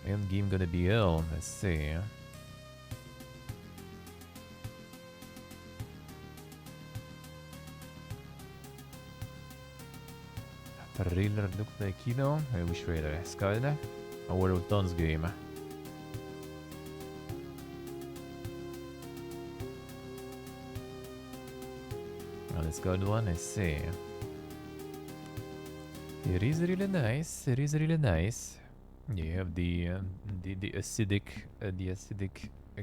End game gonna be ill. Let's see. Railer looked like Kino. Which Railer? SKALD? Or Don's game? Oh, the SKALD one, I see. It is really nice. It is really nice. You have the acidic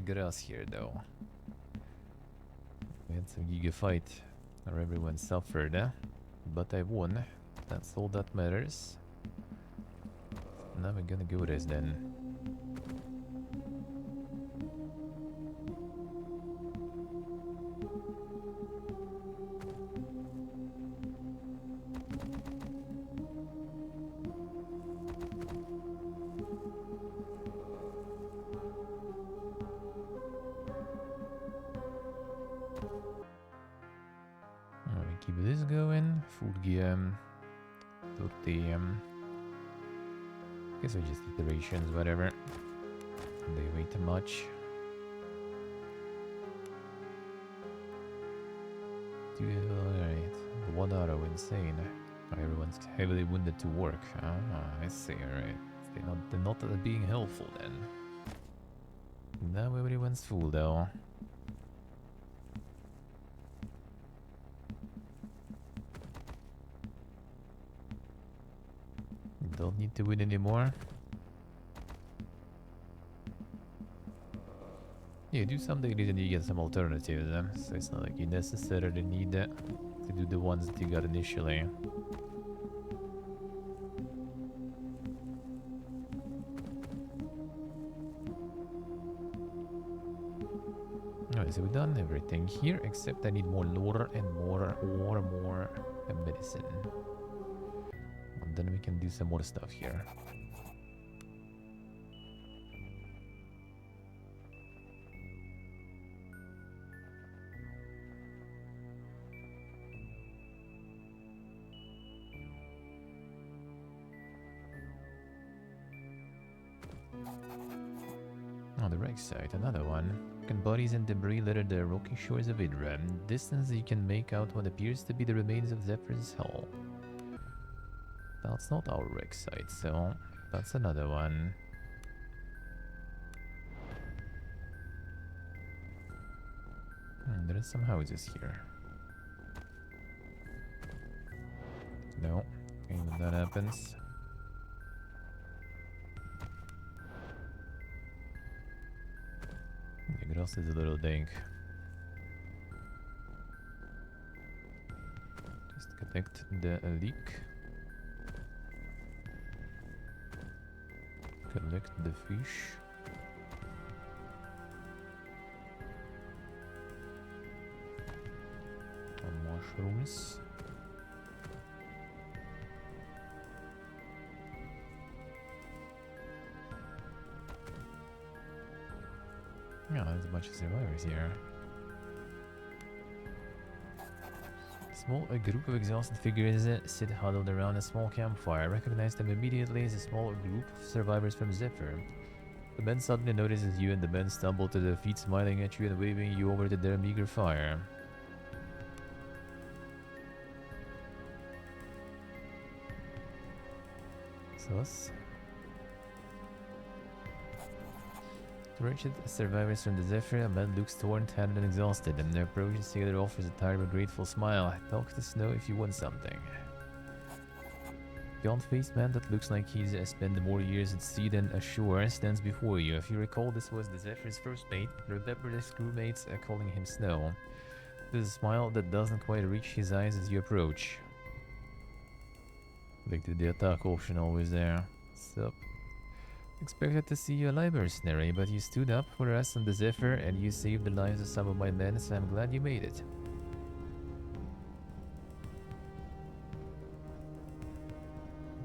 grass here, though. We had some giga fight, where everyone suffered, but I won. That's all that matters. Now we're gonna go this then. We keep this going. Full gear. 30. Guess we just iterations, whatever. They weigh too much. Alright. The 1 auto, insane. Everyone's heavily wounded to work. Ah, I see, alright. They're not being helpful then. Now everyone's full though. Don't need to win anymore. Yeah, do some dailies and you get some alternatives, so it's not like you necessarily need to do the ones that you got initially. Alright, so we've done everything here, except I need more lore and more medicine. And then we can do some more stuff here. On the right side, another one. Bodies and debris litter the rocky shores of Idra. Distance you can make out what appears to be the remains of Zephyr's hull. That's not our wreck site, so that's another one. There are some houses here. No, okay, when that happens. The grass is a little dank. Just connect the leak. Collect the fish. Mushrooms. Yeah, there's a bunch of survivors here. A group of exhausted figures sit huddled around a small campfire. I recognize them immediately as a small group of survivors from Zephyr. The men suddenly notices you and the men stumble to their feet, smiling at you and waving you over to their meager fire. Sus. Wretched survivors from the Zephyr, a man looks torn, tattered, and exhausted, and their approaching sailor offers a tired but grateful smile. Talk to Snow if you want something. Gaunt-faced man that looks like he's spent more years at sea than ashore stands before you. If you recall, this was the Zephyr's first mate. Remember his crewmates calling him Snow. There's a smile that doesn't quite reach his eyes as you approach. Like the attack option always there. Sup? Expected to see you alive, mercenary, but you stood up for us on the Zephyr and you saved the lives of some of my men, so I'm glad you made it.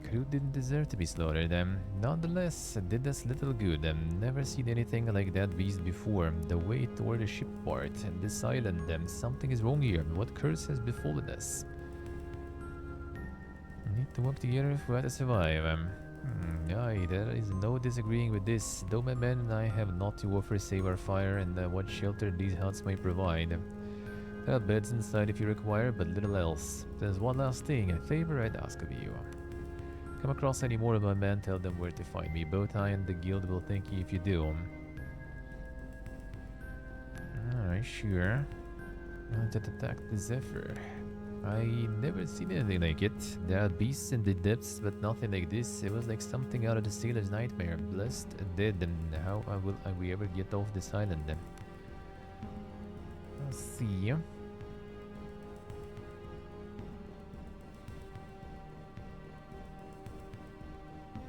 Crew didn't deserve to be slaughtered, nonetheless, it did us little good. Never seen anything like that beast before. The way it tore the ship apart, this island, something is wrong here. What curse has befallen us? We need to work together if we are to survive. Aye, there is no disagreeing with this. Though my men and I have naught to offer save our fire and what shelter these huts may provide. There are beds inside if you require, but little else. There's one last thing, a favor I'd ask of you. Come across any more of my men, tell them where to find me. Both I and the guild will thank you if you do. Alright, sure. Wanted to attack the Zephyr. I never seen anything like it. There are beasts in the depths, but nothing like this. It was like something out of the sailor's nightmare. Blessed and dead, and how will we ever get off this island then? Let's see.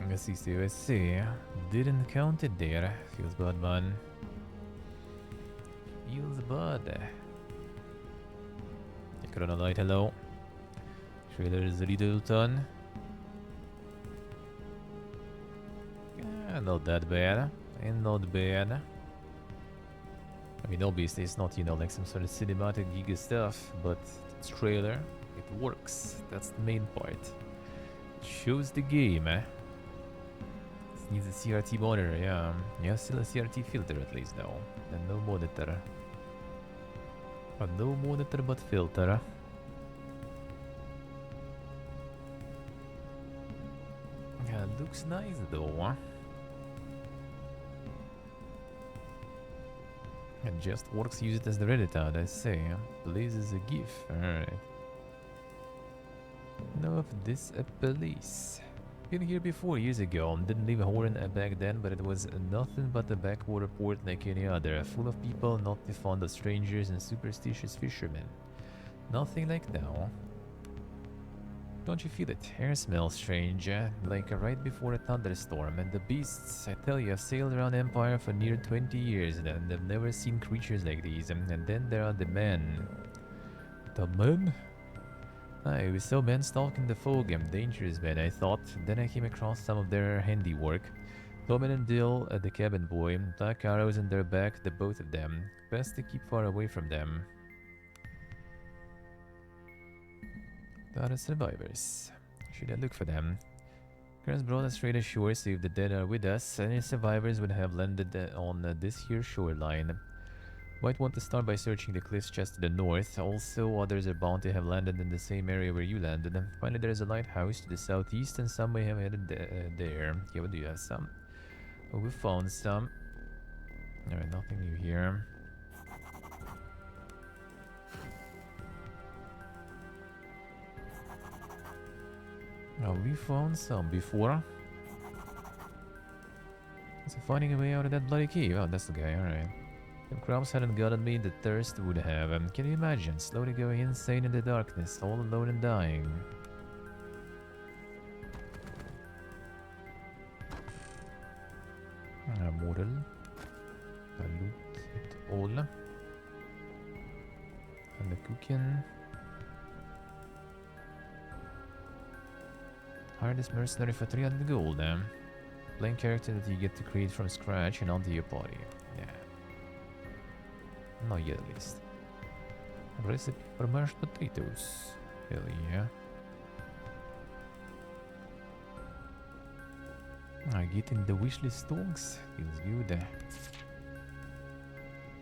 I see. Didn't count it there. Feels bad, man. Feels bad. Chronolite, hello. Trailers Littleton. Not that bad. Ain't not bad. I mean, obviously it's not, you know, like some sort of cinematic giga stuff, but it's trailer. It works. That's the main part. It shows the game, eh? It needs a CRT monitor, yeah. Yeah, still a CRT filter at least now. And no monitor. No monitor but filter. Yeah, looks nice though. It just works, use it as the Reddit ad, I say. Blazes a GIF, alright. Know of this police. Been here before years ago, didn't leave a horn back then, but it was nothing but a backwater port like any other, full of people not too fond of strangers and superstitious fishermen. Nothing like now. Don't you feel it? Air smells strange, like right before a thunderstorm, and the beasts, I tell you, I've sailed around Empire for near 20 years and I've never seen creatures like these, and then there are the men. The men? I we saw men stalking the fog, dangerous men, I thought. Then I came across some of their handiwork. Toman and Dill, the cabin boy, black arrows in their back, the both of them. Best to keep far away from them. There are survivors. Should I look for them? Currents brought us straight ashore, so if the dead are with us, any survivors would have landed on this here shoreline. Might want to start by searching the cliffs just to the north. Also, others are bound to have landed in the same area where you landed. Finally, there is a lighthouse to the southeast, and some may have headed there. Yeah, we do have some. Oh, we found some. Alright, nothing new here. Oh, we found some before. Is he finding a way out of that bloody cave? Oh, that's the guy, alright. If crabs hadn't gotten me, the thirst would have. Can you imagine? Slowly going insane in the darkness, all alone and dying. Moral. I loot it all. And the cooking. Hire this mercenary for 300 gold, Plain character that you get to create from scratch and onto your party. Yeah. Not yet, at least. Recipe for mashed potatoes. Hell yeah. I get in the wishlist dogs. Feels good.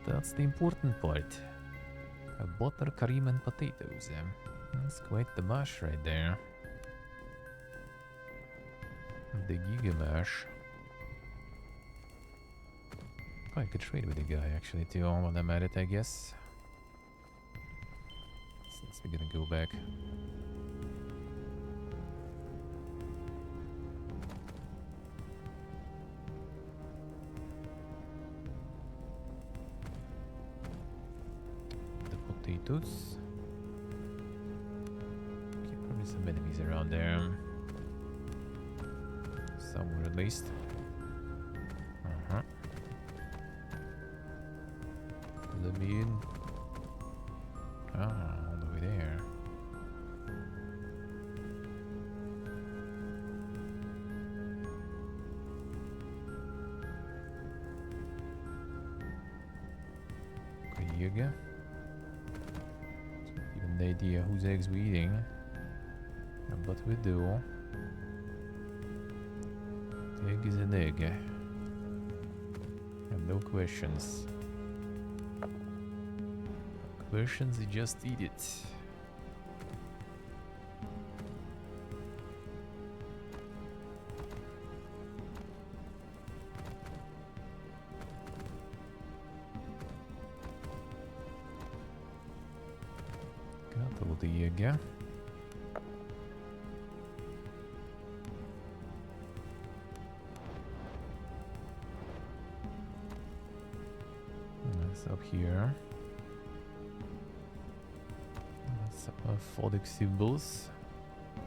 That's the important part. A butter, cream, and potatoes. That's quite the mash right there. The Giga Mash. Oh, I could trade with the guy actually too while I'm at it, I guess. Since we're gonna go back. The potatoes. Okay, probably some enemies around there. Somewhere at least. Let me in. Ah, all the way there. Koyuga. Even the idea whose eggs we eating. But we do. Egg is an egg. And no questions. Questions, you just eat it. Got the egg. That's up here. That's phodic symbols.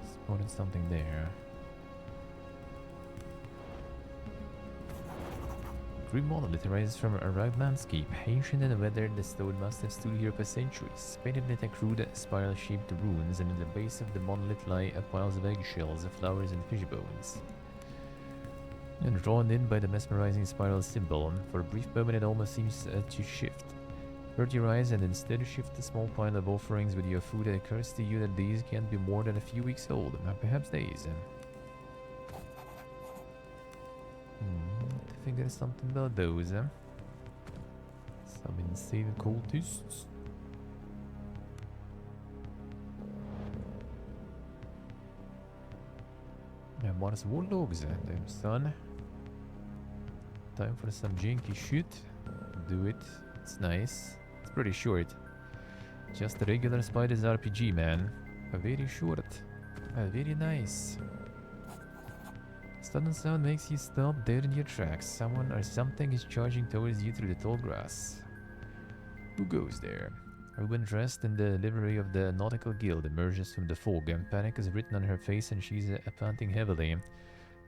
Spotted something there. Grim monolith rises from a rugged landscape. Ancient and weathered, the stone must have stood here for centuries. Painted with a crude, spiral-shaped runes, and in the base of the monolith lie piles of eggshells, flowers, and fish bones. And drawn in by the mesmerizing spiral symbol, for a brief moment it almost seems to shift. Hurt your eyes and instead shift the small pile of offerings with your food. It occurs to you that these can't be more than a few weeks old, perhaps days. I think there's something about those. Some insane cultists. And Mars warlogs, damn son. Time for some janky shit. Do it. It's nice. It's pretty short. Just a regular Spider's RPG, man. Very short. Very nice. Sudden sound makes you stop dead in your tracks. Someone or something is charging towards you through the tall grass. Who goes there? A woman dressed in the livery of the Nautical Guild emerges from the fog, and panic is written on her face and she's panting heavily.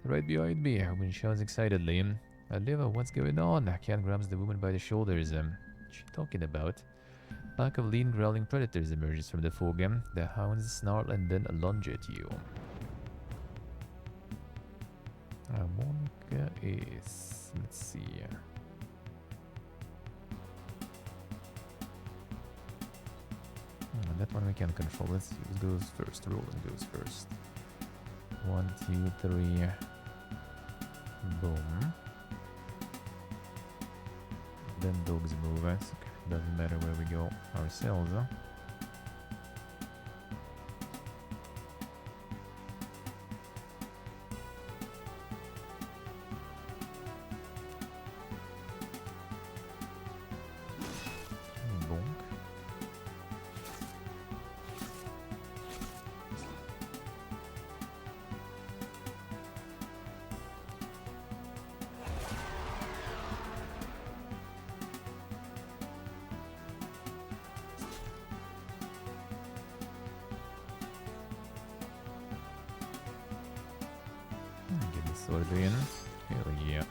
Right behind me, a woman shouts excitedly. Liva, what's going on? Cat grabs the woman by the shoulders. What's she talking about? A pack of lean, growling predators emerges from the fog. The hounds snarl and then lunge at you. Monica is... let's see. That one we can control. Let's see who goes first. Roland goes first. 1, 2, 3. Boom. Then dogs move us. Okay. Doesn't matter where we go ourselves, huh? Sword in. Hell yeah.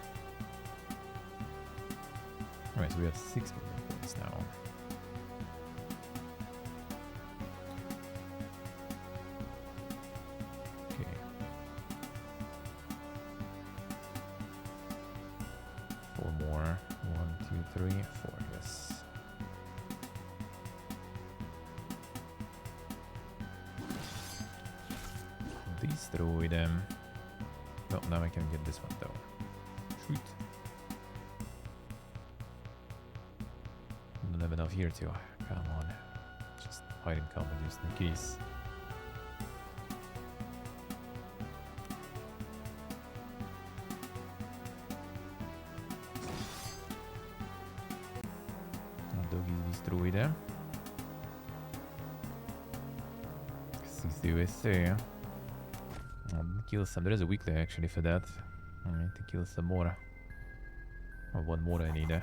Alright, so we have 6 points now. Okay. 4 more. 1, 2, 3, 4, yes. Destroy them. No, now I can get this one though. Shoot. Don't have enough here too. Come on. Just hide in cover just in case. Dog is destroyed there. CCUSA. Kill some. There is a weekly actually for that. I need to kill some more. Or one more I need.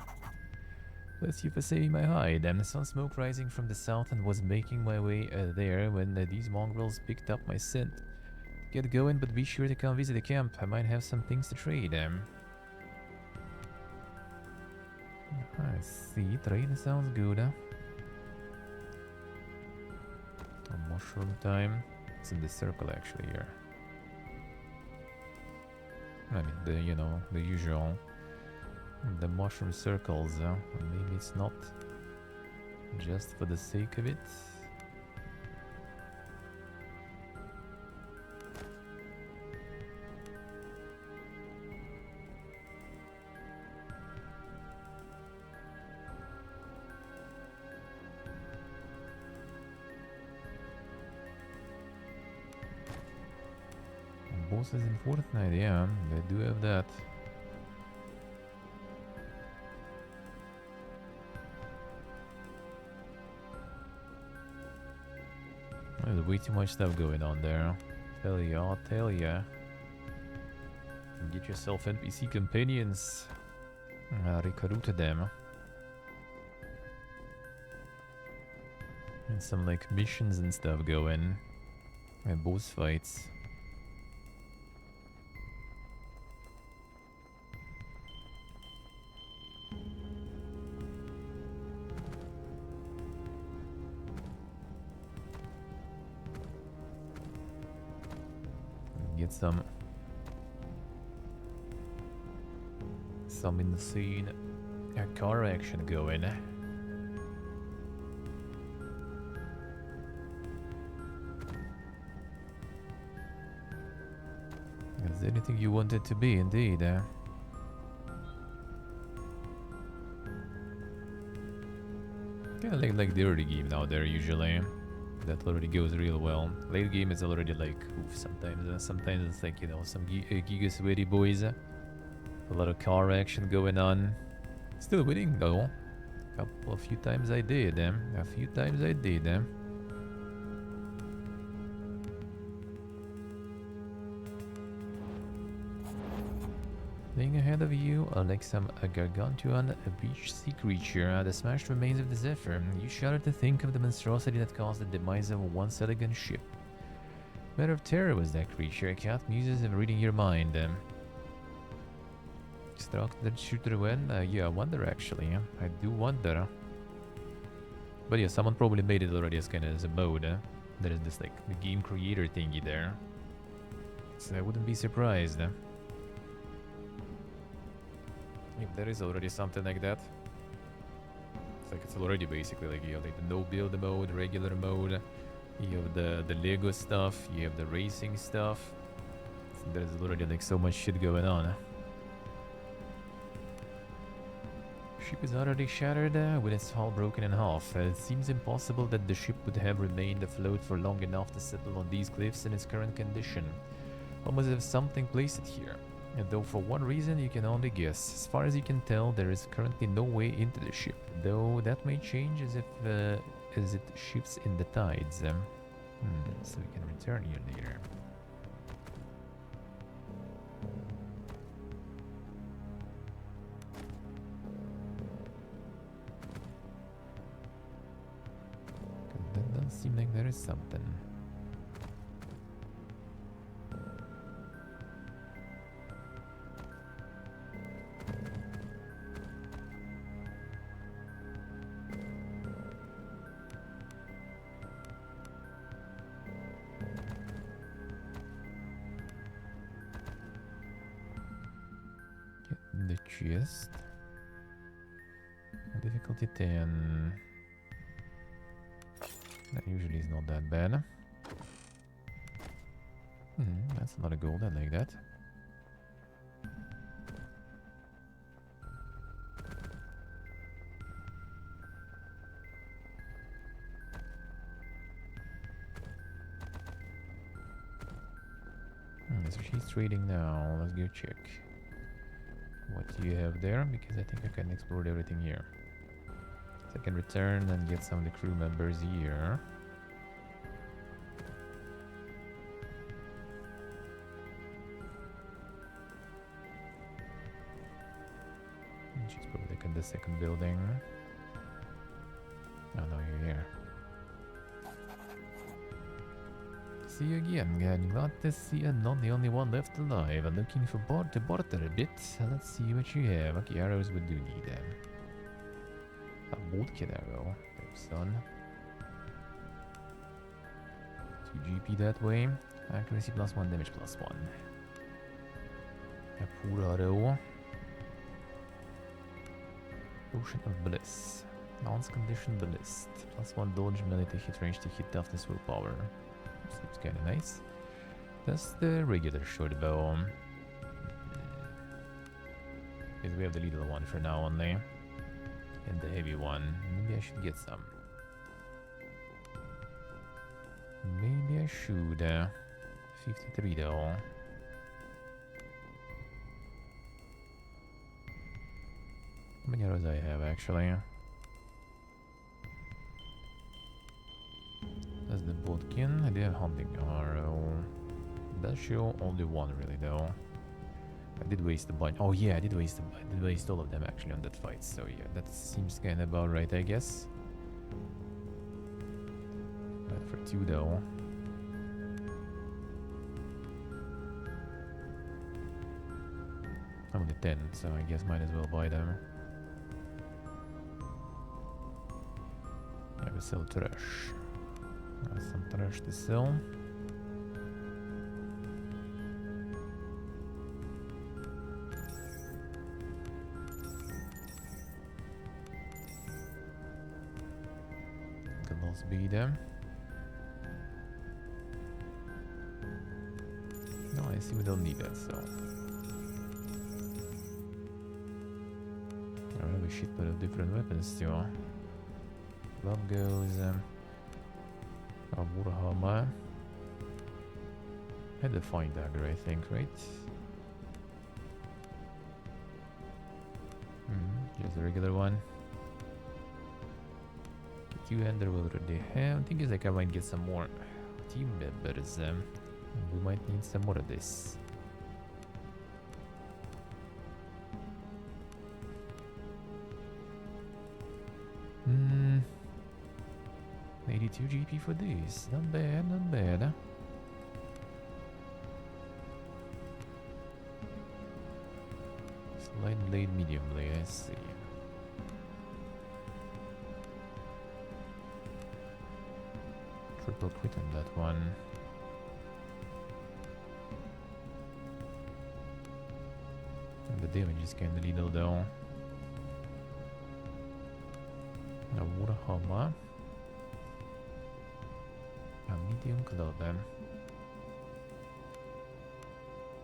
Bless you for saving my hide. I saw smoke rising from the south and was making my way there when these mongrels picked up my scent. Get going, but be sure to come visit the camp. I might have some things to trade. I see. Trade sounds good. Mushroom time. It's in the circle actually here. I mean, the usual. The mushroom circles, maybe it's not just for the sake of it. bosses in Fortnite, yeah, they do have that. There's way too much stuff going on there. Tell ya, I'll tell ya. Get yourself NPC companions. Recruit them. And some like missions and stuff going. And boss fights. Get some insane car action going. Is there anything you want it to be, indeed? Yeah, like the early game now there usually. That already goes real well. Late game is already like, oof, sometimes it's like, you know, some giga sweaty boys. A lot of car action going on. Still winning though. A few times I did. A few times I did. Laying ahead of you are like some gargantuan beach sea creature, the smashed remains of the Zephyr. You shudder to think of the monstrosity that caused the demise of a once elegant ship. Matter of terror was that creature. Cat muses of reading your mind. Struck the shooter when? Yeah, I wonder actually. I do wonder. But yeah, someone probably made it already as kind of as a mode. There is this like the game creator thingy there. So I wouldn't be surprised. If there is already something like that. It's like it's already basically like you have like the no build mode, regular mode. You have the Lego stuff, you have the racing stuff. So there's already like so much shit going on. Ship is already shattered with its hull broken in half. It seems impossible that the ship would have remained afloat for long enough to settle on these cliffs in its current condition. Almost as if something placed it here. And though for one reason you can only guess. As far as you can tell, there is currently no way into the ship, though that may change as it shifts in the tides. So we can return here later. That does seem like there is something. The chest. Difficulty 10. That usually is not that bad. That's a lot of gold, I like that. So she's trading now. Let's go check. What do you have there? Because I think I can explore everything here. So I can return and get some of the crew members here. And she's probably like in the second building. Oh no, you're here. See you again. Glad to see you're not the only one left alive. I'm looking for to barter a bit. Let's see what you have. Okay, arrows we do need them. A bolt kit arrow. Thanks, son. 2 GP that way. Accuracy +1, damage +1. A poor arrow. Potion of Bliss. Lance condition Bliss. +1 dodge, melee to hit, range to hit, toughness, willpower. Seems kinda nice. That's the regular short bow. Because we have the little one for now only. And the heavy one. Maybe I should get some. Maybe I should. 53 though. How many arrows I have actually? That's the Bodkin. I did have hunting arrow. That show only one really though. I did waste a bunch. Oh yeah, I did waste all of them actually on that fight. So yeah, that seems kind of about right, I guess. For 2 though. I'm only 10, so I guess might as well buy them. I will sell trash. Some trash to sell. Can also be there. No, I see we don't need that, so. I have a shitload of different weapons still. Love goes. Warhammer. Had the fine dagger, I think, right? Just a regular one. Two-hander will already have. Thing is, like, I might get some more team members. We might need some more of this. Hmm. 82 GP for this. Not bad, not bad. Light blade, medium blade, I see. Triple crit on that one. And the damage is kinda little though. A Warhammer. A medium club then.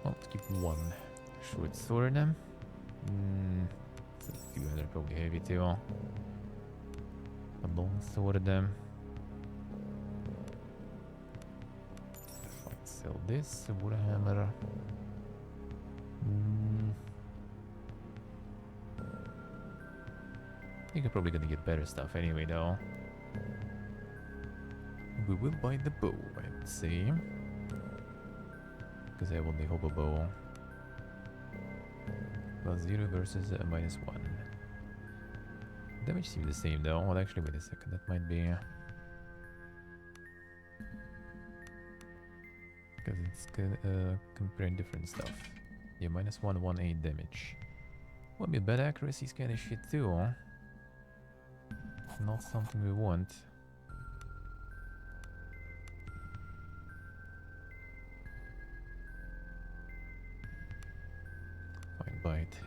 Oh, let's keep one short sword then. So 200 probably heavy too. A long sword then. Let's sell this. Warhammer. I think I'm probably gonna get better stuff anyway though. We will buy the bow, I would say. Because I have only hobo bow. +0 versus -1. Damage seems the same though. Well, actually, wait a second. That might be... Because it's comparing different stuff. Yeah, -1, 1, 8 damage. Well, be bad accuracy is kind of shit too. Not something we want. Fine, bite.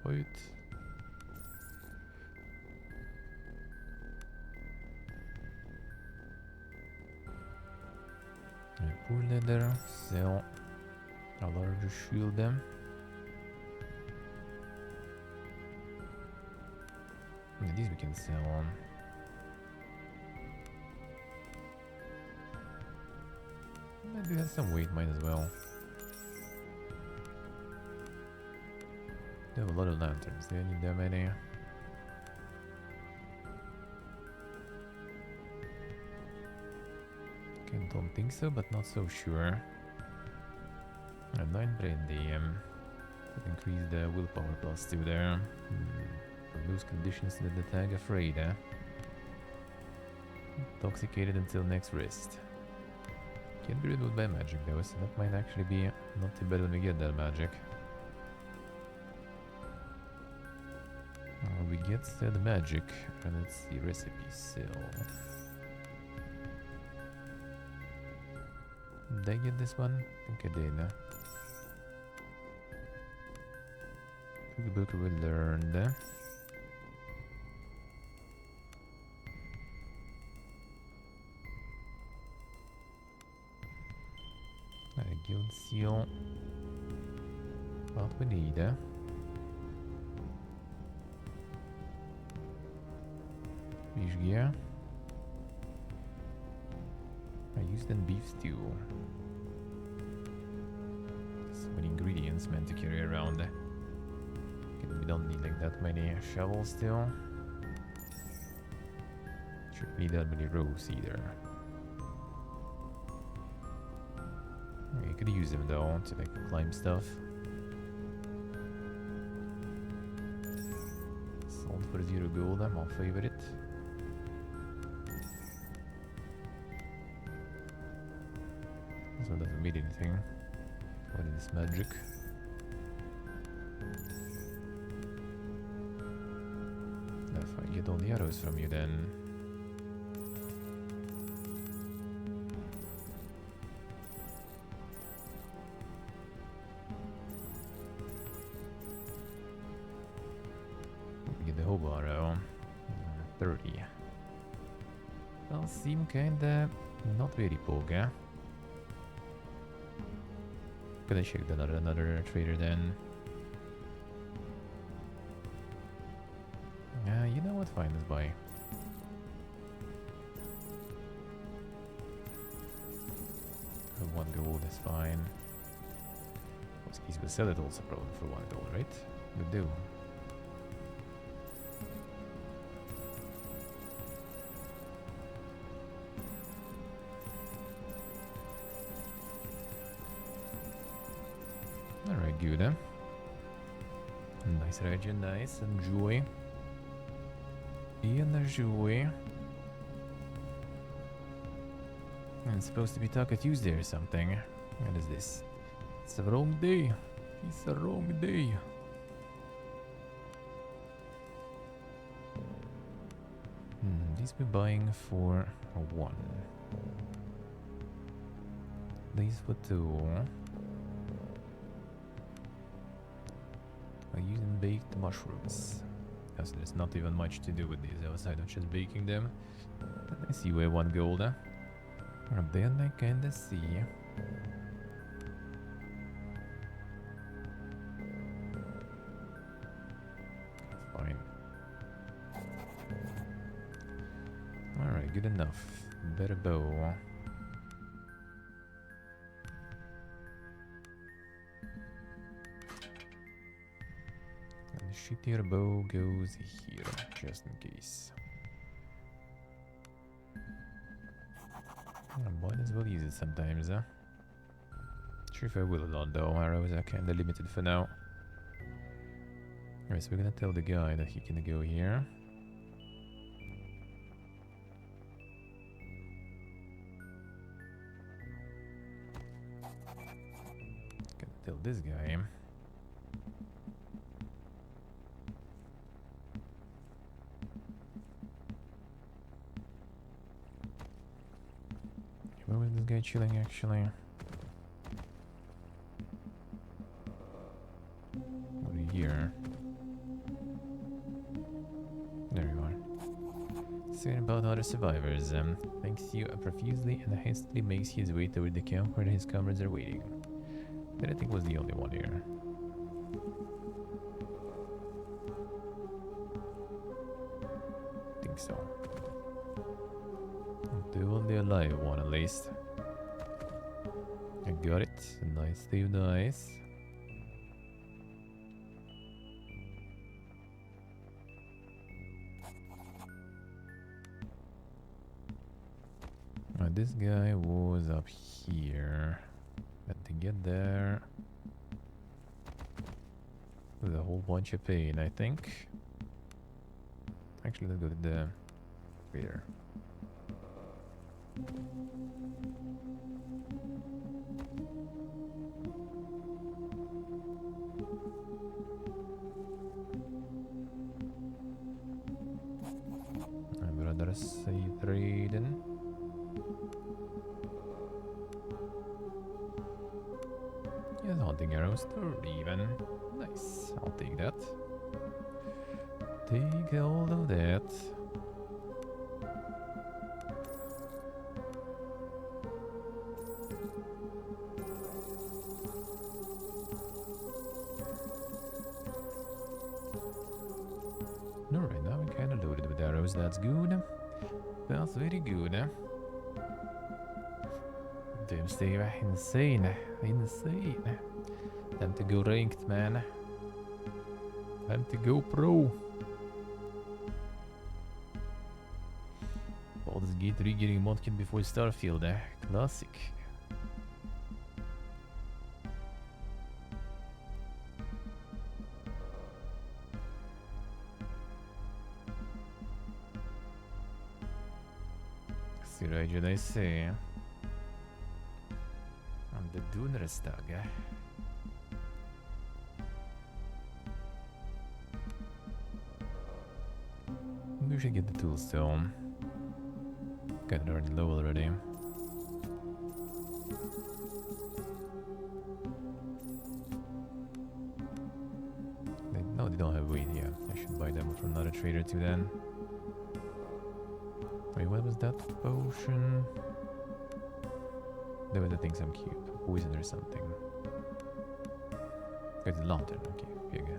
Bite. Poor leather, sell a larger shield then. Yeah, these we can sell on. Maybe has some weight, might as well. They have a lot of lanterns, do I need that many? Okay, don't think so, but not so sure. 9 brandy, that increase the willpower +2 there. Lose conditions to the tag afraid, eh? Intoxicated until next rest. Can't be removed by magic though, so that might actually be not too bad when we get that magic. We get the magic, and let's see, recipe sell. Did I get this one? I think I did. Cookbook we learned. A guild seal. What we need, Fish gear. I used in beef stew. So many ingredients meant to carry around. We don't need like that many shovels still. Shouldn't need that many rows either. Yeah, you could use them though to like climb stuff. Sold for 0 gold, I'm my favorite. This one doesn't mean anything. What is this magic? If I get all the arrows from you then. Get the hobo arrow. 30. Well, seem kinda not very poga. Could I check another trader then? You know what? Fine, let's buy. For 1 gold is fine. Skis will sell it also probably for 1 gold, right? Would do. Alright, good, eh? Nice region, nice. Enjoy. Enjoy. And it's supposed to be Taco Tuesday or something. What is this? It's the wrong day. It's the wrong day. These we're buying for 1. These for 2. I'm using baked mushrooms. Because there's not even much to do with these outside of just baking them. I see where 1 gold. And then I kinda see. Fine. Alright, good enough. Better bow. Shittier bow goes here, just in case. I might as well use it sometimes, huh? Sure if I will a lot though, arrows are kinda limited for now. Alright, so we're gonna tell the guy that he can go here. Gonna tell this guy. Where was this guy chilling actually? What are you here? There you are. Saying about other survivors. Thanks you profusely and hastily makes his way toward the camp where his comrades are waiting. That I think was the only one here. I think so. The only alive one at least. I got it. Nice, Steve, nice. This guy was up here. But to get there with a whole bunch of pain, I think. Actually, let's go to the reader. I'd rather say trading. Yes, hunting arrows, 30 even. Nice, I'll take that. Take all of that. Alright, now we're kinda loaded with arrows, that's good. That's very good. Damn, Steve, insane. Insane. Time to go ranked, man. Time to go pro. Baldur's Gate 3 getting a mod kit before Starfield. Classic. See what did I say? I'm the Dunrestag. We should get the toolstone. Got it already low already. No, they don't have weight. Yeah, I should buy them from another trader too then. Wait, what was that potion? There was I think some cube, poison or something. It's a lantern. Okay, here you go.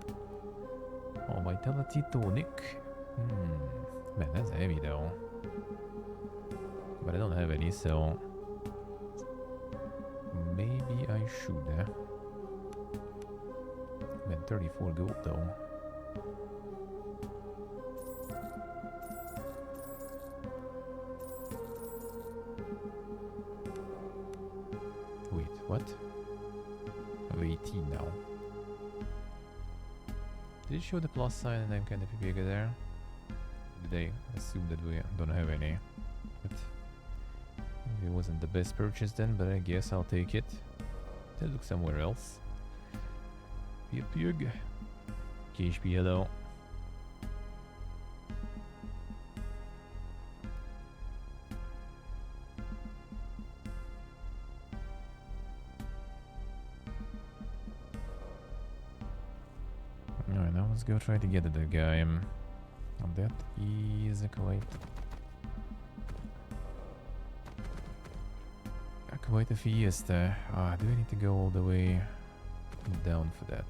Oh, vitality tonic. Man, that's heavy though. But I don't have any, so maybe I should. Man, 34 gold though. Wait, what? Oh, 18 now. Did it show the plus sign and I'm kind of bigger there? Did they assume that we don't have any? But it wasn't the best purchase then, but I guess I'll take it. Let's look somewhere else. Be a pug. KHP, hello. Alright, now let's go try to get the guy. That is quite a fiesta. Do I need to go all the way down for that?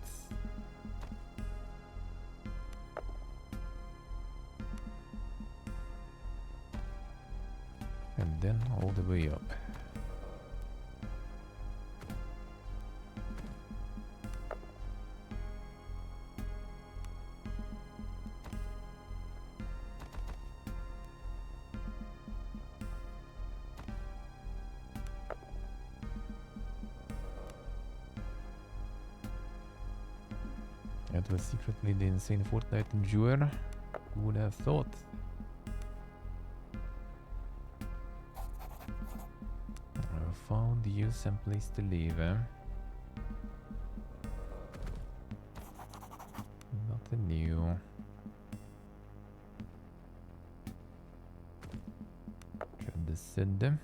And then all the way up. That was secretly the insane Fortnite enjoyer. Who would have thought? I found you some place to live, Nothing new. Should descend them.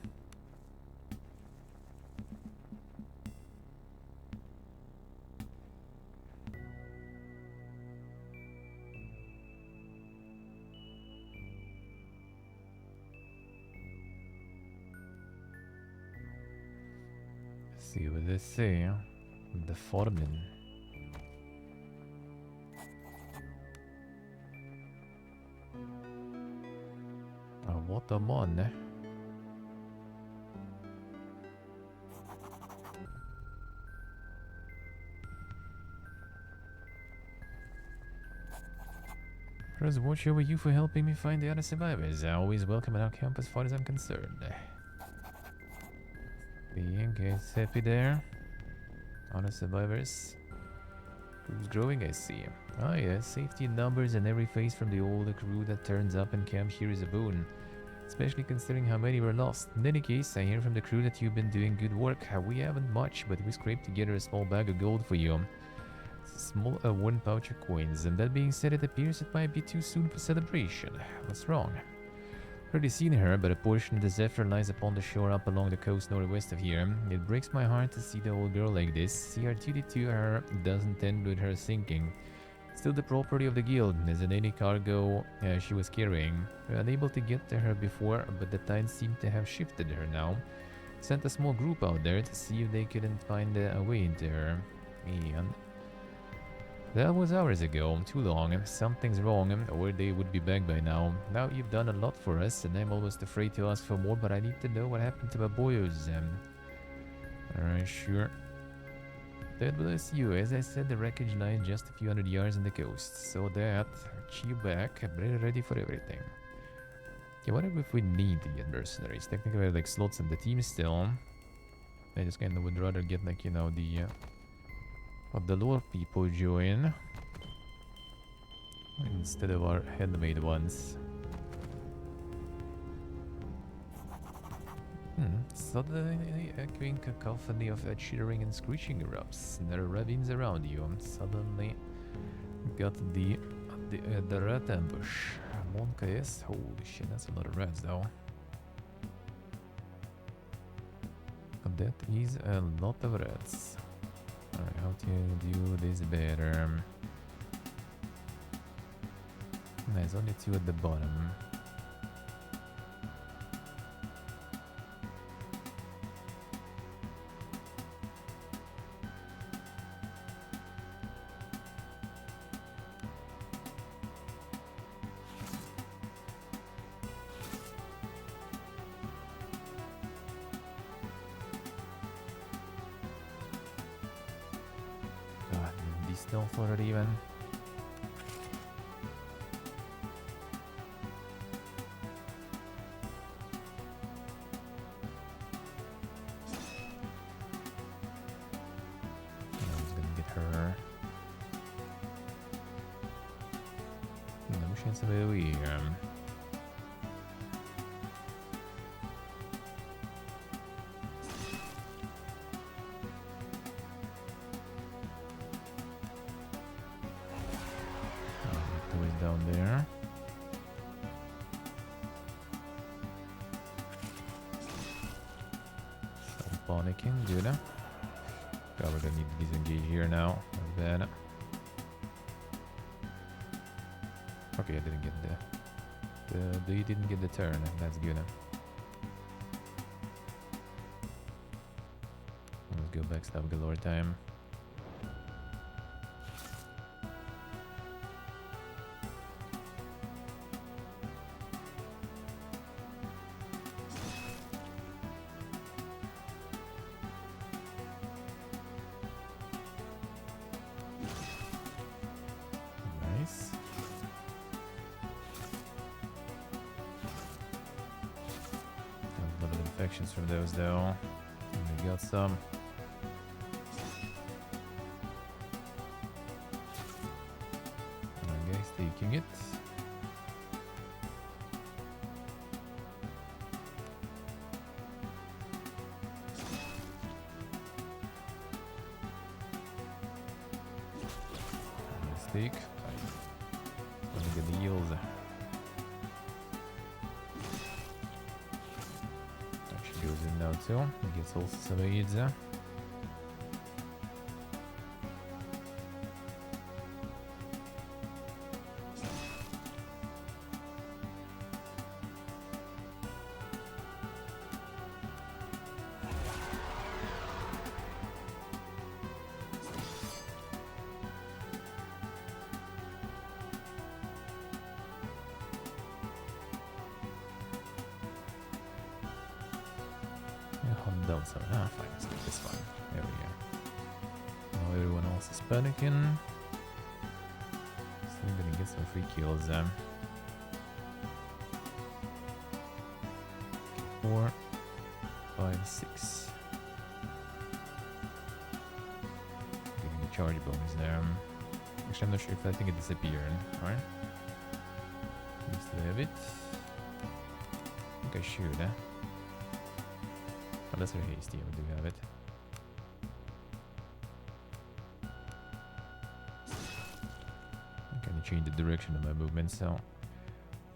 See what they say. The Formen. What a man. First, watch over you for helping me find the other survivors. I always welcome at our camp as far as I'm concerned. Being is happy there. Other survivors. Crew's growing, I see. Ah yes, safety in numbers and every face from the older crew that turns up in camp here is a boon. Especially considering how many were lost. In any case, I hear from the crew that you've been doing good work. We haven't much, but we scraped together a small bag of gold for you. It's a small one pouch of coins, and that being said, it appears it might be too soon for celebration. What's wrong? Hardly seen her, but a portion of the Zephyr lies upon the shore up along the coast northwest of here. It breaks my heart to see the old girl like this. See, our duty to her doesn't end with her sinking. Still the property of the guild, as in any cargo she was carrying. We were unable to get to her before, but the tides seem to have shifted her now. Sent a small group out there to see if they couldn't find a way into her. And that was hours ago, too long. Something's wrong, or they would be back by now. Now you've done a lot for us, and I'm almost afraid to ask for more, but I need to know what happened to my boyos. Alright, sure. God bless you. As I said, the wreckage lies just a few hundred yards on the coast, so that you back, very ready for everything. Okay, what if we need to get mercenaries? Technically, we have like slots in the team still. I just kind of would rather get like, you know, the what the lore people join instead of our handmade ones. Suddenly echoing cacophony of chittering and screeching erupts. There are ravines around you. Suddenly got the rat ambush. Monka is holy shit, that's a lot of rats though. That is a lot of rats. Alright, how to do this better? Nice, only two at the bottom. God, these stealth already even. Down there. Start panicking, good. God, we're gonna need to disengage here now. That's bad. Okay, I didn't get you didn't get the turn. That's good. Let's go backstab galore time. From those though. We got some. Alright guys, taking it. Mistake. Gonna get the heals. Goes in now too. He gets also some aids. Fine, let's get this one. There we go. Now everyone else is panicking. So we're gonna get some free kills. 4, 5, 6. Getting the charge bonus there. Actually, I'm not sure if I think it disappeared. Alright. We still have it. I think I should, Unless we're hasty, we do have it. I'm kind of change the direction of my movement, so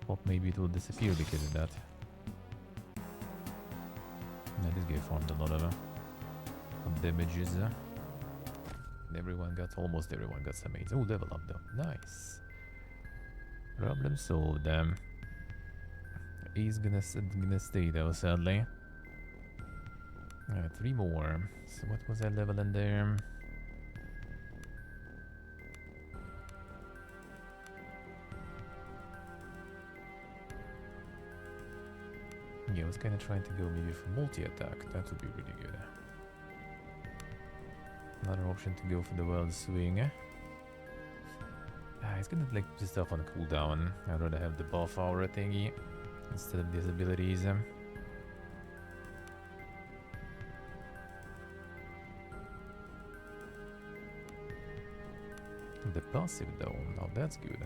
hope maybe it will disappear because of that. Now this guy farmed a lot of damages. And almost everyone got some aids. Oh, level up though. Nice. Problem solved. He's gonna stay though, sadly. 3 more. So what was that level in there? Yeah, I was kind of trying to go maybe for multi-attack. That would be really good. Another option to go for the wild swing. He's gonna like put stuff on cooldown. I'd rather have the buff aura thingy instead of these abilities. The passive though, now that's good.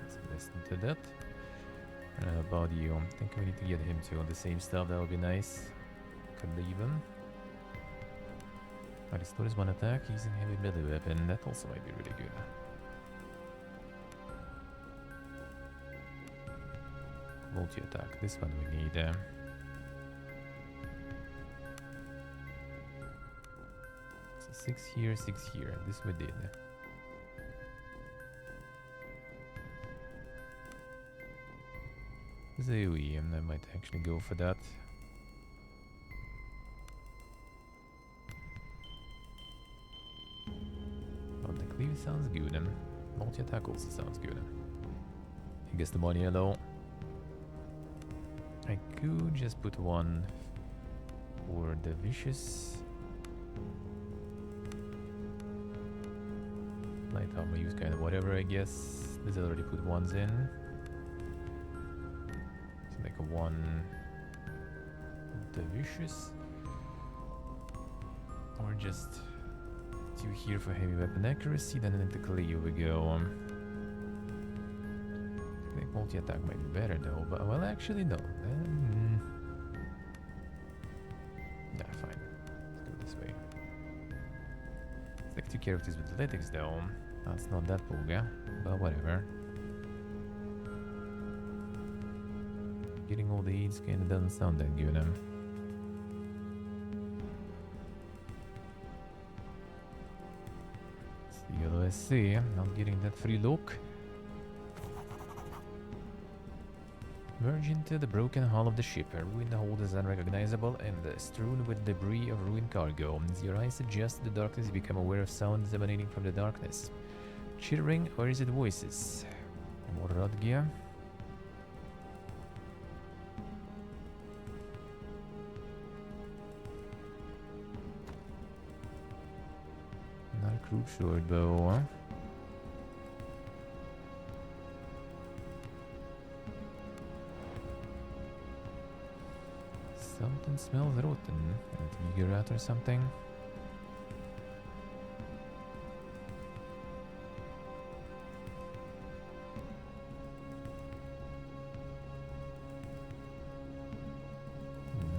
Let's listen to that. About you, I think we need to get him to the same stuff, that would be nice. Could leave him. I just noticed one attack using heavy melee weapon, that also might be really good. Multi-attack, this one we need. So 6 here, 6 here, this we did. Zoe, and I might actually go for that. Well, the cleave sounds good, and multi-attack also sounds good. I guess the money yellow. I could just put one for the vicious. Light armor use kind of whatever, I guess. This already put ones in. So make a one the vicious. Or just 2 here for heavy weapon accuracy, then into cleave we go. I think multi-attack might be better though, but well actually no. Yeah, fine. Let's go this way. It's like 2 characters with athletics though. That's not that booga, but whatever. Getting all the aids kinda doesn't sound that good. Yellow SC, not getting that free look. Merge into the broken hull of the ship. A ruined hold is unrecognizable and strewn with debris of ruined cargo. As your eyes adjust to the darkness, you become aware of sounds emanating from the darkness. Chittering, or is it voices? More Radgia. Another crew short bow, huh? Something smells rotten. A tiger rat or something.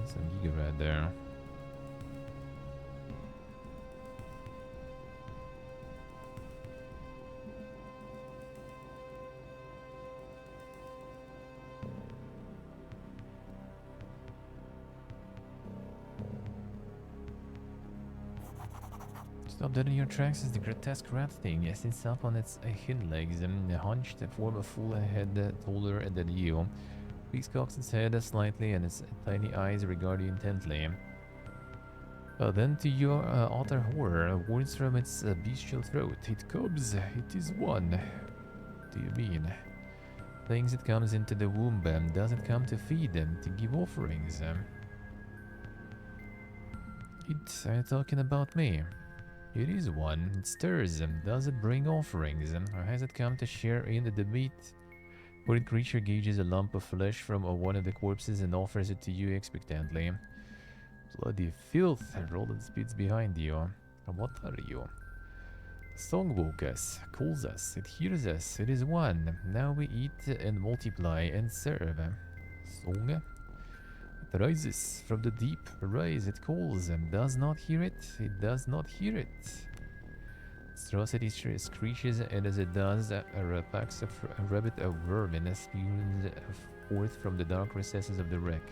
Some giga rat there. Stop dead in your tracks is the grotesque rat thing. It sits up on its hind legs and hunched to form a full head taller than you. Peaks cocks its head slightly and its tiny eyes regard you intently. Then to your utter horror, words from its bestial throat. It comes, it is one. What do you mean? Things it comes into the womb, does it come to feed them, to give offerings? Are you talking about me? It is one. It stirs. Does it bring offerings? Or has it come to share in the meat? Where the creature gauges a lump of flesh from one of the corpses and offers it to you expectantly. Bloody filth. Roland speeds behind you. What are you? The song woke us, calls us, it hears us, it is one. Now we eat and multiply and serve. Song? It rises from the deep. Rise, it calls, and does not hear it. It does not hear it. Atrocity screeches, and as it does, a rapax of a rabbit, a worm, and spews forth from the dark recesses of the wreck.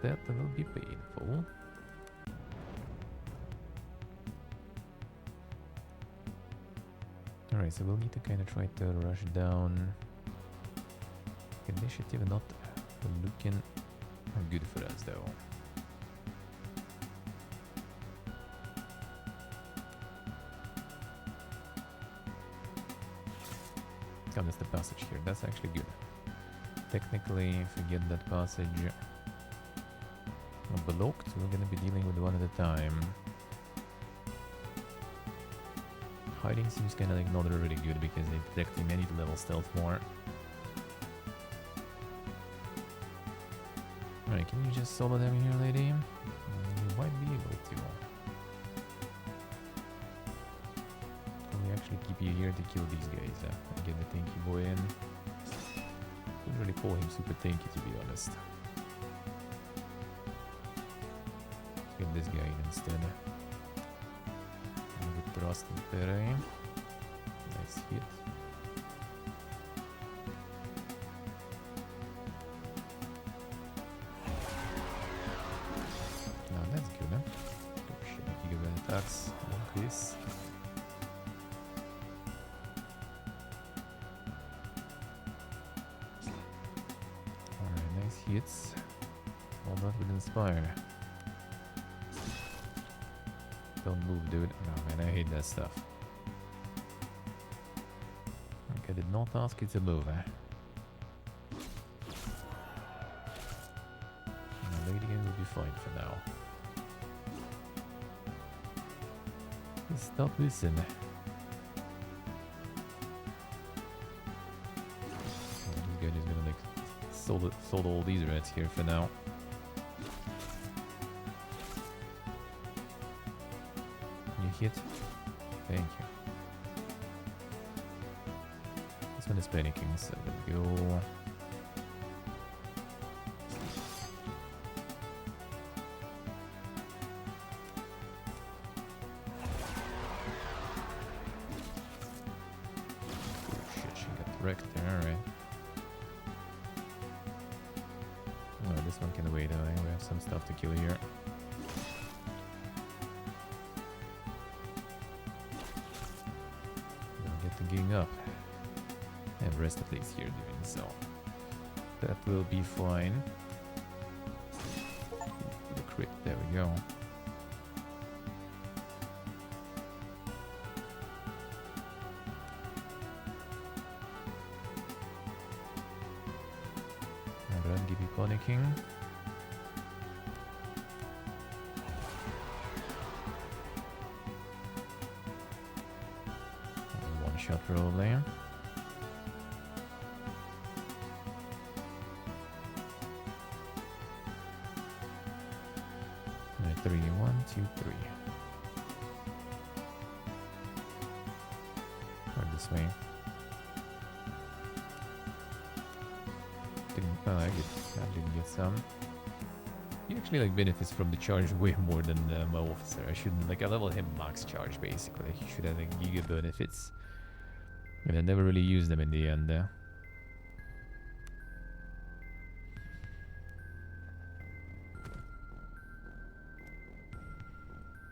That will be painful. Alright, so we'll need to kind of try to rush down. Initiative not looking good for us though. Comes the passage here, that's actually good. technically, if we get that passage blocked, we're gonna be dealing with one at a time. Hiding seems kind of like not really good because they detect him. I need to level stealth more. Alright, can you just solo them here, lady? You might be able to. Can we actually keep you here to kill these guys? And get the tanky boy in. Couldn't really pull him super tanky, to be honest. Let's get this guy in instead. Good thrust and parry. Nice hit. Now that's good, huh? Oh shit, gigabyte attacks like this. Alright, nice hits. All that with Inspire. Don't move, dude. No, man, I hate that stuff. Okay, did not ask you to move, eh? No, lady game will be fine for now. Stop listen. Oh, this guy is gonna like sold all these rats here for now. Hit. Thank you. This one is panicking, so there we go. Oh shit, she got wrecked there, alright. Oh, this one can wait, we have some stuff to kill here. Up and rest at least here doing so. That will be fine. The crit, there we go. Run, give you panicking. Shot rolling. 3, 1, 2, 3. Or this way. I didn't get some. He actually like benefits from the charge way more than my officer. I shouldn't like I leveled him max charge basically. He should have like giga benefits. And I never really used them in the end.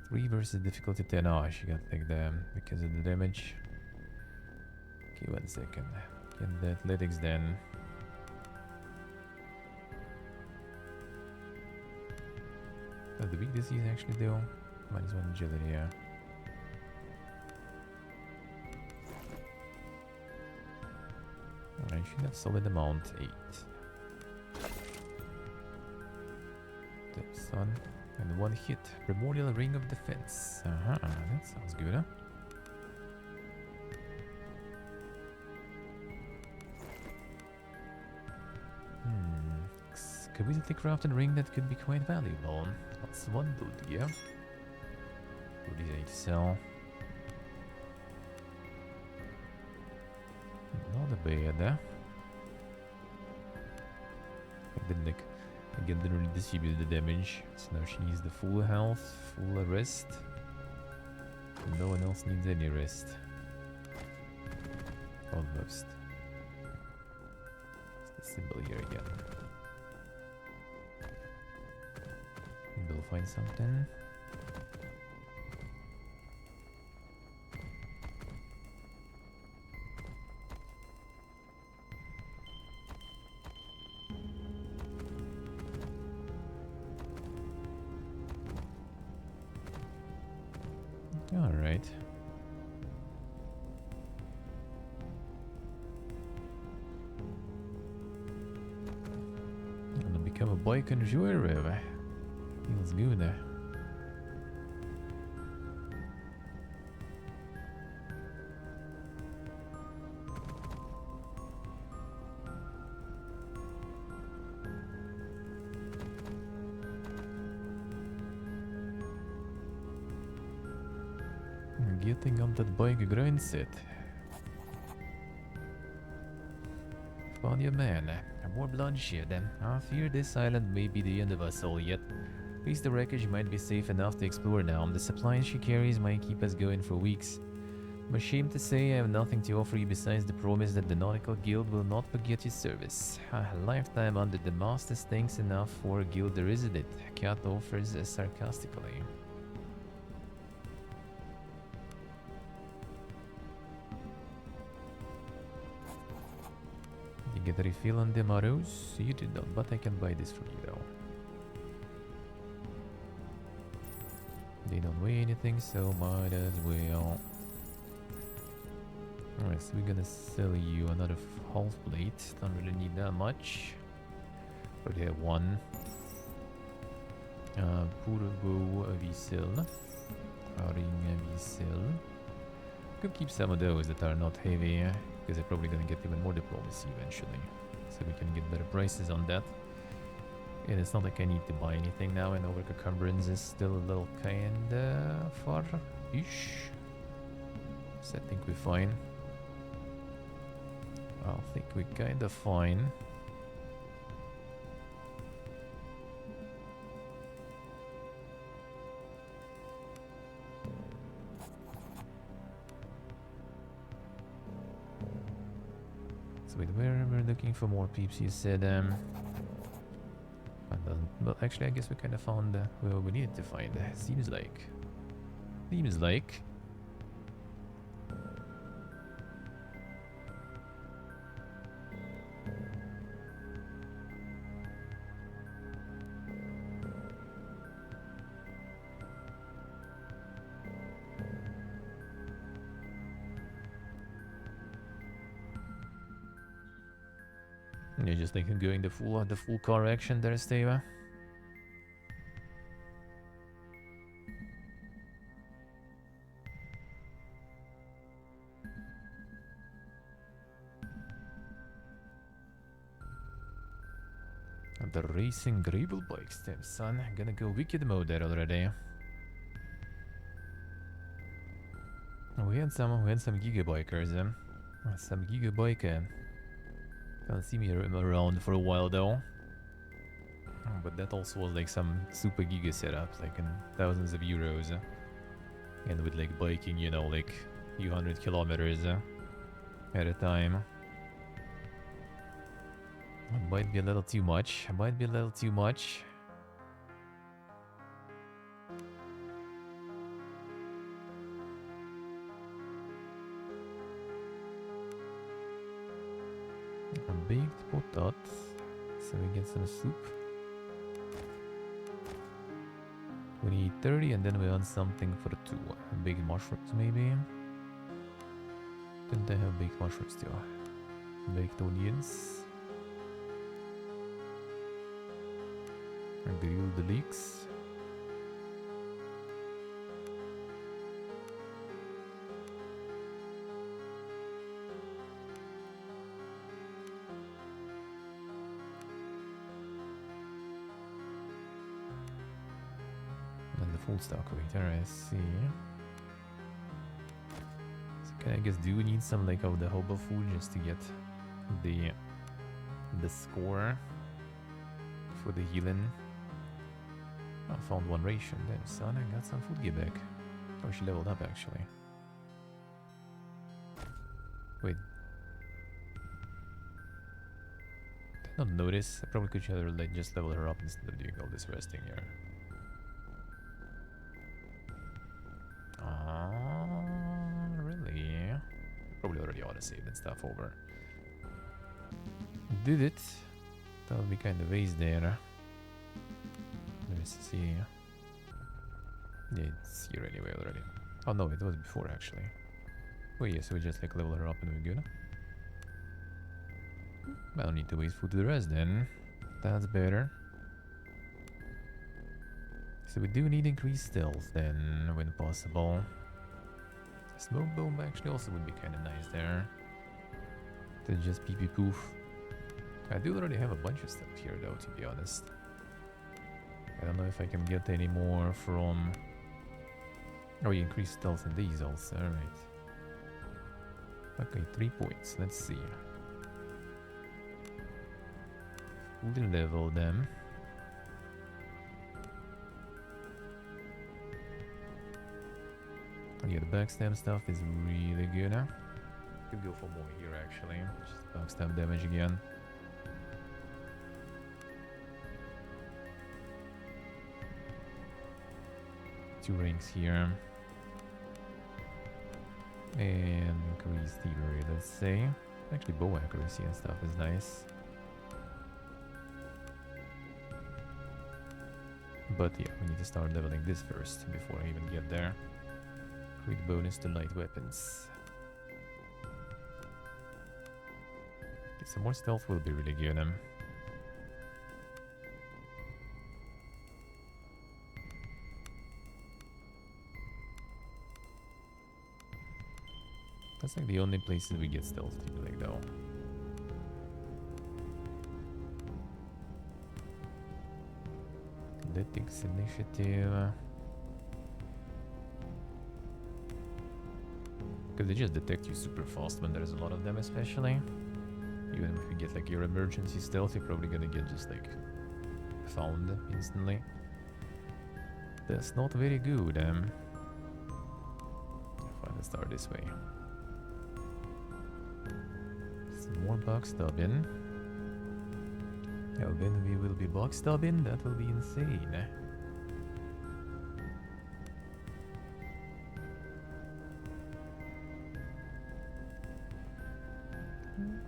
3 versus difficulty 10. Oh, she got like them because of the damage. Okay, 1 second. Get the athletics then. Oh, the big disease actually do. -1 agility, yeah. I should have solid amount 8. Depth sun. And 1 hit. Primordial Ring of Defense. That sounds good, huh? Exquisitely crafted ring that could be quite valuable. That's 1 boot, yeah. Boot is 8 sell. Not a bad, eh? I didn't like, again, didn't really distribute the damage, so now she needs the full health, full rest. No one else needs any rest. Almost. It's the symbol here again. We'll find something. All right. a bike and joyride. Feels good. Getting on that bike grinds it. Found your man. More bloodshed. I fear this island may be the end of us all yet. At least the wreckage might be safe enough to explore now. The supplies she carries might keep us going for weeks. I'm ashamed to say I have nothing to offer you besides the promise that the Nautical Guild will not forget your service. A lifetime under the master stinks enough for a guild to visit it, Cat offers sarcastically. You get a refill on the arrows? You did not, but I can buy this for you though. They don't weigh anything, so might as well. Alright, so we're gonna sell you another half plate. Don't really need that much. Already have one. Purgo vi sell. Ring vi sell. Could keep some of those that are not heavy, because they're probably gonna get even more diplomacy eventually. So we can get better prices on that. And it's not like I need to buy anything now, and overcumbrance is still a little kinda far-ish. So I think we're fine. I think we're kinda fine. So wait, where we're looking for more peeps, you said, well, actually, I guess we kind of found where we needed to find. Seems like. Seems like. You're just like going the full car action there, Steva. The racing gravel bikes, damn son. Gonna go wicked mode there already. We had some gigabikers, some gigabiker. Can't see me around for a while though. But that also was like some super giga setups, like in thousands of euros. And with like biking, you know, like a few hundred kilometers at a time. It might be a little too much. It might be a little too much. A baked potat. So we get some soup. 20-30, and then we want something for 2. Baked mushrooms maybe. Didn't I have baked mushrooms too? Baked onions. Grilled leeks. And the full stock waiter, I see. So I guess do we need some like of the hobo food just to get the score for the healing? I found one ration. Damn son, I got some food get back. Oh, she leveled up actually. Wait. Did not notice. I probably could like just level her up instead of doing all this resting here. Really? Probably already auto-saved and stuff over. Did it? That would be kind of waste there. Let me see. Yeah, it's here anyway already. Oh no, it was before actually. Oh yeah, so we just like level her up and we're good. I don't need to waste food to the rest then. That's better. So we do need increased stealth then, when possible. Smoke bomb actually also would be kind of nice there. To just pee pee poof. I do already have a bunch of stuff here though, to be honest. I don't know if I can get any more from... Oh, you increase stealth in these also, alright. Okay, 3 points, let's see. Fully level them. Yeah, the backstab stuff is really good. Could go for more here actually. Just backstab damage again. Two ranks here. And increase thievery, let's say. Actually, bow accuracy and stuff is nice. But yeah, we need to start leveling this first before I even get there. Crit bonus to light weapons. Okay, some more stealth will be really good. That's like the only places we get stealth like though. Athletics initiative. Because they just detect you super fast when there's a lot of them, especially. Even if you get like your emergency stealth, you're probably gonna get just like found instantly. That's not very good. Fine, let's start this way. Some more backstabbing. Oh, then we will be backstabbing? That will be insane.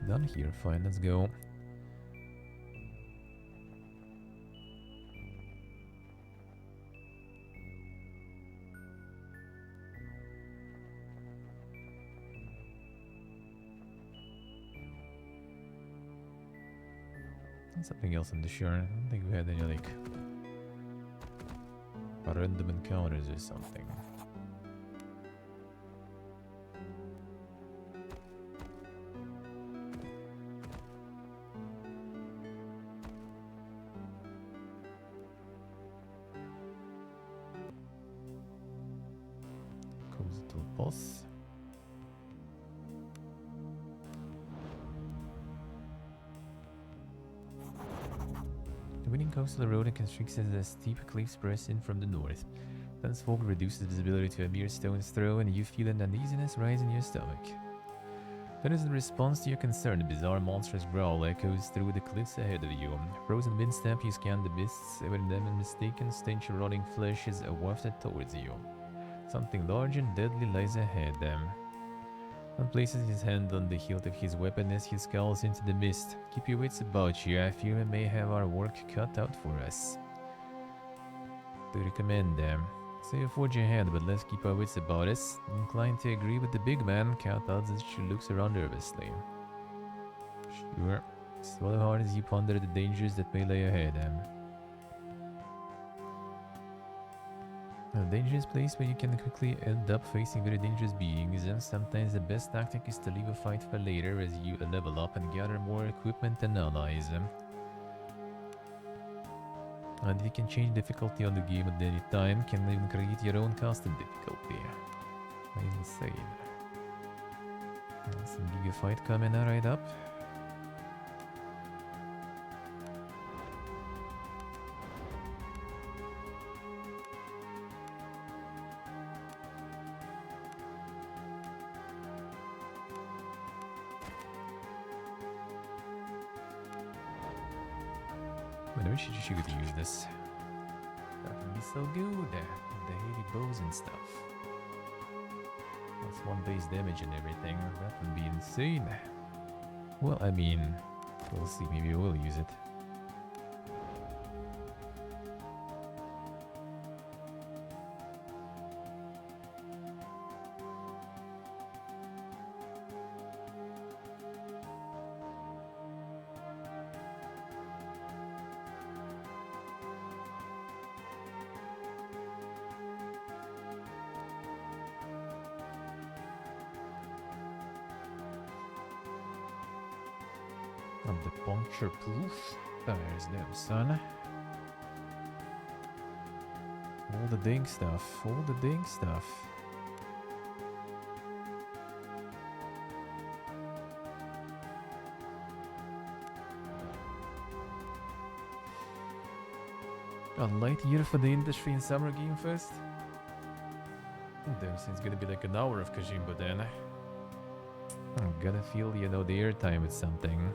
Done here, fine, let's go. Something else in the shore. I don't think we had any like random encounters or something. Coastal boss. The winning coastal road constricts as a steep cliffs press in from the north. Dense fog reduces visibility to a mere stone's throw, and you feel an uneasiness rise in your stomach. Then, as in response to your concern, a bizarre monstrous growl echoes through the cliffs ahead of you. Frozen mid-step, you scan the mists, when them a mistaken stench of rotting flesh is wafted towards you. Something large and deadly lies ahead. And places his hand on the hilt of his weapon as he scowls into the mist. Keep your wits about you, I fear we may have our work cut out for us. To recommend them. Say you forge ahead, but let's keep our wits about us. Inclined to agree with the big man, Count adds as she looks around nervously. Sure. Swallow hard as you ponder the dangers that may lay ahead. A dangerous place where you can quickly end up facing very dangerous beings, and sometimes the best tactic is to leave a fight for later as you level up and gather more equipment and allies. And you can change difficulty on the game at any time, can even create your own custom difficulty. Insane. Some giga fight coming right up. I wish you could use this. That would be so good. The heavy bows and stuff. That's one base damage and everything. That would be insane. Well, I mean, we'll see. Maybe we'll use it. On the puncture proof. There's them, son. All the ding stuff. All the ding stuff. A light year for the industry in Summer Game Fest. Damn, it's gonna be like an hour of Kajimbo then. I'm gonna feel, you know, the airtime is something.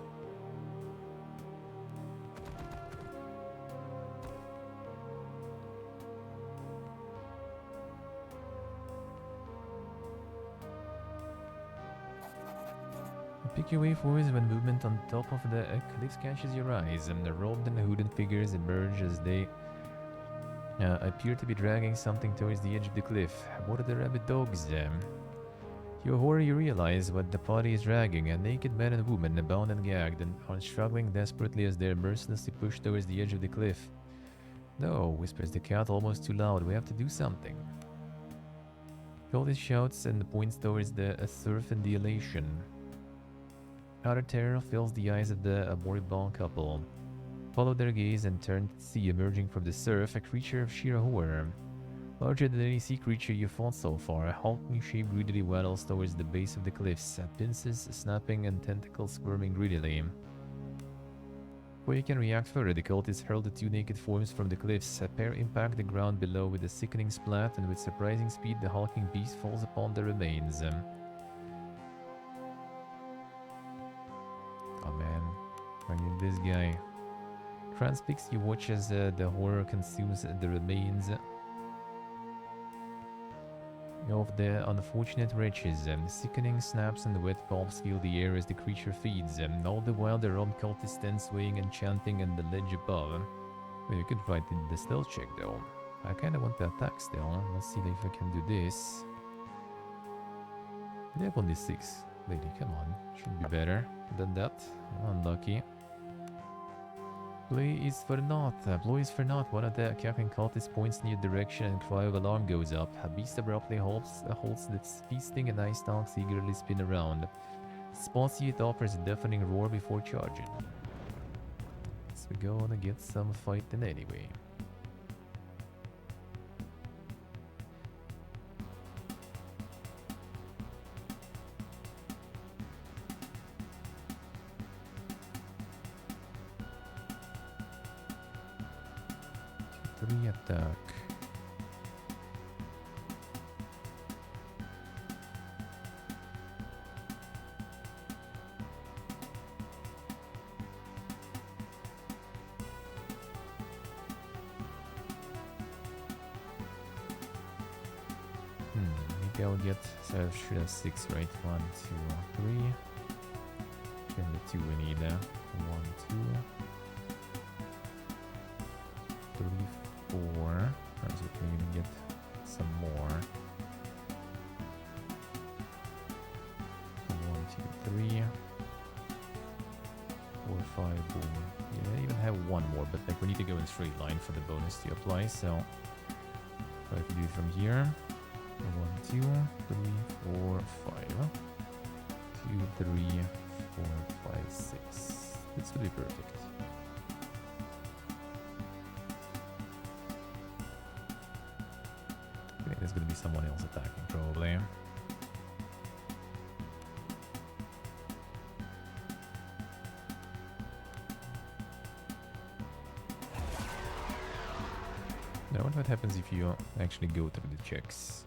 Pick your way forwards when movement on top of the cliffs catches your eyes, and the robed and hooded figures emerge as they appear to be dragging something towards the edge of the cliff. What are the rabid dogs? To your horror, you realize what the party is dragging: a naked man and woman, bound and gagged, and are struggling desperately as they're mercilessly pushed towards the edge of the cliff. No, whispers the cat, almost too loud. We have to do something. Cultist shouts and points towards the surf in the elation. Utter terror fills the eyes of the moribund couple. Follow their gaze and turn to see emerging from the surf a creature of sheer horror. Larger than any sea creature you fought so far, a hulking shape greedily waddles towards the base of the cliffs, pincers snapping and tentacles squirming greedily. Before you can react further, the cultists hurl the two naked forms from the cliffs. A pair impact the ground below with a sickening splat, and with surprising speed the hulking beast falls upon the remains. Oh man, I need this guy. Transfixed, you watch as the horror consumes the remains of the unfortunate wretches. Sickening snaps and wet palps fill the air as the creature feeds. All the while the robbed cultist stands swaying and chanting on the ledge above. Well, you could fight the stealth check though. I kinda want the attack still. Let's see if I can do this. They have only 6. Lady, come on. Should be better than that. Unlucky. Play is for naught. Blow is for naught. One of the cackling cultists points in your direction and a cry of alarm goes up. A beast abruptly holds its feasting and ice stalks eagerly spin around. Spots you, it offers a deafening roar before charging. So we're gonna get some fighting anyway. Attack. Maybe I'll get, so I should have 6, right? 1, 2, 3. And the 2 we need. 1, 2, 3, 4. Alright, so we can even get some more. 1, 2, 3. 4, 5, boom. Yeah, I even have 1 more, but like we need to go in straight line for the bonus to apply, so try to do it from here. 1, 2, 3, 4, 5. 2, 3, 4, 5, 6. This will be perfect. There's gonna be someone else attacking, probably. Now, what happens if you actually go through the checks?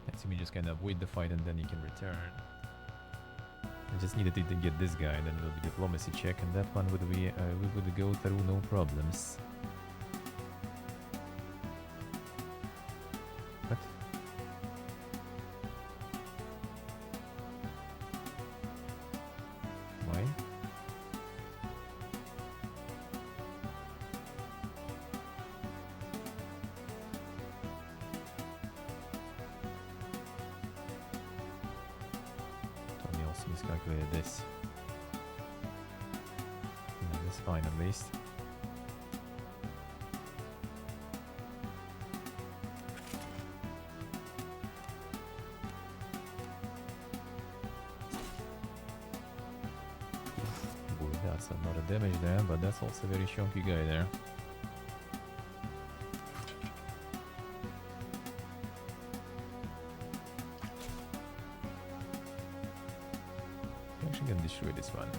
Let's me just kind of avoid the fight and then you can return. I just needed to get this guy, and then it'll be diplomacy check, and that one would be we would go through no problems. What? Why? Tony also miscalculated this. No, that's fine at least. Boy, that That's a lot of damage there, but that's also a very chunky guy there. I'm actually gonna destroy this one.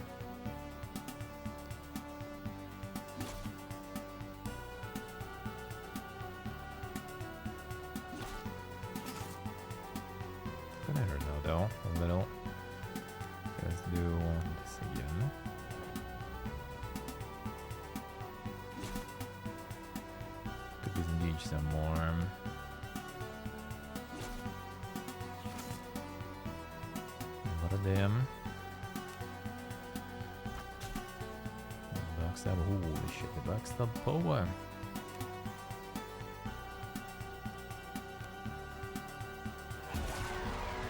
Gonna hurt now though, a little. Let's do this again. Could disengage some more. A lot of them. Backstab, holy shit, the backstab power.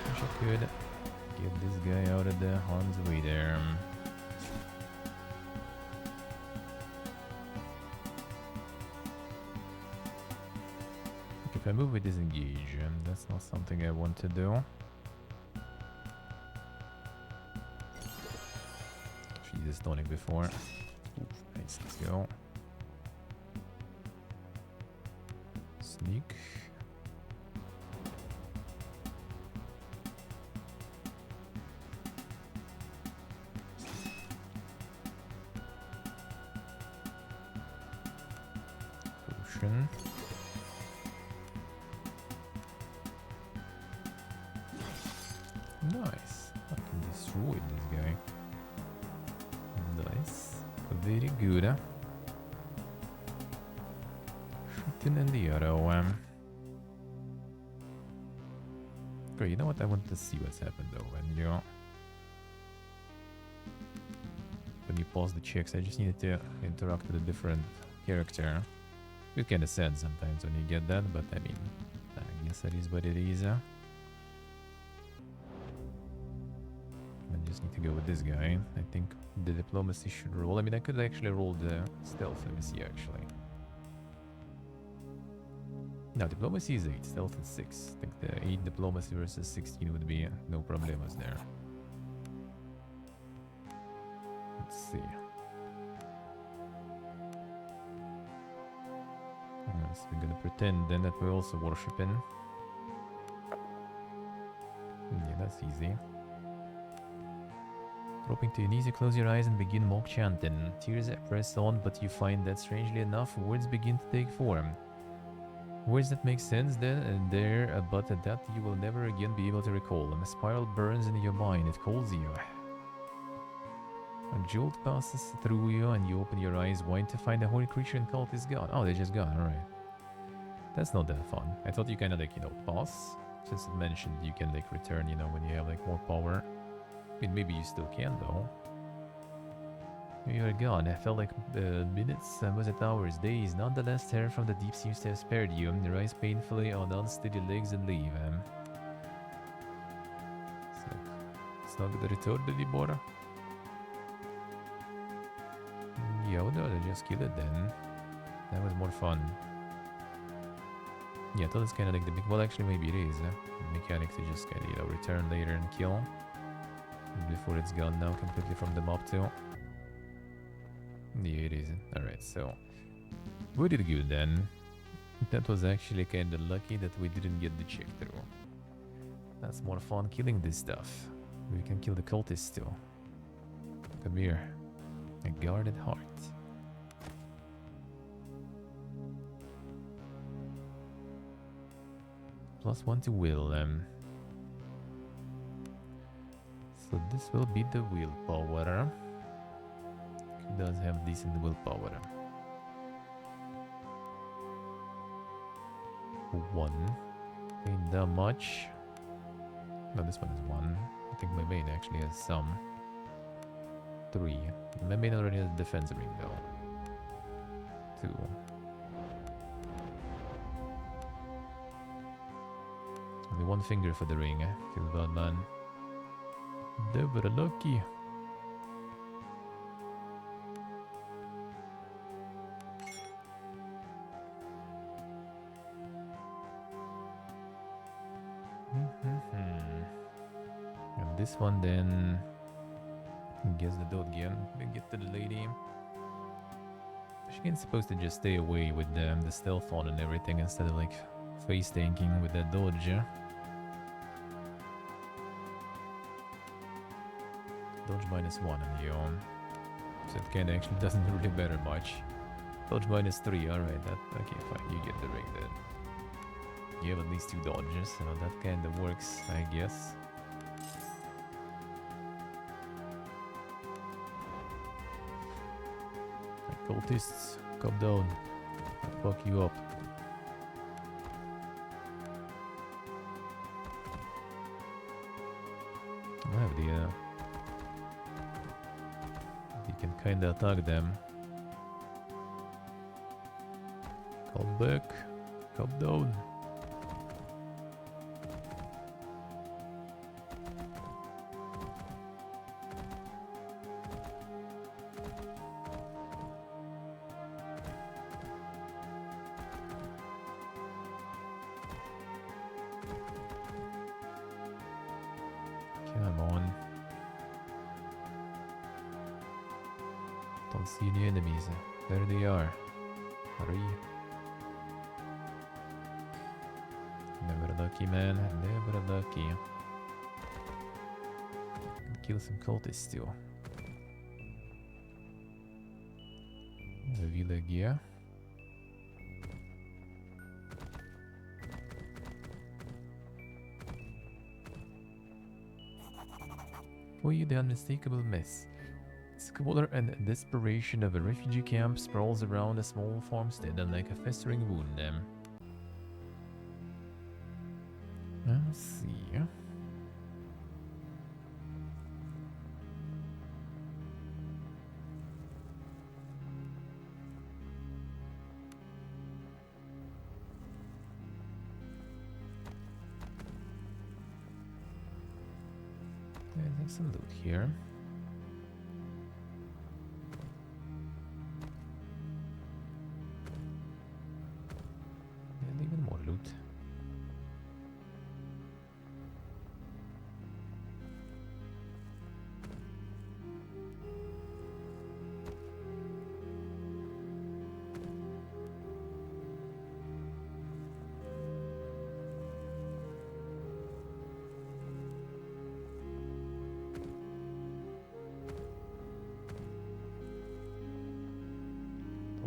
Wish I could get this guy out of the harm's way there. If I move with disengage, that's not something I want to do. She's a stunning before. Oof, nice, let's go. Sneak. Potion. Nice. I can destroy this guy. Nice. Very good. Shooting in the arrow. Okay, you know what? I want to see what's happened though. When you pause the checks, I just needed to interact with a different character. It's kind of sad sometimes when you get that, but I mean, I guess that is what it is. I just need to go with this guy. I think the diplomacy should roll. I mean, I could actually roll the stealth. Let me see, actually. No, diplomacy is 8, stealth is 6. I think the 8 diplomacy versus 16 would be no problemas there. Let's see. So we're gonna pretend then that we're also worshipping. Yeah, that's easy. Dropping to your knees, you close your eyes and begin mock chanting. Tears press on, but you find that strangely enough, words begin to take form. Words that make sense then and there, but that you will never again be able to recall. A spiral burns into your mind, it calls you. A jolt passes through you and you open your eyes wide to find the holy creature and cult is gone. Oh, they're just gone, alright. That's not that fun. I thought you kind of like, pause. Since it mentioned you can like return, when you have like more power. I mean, maybe you still can though. You're gone. I felt like minutes, was it hours, days. Nonetheless, terror from the deep seems to have spared you. Rise painfully on unsteady legs and leave. So, it's not the return anymore. Yeah, I would rather just kill it then. That was more fun. Yeah, I thought it's kind of like the big... Well, actually, maybe it is. The mechanic to just kind of, return later and kill. Before it's gone now completely from the mob too. Yeah, it is. Alright, so... we did good then. That was actually kind of lucky that we didn't get the check through. That's more fun killing this stuff. We can kill the cultists too. Come here. A guarded heart. +1 to will. So this will be the willpower. He does have decent willpower. 1. Ain't that much. No, this one is 1. I think my main actually has some. 3. My main already has defense ring though. 2. Only 1 finger for the ring. Feel bad, man. They were lucky. And this one then... Guess the dog again. We get to the lady. She's supposed to just stay away with the stealth on and everything instead of like face tanking with that dodge. Dodge -1 on you. So it kinda actually doesn't really matter much. Dodge -3, alright, that okay fine, you get the ring then. You have at least 2 dodges, so that kinda works, I guess. Cultists, come down. I'll fuck you up. I have the you can kinda attack them. Come back. Come down. Come on. Don't see any enemies. There they are. Hurry. Never lucky, man. Never lucky. Kill some cultists too. The Villagia. For you, the unmistakable mess. Squalor and desperation of a refugee camp sprawls around a small farmstead like a festering wound. Let's see. There's some loot here. And even more loot.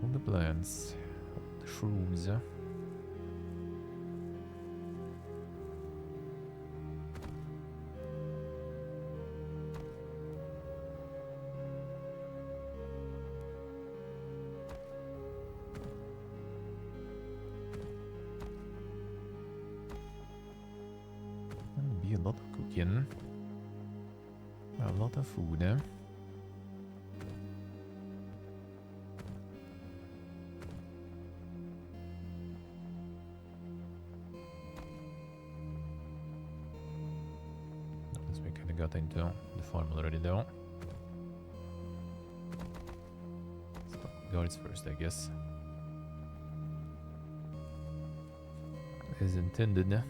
All the plants, all the shrooms. That'll be a lot of cooking. A lot of food, eh? As we kind of got into the farm already, though. Stop guards first, I guess. As intended, eh?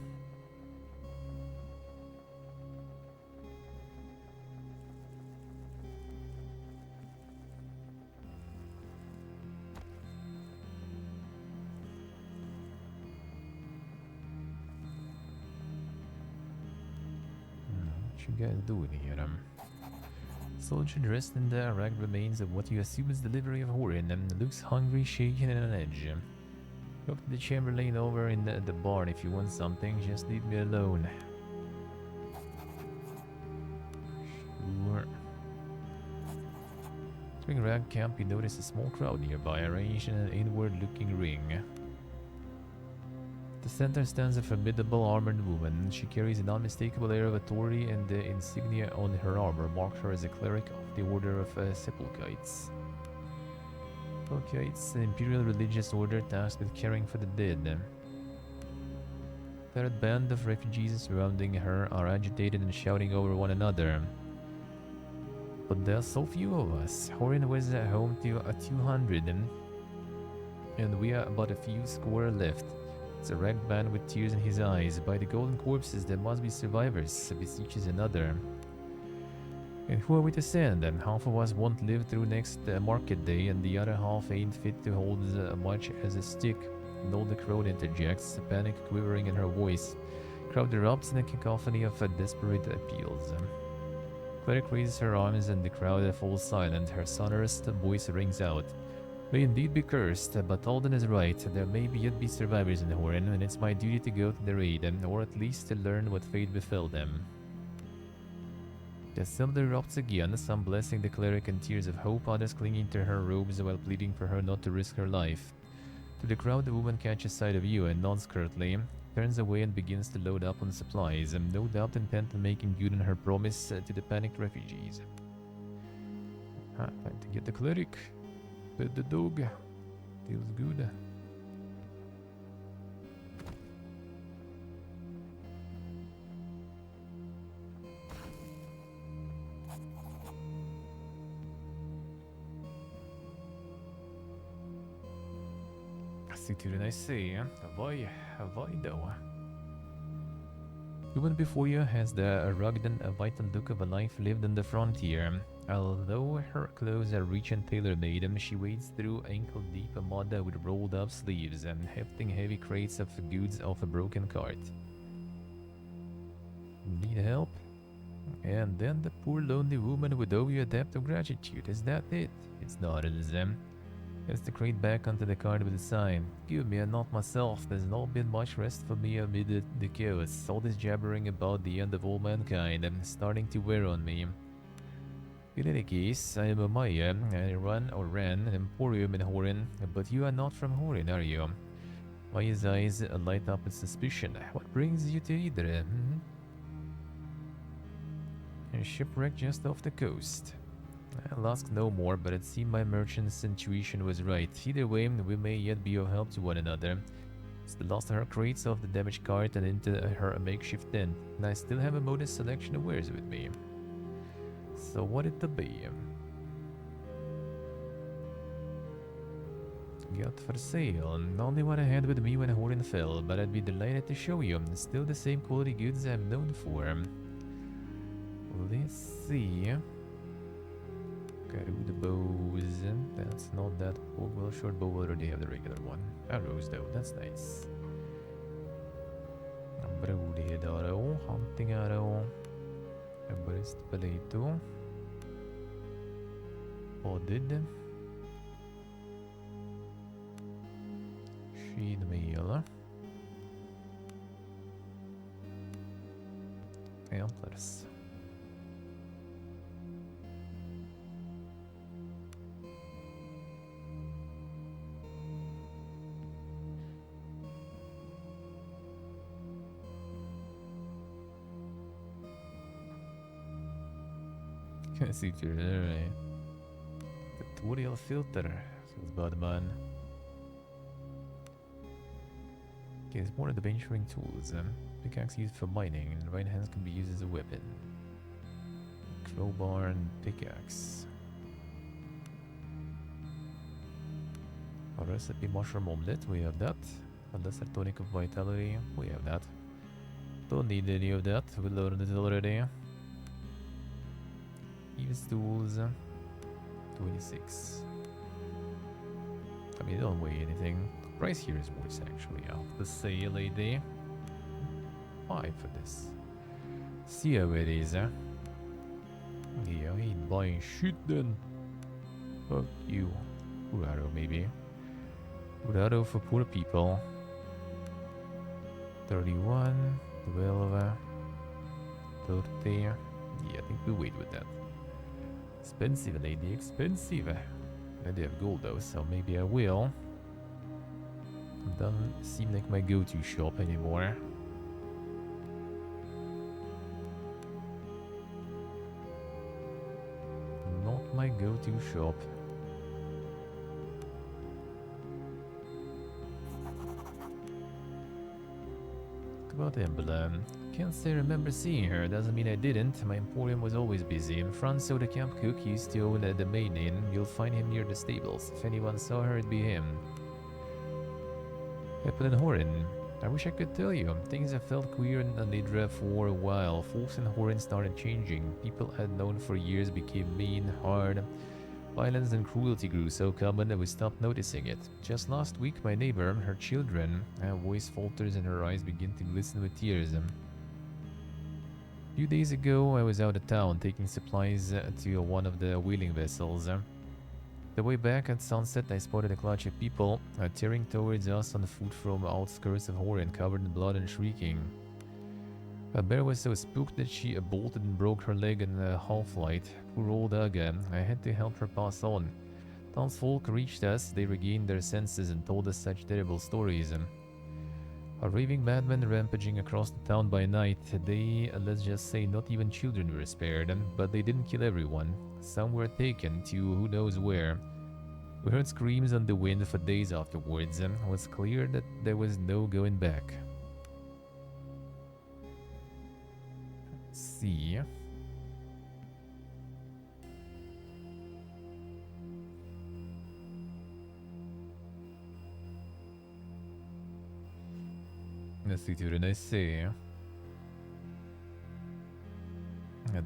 What you guys doing here? Soldier dressed in the ragged remains of what you assume is the livery of Horin and looks hungry, shaken, and on edge. Talk to the Chamberlain over in the barn if you want something, just leave me alone. Sure. Entering Rag Camp, you notice a small crowd nearby, arranged in an inward-looking ring. At the center stands a formidable armored woman. She carries an unmistakable air of authority, and the insignia on her armor mark her as a cleric of the Order of Sepulchites. Sepulchites, an imperial religious order tasked with caring for the dead. The band of refugees surrounding her are agitated and shouting over one another. But there's so few of us. Horin was home to 200, and we are but a few score left. It's a ragged man with tears in his eyes. By the golden corpses, there must be survivors, beseeches another. And who are we to send? And half of us won't live through next market day, and the other half ain't fit to hold much as a stick. And all the crowd interjects, panic quivering in her voice. Crowd erupts in a cacophony of desperate appeals. Cleric raises her arms and the crowd falls silent. Her sonorous voice rings out. May indeed be cursed, but Alden is right. There may yet be survivors in Horin, and it's my duty to go to their aid, or at least to learn what fate befell them. The assembly erupts again, some blessing the cleric in tears of hope, others clinging to her robes while pleading for her not to risk her life. To the crowd, the woman catches sight of you and nods curtly, turns away and begins to load up on supplies, no doubt intent on making good on her promise to the panicked refugees. Time to get the cleric. Pet the dog. Feels good. Strukturen I see. Vad då? The woman before you has the rugged and vital look of a life lived on the frontier. Although her clothes are rich and tailor-made, she wades through ankle-deep mud with rolled-up sleeves and hefting heavy crates of goods off a broken cart. Need help? And then the poor lonely woman would owe you a debt of gratitude. Is that it? It's not, Elizabeth. Heads the crate back onto the cart with a sign. Give me a not myself. There's not been much rest for me amid the chaos. All this jabbering about the end of all mankind and starting to wear on me. In any case, I am a Maya. I ran an emporium in Horin, but you are not from Horin, are you? Maya's eyes light up with suspicion. What brings you to Idre? A shipwreck just off the coast. I'll ask no more, but it seemed my merchant's intuition was right. Either way, we may yet be of help to one another. It's the last of her crates off the damaged cart and into her makeshift tent, and I still have a modest selection of wares with me. So what it to be? Got for sale. Only what I had with me when Horin fell, but I'd be delighted to show you. Still the same quality goods I'm known for. Let's see. Garud bows. That's not that bow. Well, short bow already have the regular one. Arrows though, that's nice. Broadhead arrow, hunting arrow. A breastplate. Podded. Shield mail. Antlers. See through there, right? Tutorial filter, says Budman. Okay, it's more adventuring tools. Pickaxe used for mining, and right hand can be used as a weapon. Crowbar and pickaxe. A recipe mushroom omelette, we have that. A lesser tonic of vitality, we have that. Don't need any of that, we learned it already. Thieves tools, 26. I mean, they don't weigh anything. The price here is worse actually. Off the sale, lady. 5 for this. See how it is, huh? Yeah, I ain't buying shit then. Fuck you. Uraro, maybe. Uraro for poor people. 31, 12, 30. Yeah, I think we wait with that. Expensive, lady, expensive. I do have gold though, so maybe I will. Doesn't seem like my go-to shop anymore. Not my go-to shop. About emblem. Can't say I remember seeing her, doesn't mean I didn't. My emporium was always busy. Franzo, the camp cook, used to own the main inn. You'll find him near the stables. If anyone saw her, it'd be him. Apple and Horin. I wish I could tell you. Things have felt queer and they'd ref for a while. Folks and Horan started changing. People I'd known for years became mean, hard. Violence and cruelty grew so common that we stopped noticing it. Just last week, my neighbor, her children, her voice falters and her eyes begin to glisten with tears. A few days ago, I was out of town taking supplies to one of the whaling vessels. The way back at sunset, I spotted a clutch of people tearing towards us on foot from outskirts of Horan, covered in blood and shrieking. A bear was so spooked that she bolted and broke her leg in half-flight. Poor old Aga, I had to help her pass on. Townsfolk reached us, they regained their senses and told us such terrible stories. A raving madman rampaging across the town by night. They, let's just say, not even children were spared, but they didn't kill everyone. Some were taken to who knows where. We heard screams on the wind for days afterwards. It was clear that there was no going back. Let's see. Let's see what I say.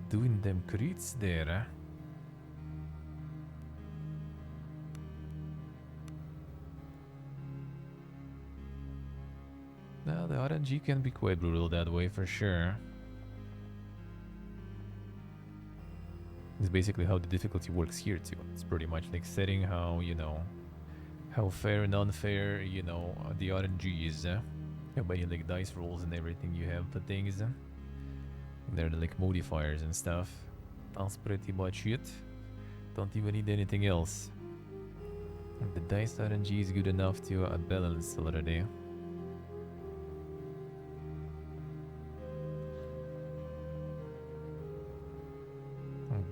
Doing them crits there. Now the RNG can be quite brutal that way for sure. It's basically how the difficulty works here too. It's pretty much like setting how, you know, how fair and unfair, you know, the RNG is. How many like dice rolls and everything you have for things. They're like modifiers and stuff. That's pretty much it. Don't even need anything else. And the dice RNG is good enough to balance already.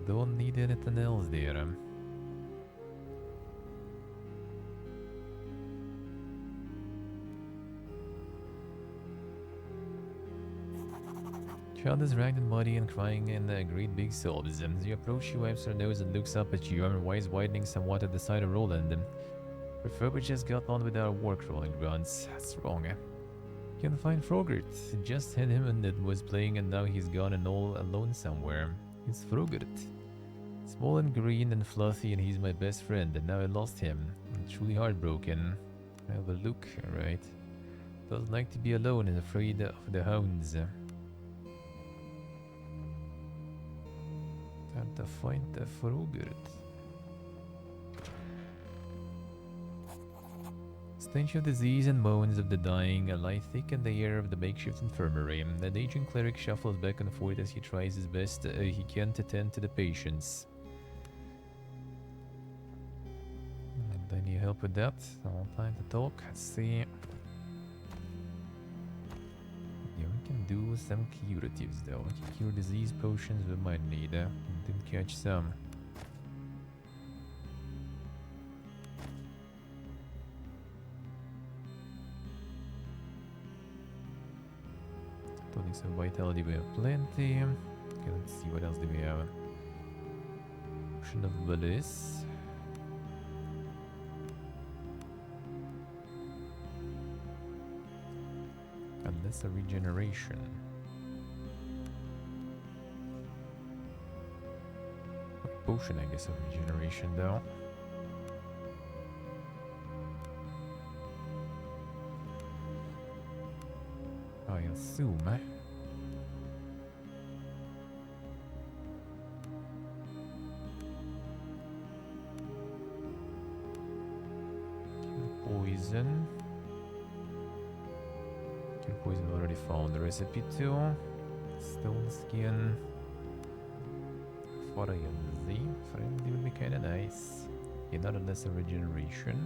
Don't need anything else there. Child is ragged and muddy and crying in great big sobs. As you approach, she wipes her nose and looks up at you, her eyes widening somewhat at the sight of Roland. Refurbished just got on with our work, Roland grunts. That's wrong. Can't find Frogert. Just had him and it was playing and now he's gone and all alone somewhere. It's Frogert. Small and green and fluffy and he's my best friend and now I lost him. I'm truly heartbroken. Have a look, alright. Doesn't like to be alone and afraid of the hounds. Time to find the Frogert. Stench of disease and moans of the dying lie thick in the air of the makeshift infirmary. The aging cleric shuffles back and forth as he tries his best he can to tend to the patients. And I need help with that. No time to talk. Let's see. Yeah, we can do some curatives though. Cure disease potions we might need. Didn't catch some. Tonics of vitality we have plenty. Okay, let's see what else do we have. Potion of bliss. And that's a regeneration. A potion, I guess, of regeneration though. I assume. Poison. Cure poison already found the recipe too. Stone skin. Frenzy. Frenzy would be kinda nice. Another lesser regeneration.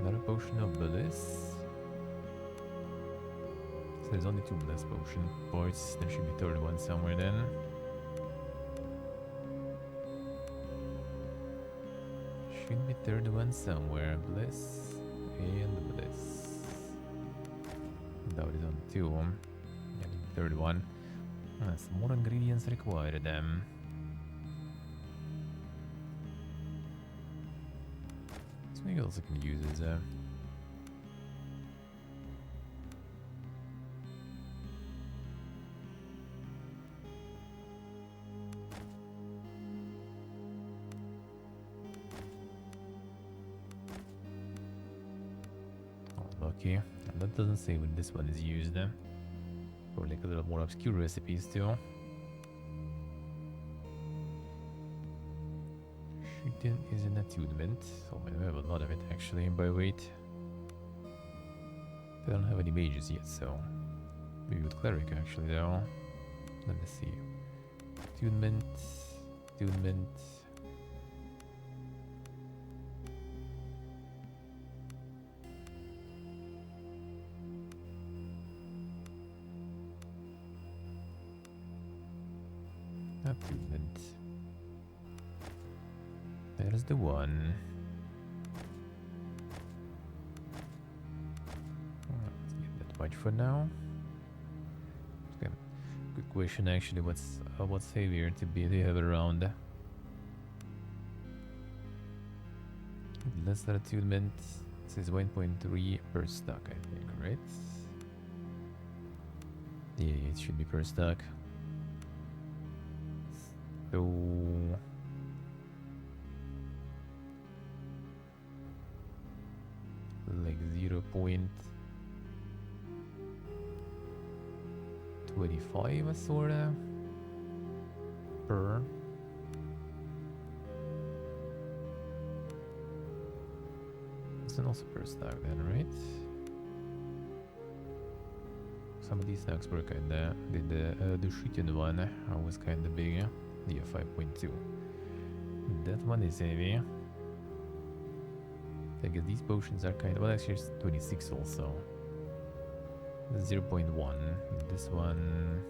Another potion of bliss. So there's only 2 bliss potion parts. There should be a third one somewhere then. Should be third one somewhere. Bliss and bliss. That is on 2. Yeah, third one. Some more ingredients required then. So think else I can use is oh, lucky. And that doesn't say when this one is used. Or like a little more obscure recipes too. Shooting is an attunement. Oh man, we have a lot of it actually by weight. They don't have any mages yet, so maybe with cleric actually though. Let me see. Attunement, attunement. Attunement. There's the one. Let's get that much for now. Okay. Good question actually. What's heavier to have around? Lesser attunement. This is 1.3 per stack, I think, right? Yeah, it should be per stack. So like 0.25 sorta per. It's also per stack then, right? Some of these stacks were kinda the shooting one was kinda big. Yeah, 5.2. That one is heavy. I guess these potions are kind of... Well, actually it's 26 also. 0.1. This one...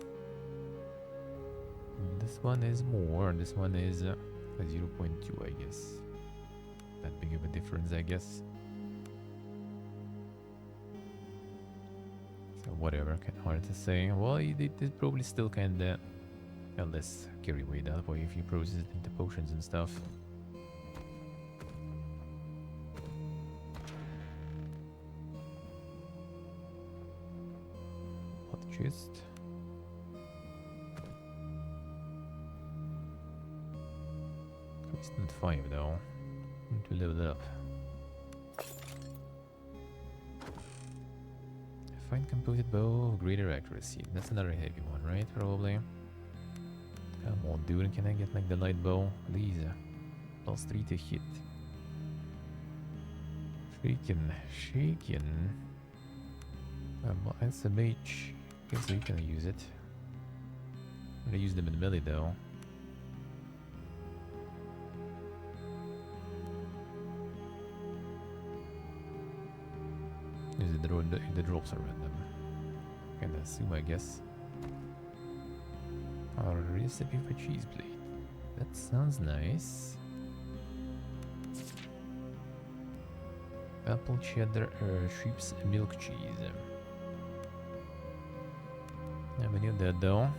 This one is more. This one is 0.2, I guess. That big of a difference, I guess. So whatever, kind of hard to say. Well, it probably still kinda... less carry weight that way if you process it into potions and stuff. Hot chest. Constant 5 though. Need to level it up. Fine composite bow of greater accuracy. That's another heavy one, right? Probably. Come on, dude, can I get like the light bow? Please. +3 to hit. Shaken. That's a mage. Guess we can use it. I'm gonna use them in melee though. The drops are random. Can assume, I guess. A recipe for cheese plate. That sounds nice. Apple cheddar sheep's milk cheese. Never knew that though.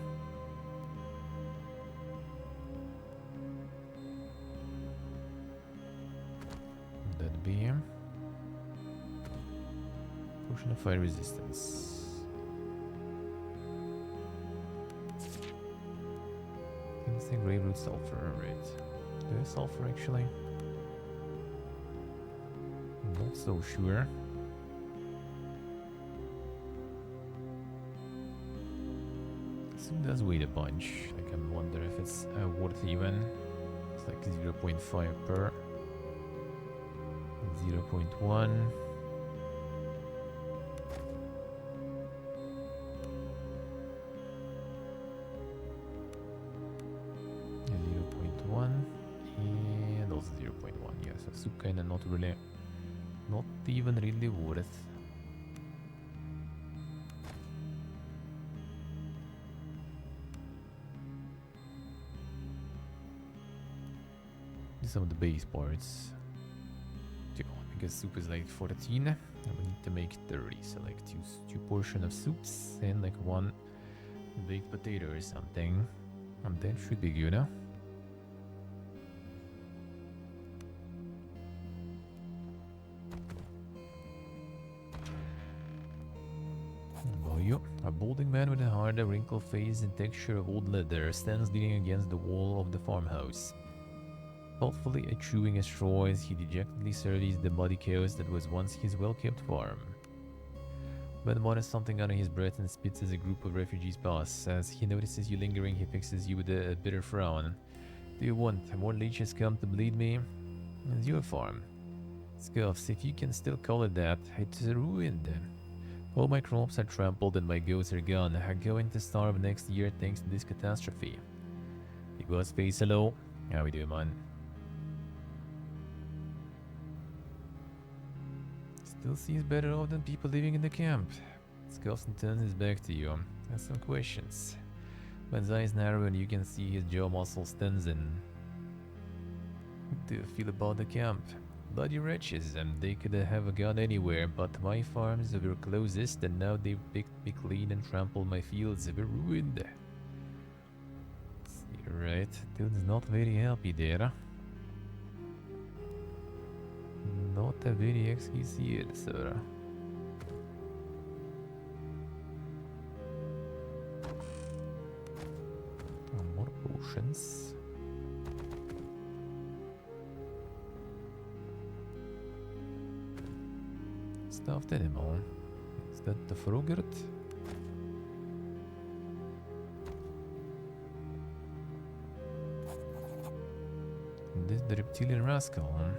That'd be potion of fire resistance. Grave sulfur, right? Do I sulfur actually? Not so sure. So it does weigh a bunch. I can wonder if it's worth even. It's like 0.5 per. 0.1. Kinda not even really worth. Some of the base parts. I guess soup is like 14, and we need to make 30. So like two portion of soups and like 1 baked potato or something. And that should be good, huh? you. A balding man with a hard, wrinkled face and texture of old leather stands leaning against the wall of the farmhouse. Thoughtfully chewing a straw as he dejectedly surveys the muddy chaos that was once his well-kept farm. Ben mutters something under his breath and spits as a group of refugees pass. As he notices you lingering, he fixes you with a bitter frown. Do you want more leeches come to bleed me? It's your farm. Scuffs, if you can still call it that, it's ruined. All my crops are trampled and my goats are gone. I'm going to starve next year thanks to this catastrophe. Big boss face, hello. How we doing, man? Still seems better off than people living in the camp. Scuffs and turns his back to you. Has some questions. Ben's eyes narrow and you can see his jaw muscles tensen. What do you feel about the camp? Bloody wretches, and they could have gone anywhere, but my farms were closest and now they've picked me clean and trampled my fields. They were ruined. Right, dude's not very happy there. Not a very excuse here, sir. More potions. Stuffed animal. Is that the frogert? This the reptilian rascal, huh?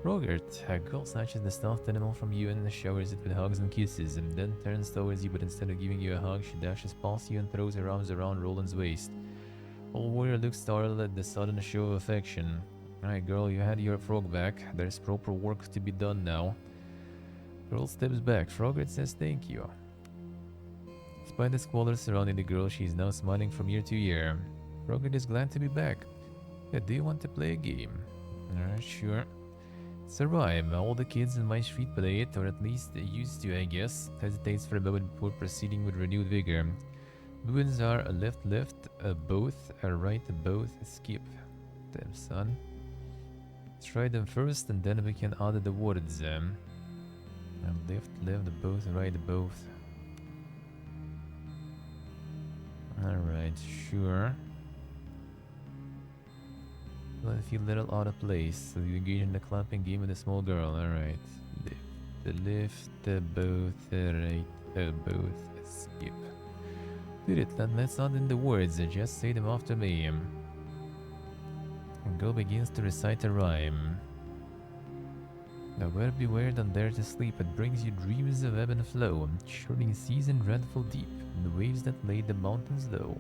Frogert, a girl snatches the stuffed animal from you and showers it with hugs and kisses, and then turns towards you, but instead of giving you a hug, she dashes past you and throws her arms around Roland's waist. Old warrior looks startled at the sudden show of affection. Alright, girl, you had your frog back. There's proper work to be done now. Girl steps back. Frogert says thank you. Despite the squalor surrounding the girl, she is now smiling from ear to ear. Frogert is glad to be back. Yeah, do you want to play a game? Alright, sure. It's a rhyme. All the kids in my street play it, or at least they used to, I guess. Hesitates for a moment before proceeding with renewed vigor. Movements are a left, a both, a right, a both, a skip. Damn, son. Let's try them first, and then we can add the words. Left, both, right, both. Alright, sure. Well, I feel a little out of place, so you engage in the clapping game with a small girl. Alright. Left, both, right, both, skip. Did it, then let's add in the words, just say them after me. And girl begins to recite a rhyme. Now where beware than there to sleep, it brings you dreams of ebb and flow, churning seas and dreadful deep, the waves that laid the mountains low.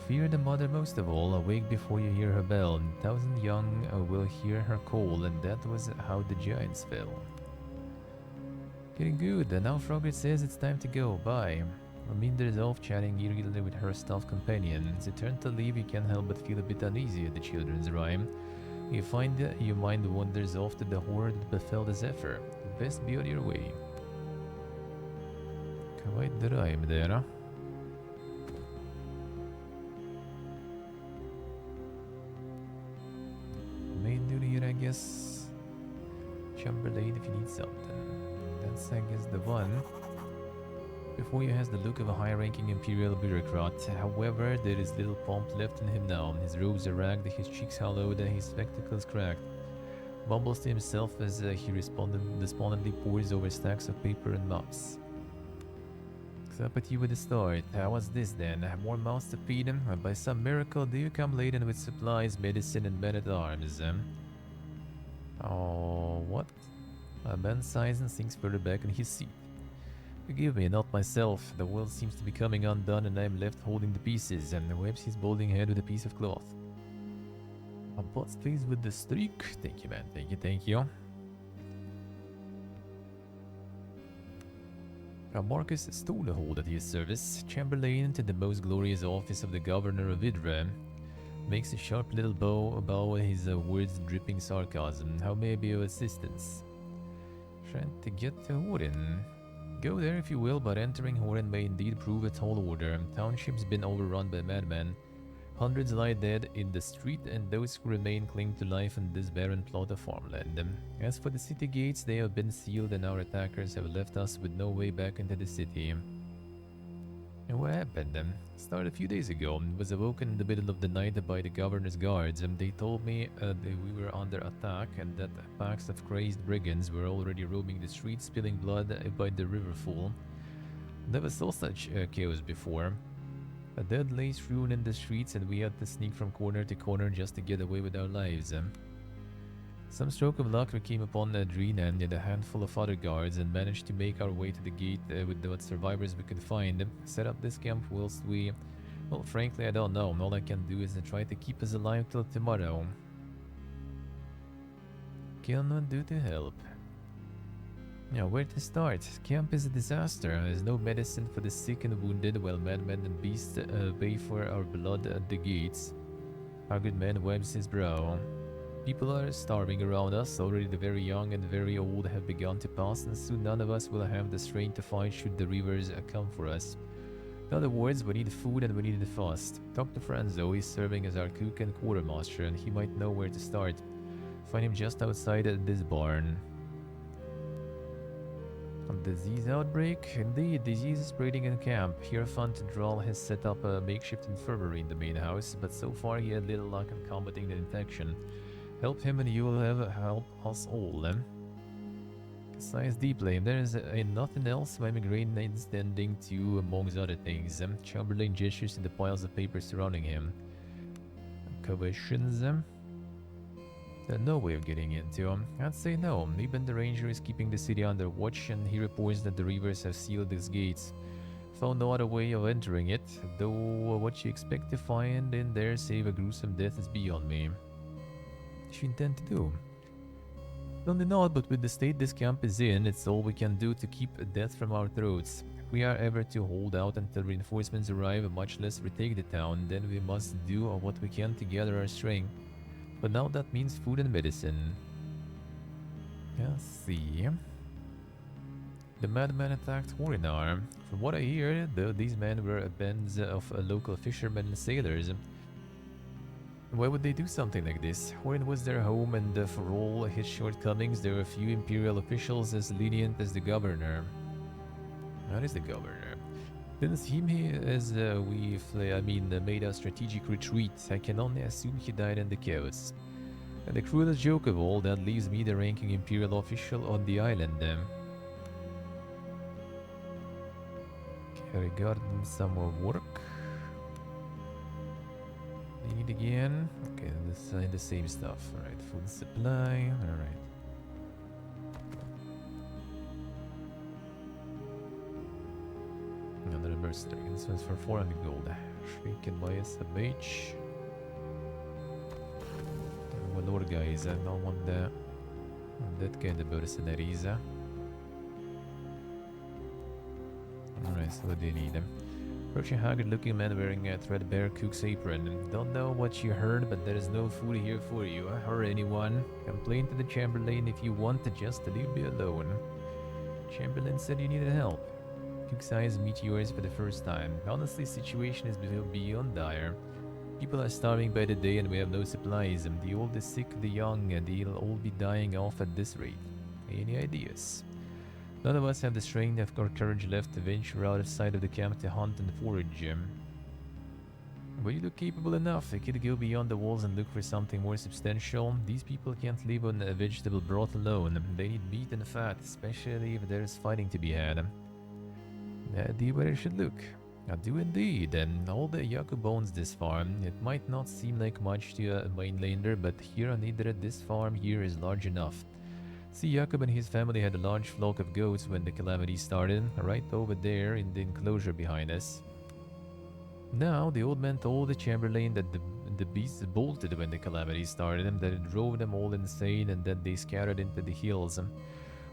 Fear the mother most of all, awake before you hear her bell, 1,000 young will hear her call, and that was how the giants fell. Getting good, and now Frogert says it's time to go, bye. Aminder is off chatting eagerly with her stealth companion. As you turn to leave, you can't help but feel a bit uneasy at the children's rhyme. You find your mind wanders off to the horror that befell the Zephyr. Best be on your way. Quite the rhyme there, huh? Main duty here, I guess. Chamberlain if you need something. That's, I guess, the one. Before you has the look of a high-ranking imperial bureaucrat. However, there is little pomp left in him now. His robes are ragged, his cheeks hollowed, and his spectacles cracked. Mumbles to himself as he despondently pores over stacks of paper and maps. Up at you with the start. What's this then? More mouths to feed him? By some miracle, do you come laden with supplies, medicine, and men-at-arms? Oh, what? Ben sighs and sinks further back in his seat. Forgive me, not myself. The world seems to be coming undone and I'm left holding the pieces, and wipes his balding head with a piece of cloth. A bot's pleased with the streak. Thank you, man. Thank you. Marcus Stolehold at his service, Chamberlain to the most glorious office of the Governor of Idra. Makes a sharp little bow at his words dripping sarcasm. How may I be of assistance? Trying to get to Horin. Go there if you will, but entering Horin may indeed prove a tall order. Township's been overrun by madmen. Hundreds lie dead in the street, and those who remain cling to life in this barren plot of farmland. As for the city gates, they have been sealed, and our attackers have left us with no way back into the city. And what happened? Started a few days ago. Was awoken in the middle of the night by the governor's guards. They told me that we were under attack and that packs of crazed brigands were already roaming the streets, spilling blood by the riverfall. Never saw such chaos before. A dead lay strewn in the streets, and we had to sneak from corner to corner just to get away with our lives. Some stroke of luck, we came upon Adrena and a handful of other guards and managed to make our way to the gate with what survivors we could find. Set up this camp whilst we... Well, frankly, I don't know. All I can do is try to keep us alive till tomorrow. Cannot do to help. Now, where to start? Camp is a disaster. There's no medicine for the sick and wounded, while madmen and beasts pay for our blood at the gates. Our good man wipes his brow. People are starving around us. Already the very young and very old have begun to pass, and soon none of us will have the strength to fight should the rivers come for us. In other words, we need food and we need it fast. Talk to Franzo. He's serving as our cook and quartermaster, and he might know where to start. Find him just outside this barn. A disease outbreak? Indeed, disease is spreading in camp. Hierophant Dral has set up a makeshift infirmary in the main house, but so far he had little luck in combating the infection. Help him and you will have help us all. Sighs deeply. There is nothing else my migraine needs tending to, amongst other things. Chamberlain gestures to the piles of papers surrounding him. Commissions? No way of getting into. I'd say no. Even the ranger is keeping the city under watch, and he reports that the reavers have sealed its gates. Found no other way of entering it, though what you expect to find in there save a gruesome death is beyond me. What you intend to do? Only not, but with the state this camp is in, it's all we can do to keep death from our throats. If we are ever to hold out until reinforcements arrive, much less retake the town, then we must do what we can to gather our strength. But now that means food and medicine. Let's see. The madman attacked Horinar. From what I hear, these men were bands of local fishermen and sailors. Why would they do something like this? Horin was their home, and for all his shortcomings, there were few imperial officials as lenient as the governor. That is the governor. Didn't seem he as made a strategic retreat. I can only assume he died in the chaos. And the cruelest joke of all, that leaves me the ranking imperial official on the island. Regarding some more work. Need again. Okay, the same stuff. Alright, food supply. Alright. Another mercenary. This one's for 400 gold. We can buy us a mage. Well, Lord guys, I don't want that kind of mercenaries. Alright, so what do you need? Approaching haggard-looking man wearing a threadbare cook's apron. Don't know what you heard, but there is no food here for you, or anyone. Complain to the Chamberlain if you want to, just leave me alone. Chamberlain said you needed help. Cook's eyes meet yours for the first time. Honestly, situation is beyond dire. People are starving by the day and we have no supplies. The old, the sick, the young, and they'll all be dying off at this rate. Any ideas? None of us have the strength or courage left to venture out of sight of the camp to hunt and forage. But you look capable enough. I could go beyond the walls and look for something more substantial. These people can't live on a vegetable broth alone. They need meat and fat, especially if there is fighting to be had. Idea where I should look. I do indeed, and all the Yaku bones this farm. It might not seem like much to a mainlander, but here on Idra, this farm here is large enough. See, Jacob and his family had a large flock of goats when the calamity started, right over there in the enclosure behind us. Now, the old man told the Chamberlain that the beasts bolted when the calamity started, and that it drove them all insane, and that they scattered into the hills.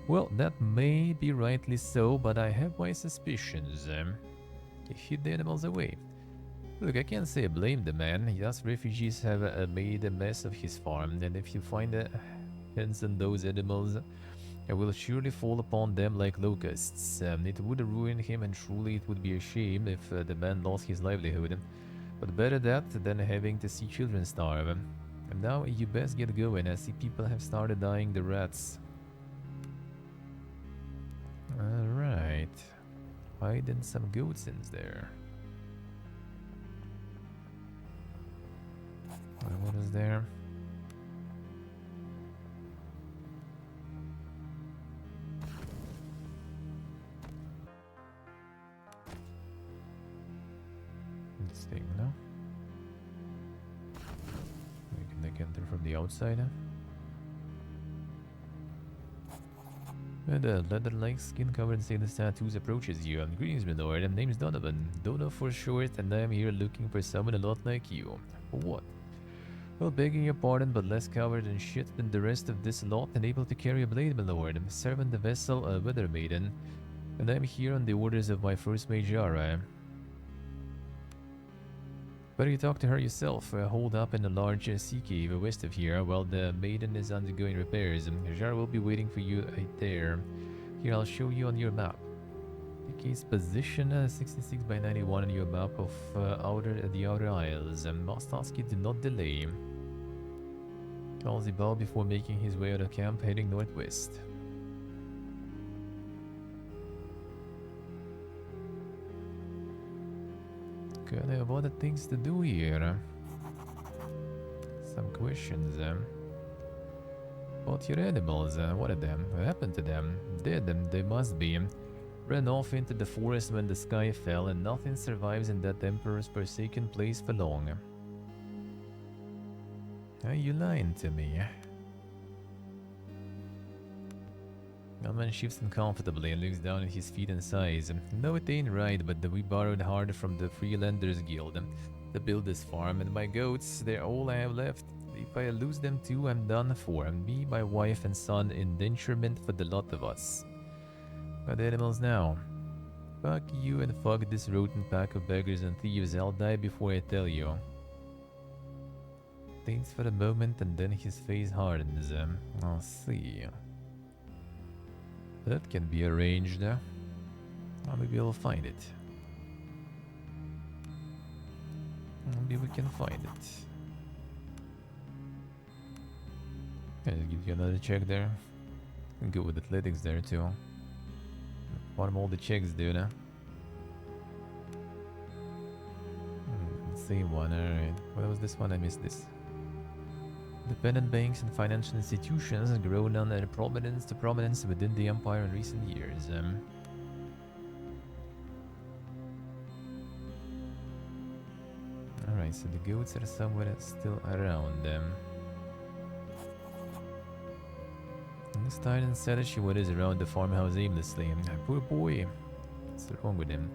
Well, that may be rightly so, but I have my suspicions. He hid the animals away. Look, I can't say I blame the man. Us refugees have made a mess of his farm, and if you find hands on those animals, I will surely fall upon them like locusts. It would ruin him, and truly it would be a shame if the man lost his livelihood. But better that than having to see children starve. And now you best get going. I see people have started dying the rats. Alright. Hiding some goats in there. What is there? Let's take now. They can enter from the outside. And a leather-like, skin-covered sailor's tattoos approaches you. Greetings, my lord. My name's Donovan. Dono for short, and I am here looking for someone a lot like you. For what? Well, begging your pardon, but less coward and shit than the rest of this lot, and able to carry a blade, my lord. I'm serving the vessel, a weather maiden, and I'm here on the orders of my first mate, Jara. Better you talk to her yourself. Hold up in a large sea cave west of here while the maiden is undergoing repairs. Jara will be waiting for you right there. Here, I'll show you on your map. The cave's position 66 by 91 on your map of the Outer Isles. Must ask you to not delay. Calls the bow before making his way out of camp, heading northwest. Good, I have other things to do here. Some questions. About your animals, what of them? What happened to them? Dead, they must be. Ran off into the forest when the sky fell, and nothing survives in that Emperor's forsaken place for long. Are you lying to me? Melman shifts uncomfortably and looks down at his feet and sighs. No, it ain't right, but we borrowed hard from the Freelanders Guild to build this farm, and my goats, they're all I have left. If I lose them too, I'm done for. Me, my wife, and son, indenturement for the lot of us. Got animals now. Fuck you and fuck this rodent pack of beggars and thieves. I'll die before I tell you. Thinks for a moment and then his face hardens. I'll see. That can be arranged. Maybe we'll find it. Maybe we can find it. I'll give you another check there. And go with athletics there too. Farm all the checks, dude. Same one, alright. What was this one? I missed this. Dependent banks and financial institutions have grown on their prominence to prominence within the empire in recent years. Alright, so the goats are somewhere still around them. This Titan said that she wanders around the farmhouse aimlessly. Poor boy. What's wrong with him?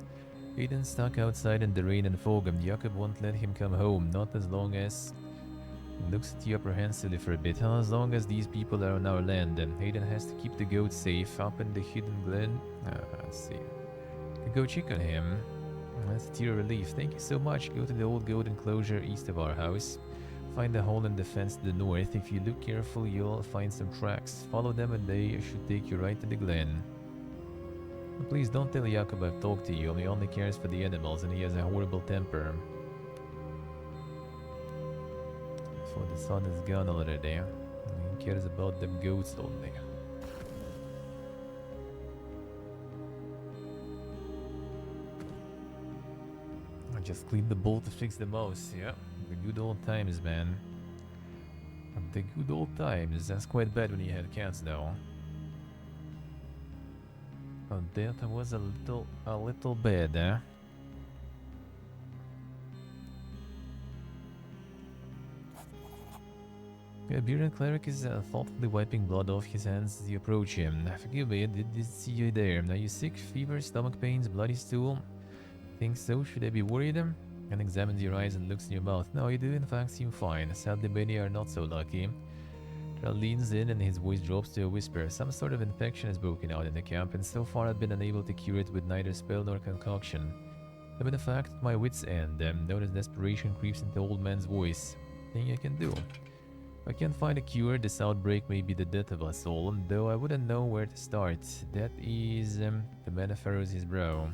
Aiden's stuck outside in the rain and fog, and Jakob won't let him come home, not as long as... Looks at you apprehensively for a bit. As long as these people are on our land, Hayden has to keep the goat safe up in the hidden glen. Let's see. Go check on him. That's a tear of relief. Thank you so much. Go to the old goat enclosure east of our house. Find a hole in the fence to the north. If you look careful, you'll find some tracks. Follow them and they should take you right to the glen. But please don't tell Jakob I've talked to you. He only cares for the animals and he has a horrible temper. So the sun is gone already. He cares about them goats only. I just cleaned the bowl to fix the mouse, yeah. The good old times, man. The good old times. That's quite bad when you had cats, though. Oh, that was a little bad, eh? Yeah, Bearded Cleric is thoughtfully wiping blood off his hands as you approach him. Forgive me, I did see you there. Are you sick? Fever? Stomach pains? Bloody stool? Think so? Should I be worried? And examines your eyes and looks in your mouth. No, you do in fact seem fine. Sadly, many are not so lucky. Terrell leans in and his voice drops to a whisper. Some sort of infection has broken out in the camp, and so far I've been unable to cure it with neither spell nor concoction. I'm in fact at my wit's end. Notice desperation creeps into the old man's voice. Thing I can do. If I can't find a cure, this outbreak may be the death of us all, though I wouldn't know where to start. That is... the man furrows his brow.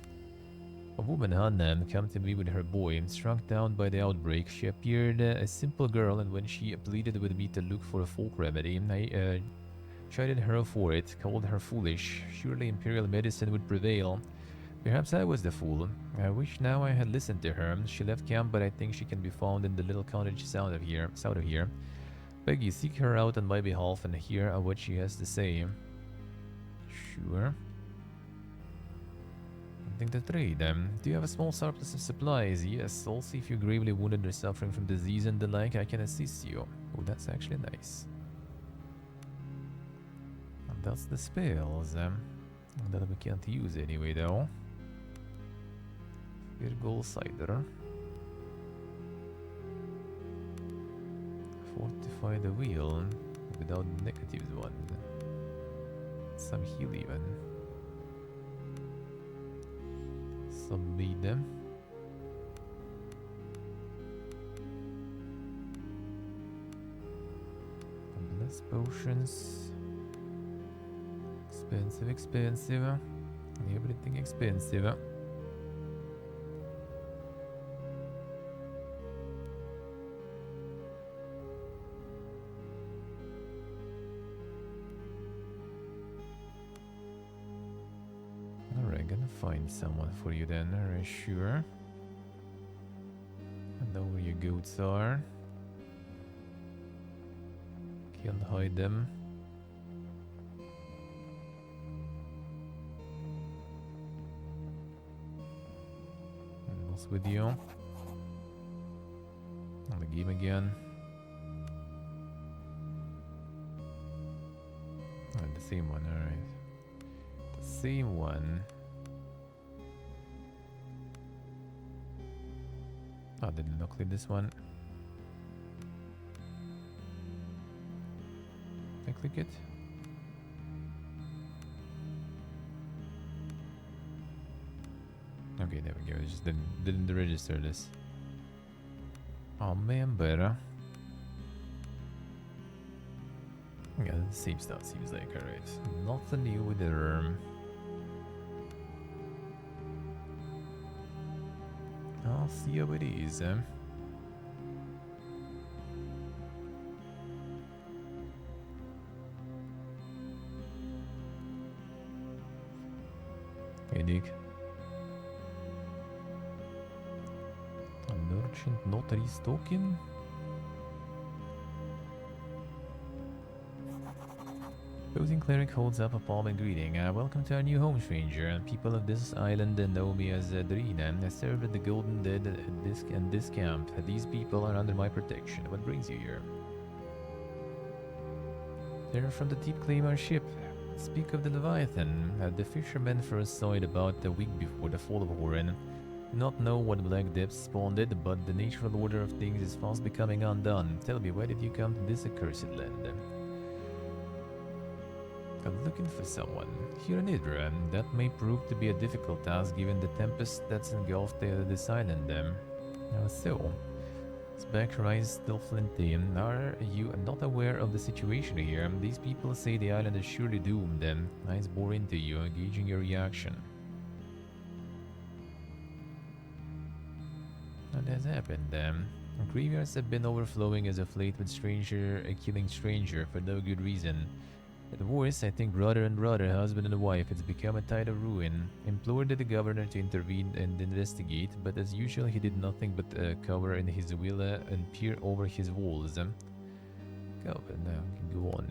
A woman had come to me with her boy, struck down by the outbreak. She appeared a simple girl, and when she pleaded with me to look for a folk remedy, I chided her for it, called her foolish. Surely imperial medicine would prevail. Perhaps I was the fool. I wish now I had listened to her. She left camp, but I think she can be found in the little cottage south of here. Peggy, seek her out on my behalf and hear what she has to say. Sure. Something to trade. Do you have a small surplus of supplies? Yes. Also, if you're gravely wounded or suffering from disease and the like, I can assist you. Oh, that's actually nice. And that's the spells. That we can't use anyway, though. Virgol cider. Fortify the wheel without negatives one. Some heal even. Some beat them. Less potions. Expensive. Everything expensive. Alright, gonna find someone for you then, alright, sure. I know where your goats are. Can't hide them. What's with you? On the game again. Oh, the same one, alright. The same one. Oh, did not click this one. Can I click it? Okay, there we go. It just didn't register this. Oh man, better. Yeah, the same stuff seems like, alright. Nothing new with the worm. I'll see how it is, Hey, Dick. A merchant not restocking? Posing cleric holds up a palm in greeting. Welcome to our new home, stranger. People of this island know me as Drina. I served at the Golden Dead at this camp. These people are under my protection. What brings you here? They're from the Deep Claymore ship. Speak of the Leviathan. The fishermen first saw it about a week before the fall of Warren. Do not know what Black Depths spawned it, but the natural order of things is fast becoming undone. Tell me, why did you come to this accursed land? I'm looking for someone. Here in Idra, that may prove to be a difficult task given the tempest that's engulfed this island. So, his back rise still flinty. Are you not aware of the situation here? These people say the island is surely doomed. Eyes bore into you, gauging your reaction. What has happened? Graveyards have been overflowing as of late with stranger killing stranger for no good reason. At worst, I think brother and brother, husband and wife, it's become a tide of ruin. Implored the governor to intervene and investigate, but as usual he did nothing but cover in his villa and peer over his walls. Go on.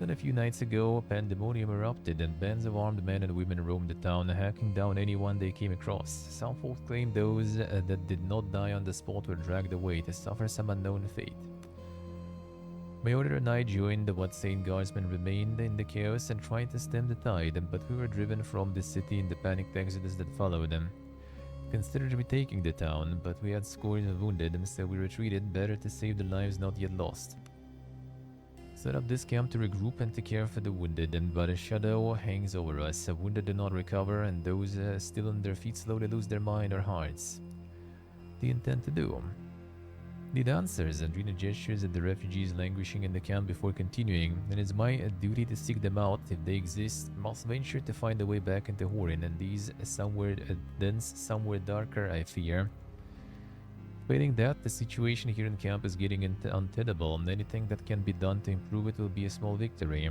Then a few nights ago, pandemonium erupted and bands of armed men and women roamed the town, hacking down anyone they came across. Some folks claimed those that did not die on the spot were dragged away to suffer some unknown fate. My order and I joined what Saint Guardsmen remained in the chaos and tried to stem the tide, but we were driven from the city in the panicked exodus that followed them. Considered retaking the town, but we had scores of wounded, so we retreated, better to save the lives not yet lost. Set up this camp to regroup and to care for the wounded, but a shadow hangs over us. The wounded do not recover, and those still on their feet slowly lose their mind or hearts. What do you intend to do? Need answers, and Rina gestures at the refugees languishing in the camp before continuing. It is my duty to seek them out if they exist. Must venture to find a way back into Horin, and these somewhere dense, somewhere darker, I fear. Failing that, the situation here in camp is getting untenable, and anything that can be done to improve it will be a small victory.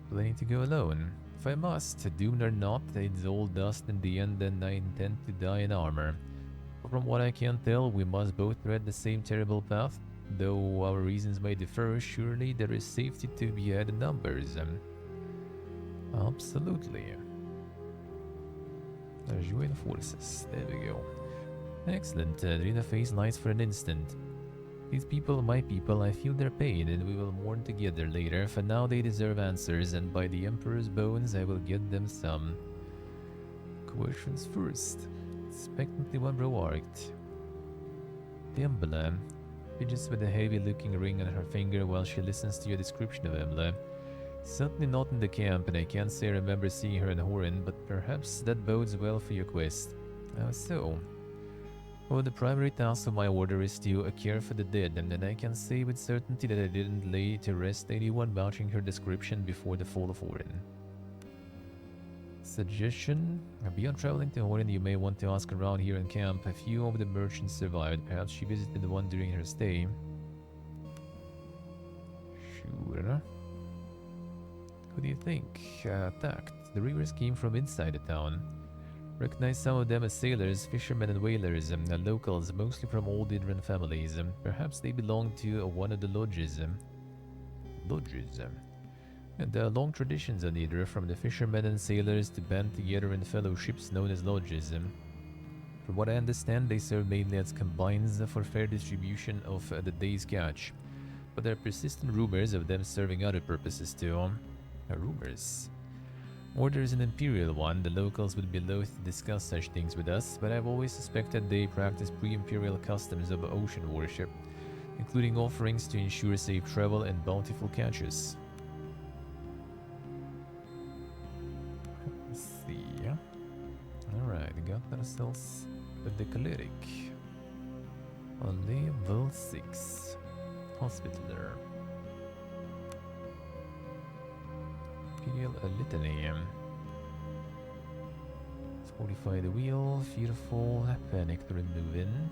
Planning to go alone. If I must, doomed or not, it's all dust in the end, and I intend to die in armor. From what I can tell, we must both tread the same terrible path. Though our reasons may differ, surely there is safety to be had in numbers. Absolutely. Join forces. There we go. Excellent. Rina face lights for an instant. These people are my people. I feel their pain, and we will mourn together later. For now, they deserve answers, and by the Emperor's bones, I will get them some. Questions first. Expectantly one remarked. Embla fidgets with a heavy-looking ring on her finger while she listens to your description of Embla. Certainly not in the camp, and I can't say I remember seeing her in Horin, but perhaps that bodes well for your quest. How so? Oh, the primary task of my order is to care for the dead, and then I can say with certainty that I didn't lay to rest anyone vouching her description before the fall of Horin. Suggestion? Beyond traveling to Horin, you may want to ask around here in camp. A few of the merchants survived. Perhaps she visited one during her stay. Sure. Who do you think? Tact. The reavers came from inside the town. Recognize some of them as sailors, fishermen and whalers, locals, mostly from old Idran families. Perhaps they belong to one of the lodges. Lodges? And there are long traditions on Idra, from the fishermen and sailors to band together in fellowships known as lodges. From what I understand, they serve mainly as combines for fair distribution of the day's catch. But there are persistent rumors of them serving other purposes too. Rumors? Order is an imperial one. The locals would be loath to discuss such things with us, but I've always suspected they practice pre-imperial customs of ocean worship, including offerings to ensure safe travel and bountiful catches. Let's see. Alright, we got ourselves the cleric. On level 6. Hospitaler. Imperial Litany. Fortify the wheel, fearful, panic to remove in.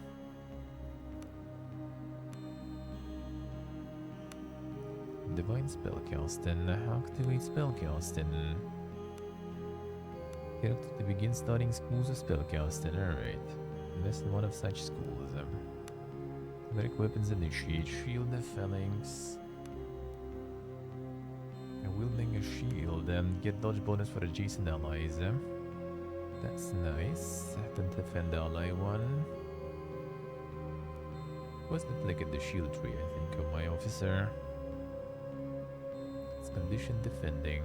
Divine spellcasting, activate spellcasting. Character to begin studying schools of spellcasting, alright. Invest in one of such schools. Cleric weapons initiate, shield the phalanx. Wielding a shield and get dodge bonus for adjacent allies. That's nice. Don't defend ally one. What's the click at the shield tree, I think, of my officer? It's condition defending.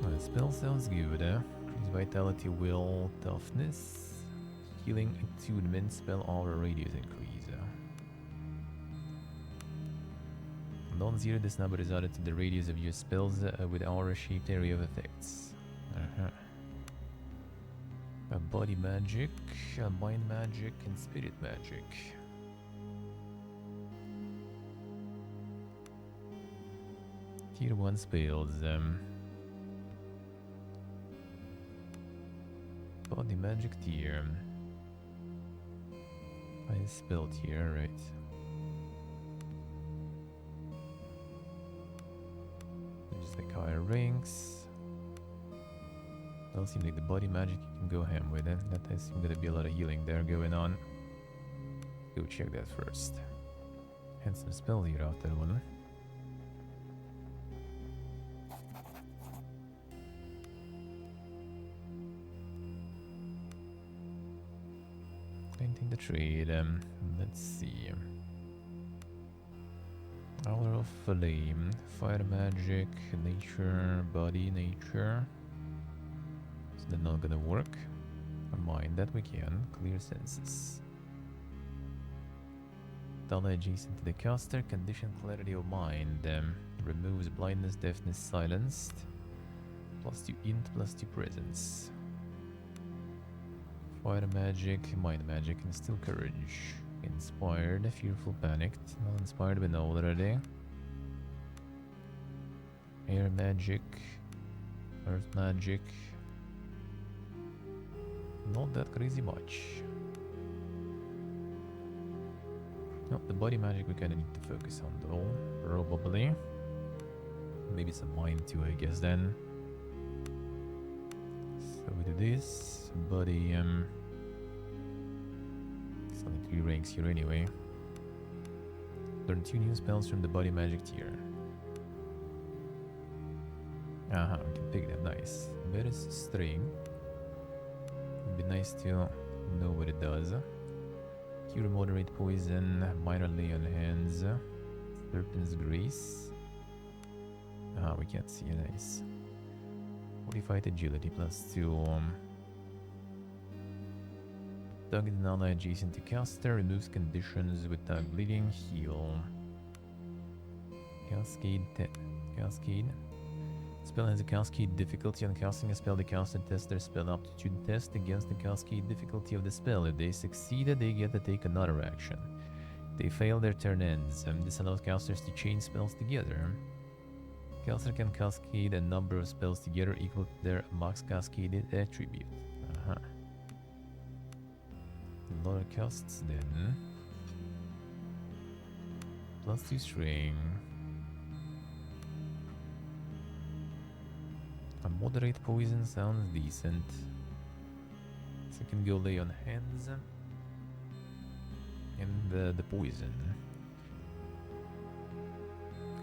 The spell sounds good, Increase vitality, will, toughness. Healing, attunement, spell aura radius increase. Non-zero, this number is added to the radius of your spells with aura-shaped area of effects. Body magic, mind magic, and spirit magic. Tier 1 spells. Body magic tier. Highest spell tier, right. Just like higher ranks. Doesn't seem like the body magic you can go ham with it. That I assume gonna be a lot of healing there going on. Go check that first. And some spell here out that one. Anything to trade. Let's see. Hour of Flame, Fire Magic, Nature, Body, Nature. So they're not gonna work. Mind that we can. Clear Senses. Donna adjacent to the caster, Condition Clarity of Mind. Removes Blindness, Deafness, Silenced. +2 Int, +2 Presence. Fire magic, mind magic, and still courage. Inspired, fearful, panicked. Not inspired, we know already. Air magic, earth magic. Not that crazy much. No, the body magic we kinda need to focus on though, probably. Maybe some mind too, I guess then. So we do this, body, it's only 3 ranks here anyway. Learn 2 new spells from the body magic tier. We can pick that, nice. Bear's string. It'd be nice to know what it does. Cure moderate poison, minor lay on hands. Serpent's grace. We can't see it, nice. Modified agility +2. Target an ally adjacent to caster, removes conditions with tag bleeding, heal. Cascade 10. Cascade. Spell has a cascade difficulty. On casting a spell, the caster tests their spell aptitude test against the cascade difficulty of the spell. If they succeed, they get to take another action. If they fail, their turn ends. This allows casters to chain spells together. Caster can cascade a number of spells together equal to their max cascaded attribute. A lot of casts then. +2 string. A moderate poison sounds decent. So I can go lay on hands. And the poison.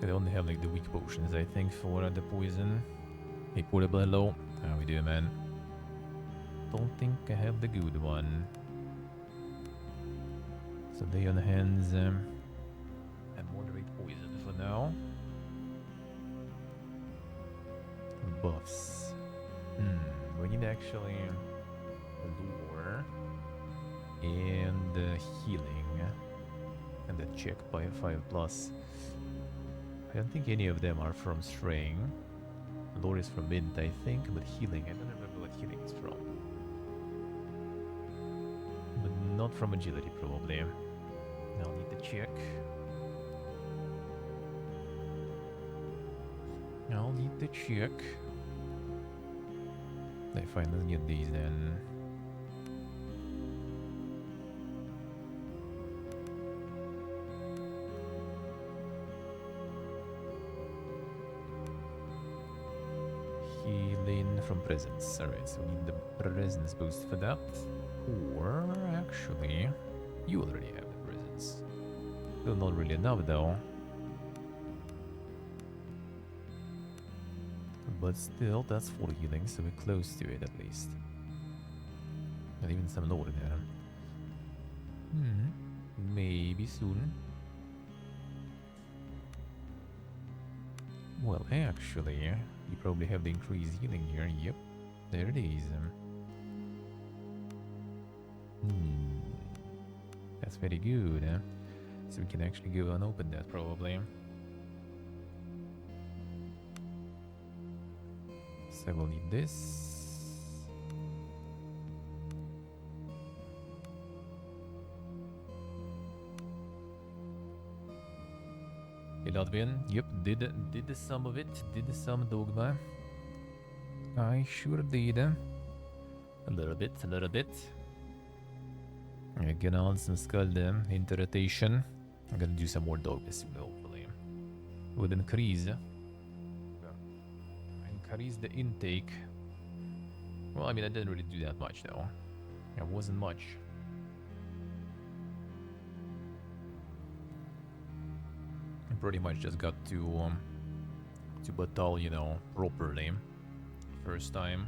They only have like the weak potions, I think, for the poison. Hey, portable, hello. How we do, man? Don't think I have the good one. So lay on hands and moderate poison for now. Buffs. We need actually lore and healing and the check by 5+. I don't think any of them are from straying. Lore is from int, I think, but healing, I don't remember what healing is from. But not from agility, probably. I'll need to check. I'll need to check. If I don't get these, then healing from presence. Alright, so we need the presence boost for that. Or actually, you already have the presence. Still not really enough though. But still, that's 4 healing, so we're close to it at least. And even some lower there. Maybe soon. Well, actually, you probably have the increased healing here. Yep, there it is. That's very good. So we can actually go and open that probably. So we'll need this. Hey Latvian, yep, did some of it, did some dogma. I sure did. A little bit. I'm gonna on some SKALD into rotation. I'm gonna do some more dogma soon, hopefully. With increase the intake. Well, I mean, I didn't really do that much though. It wasn't much. I pretty much just got to battle, you know, properly first time.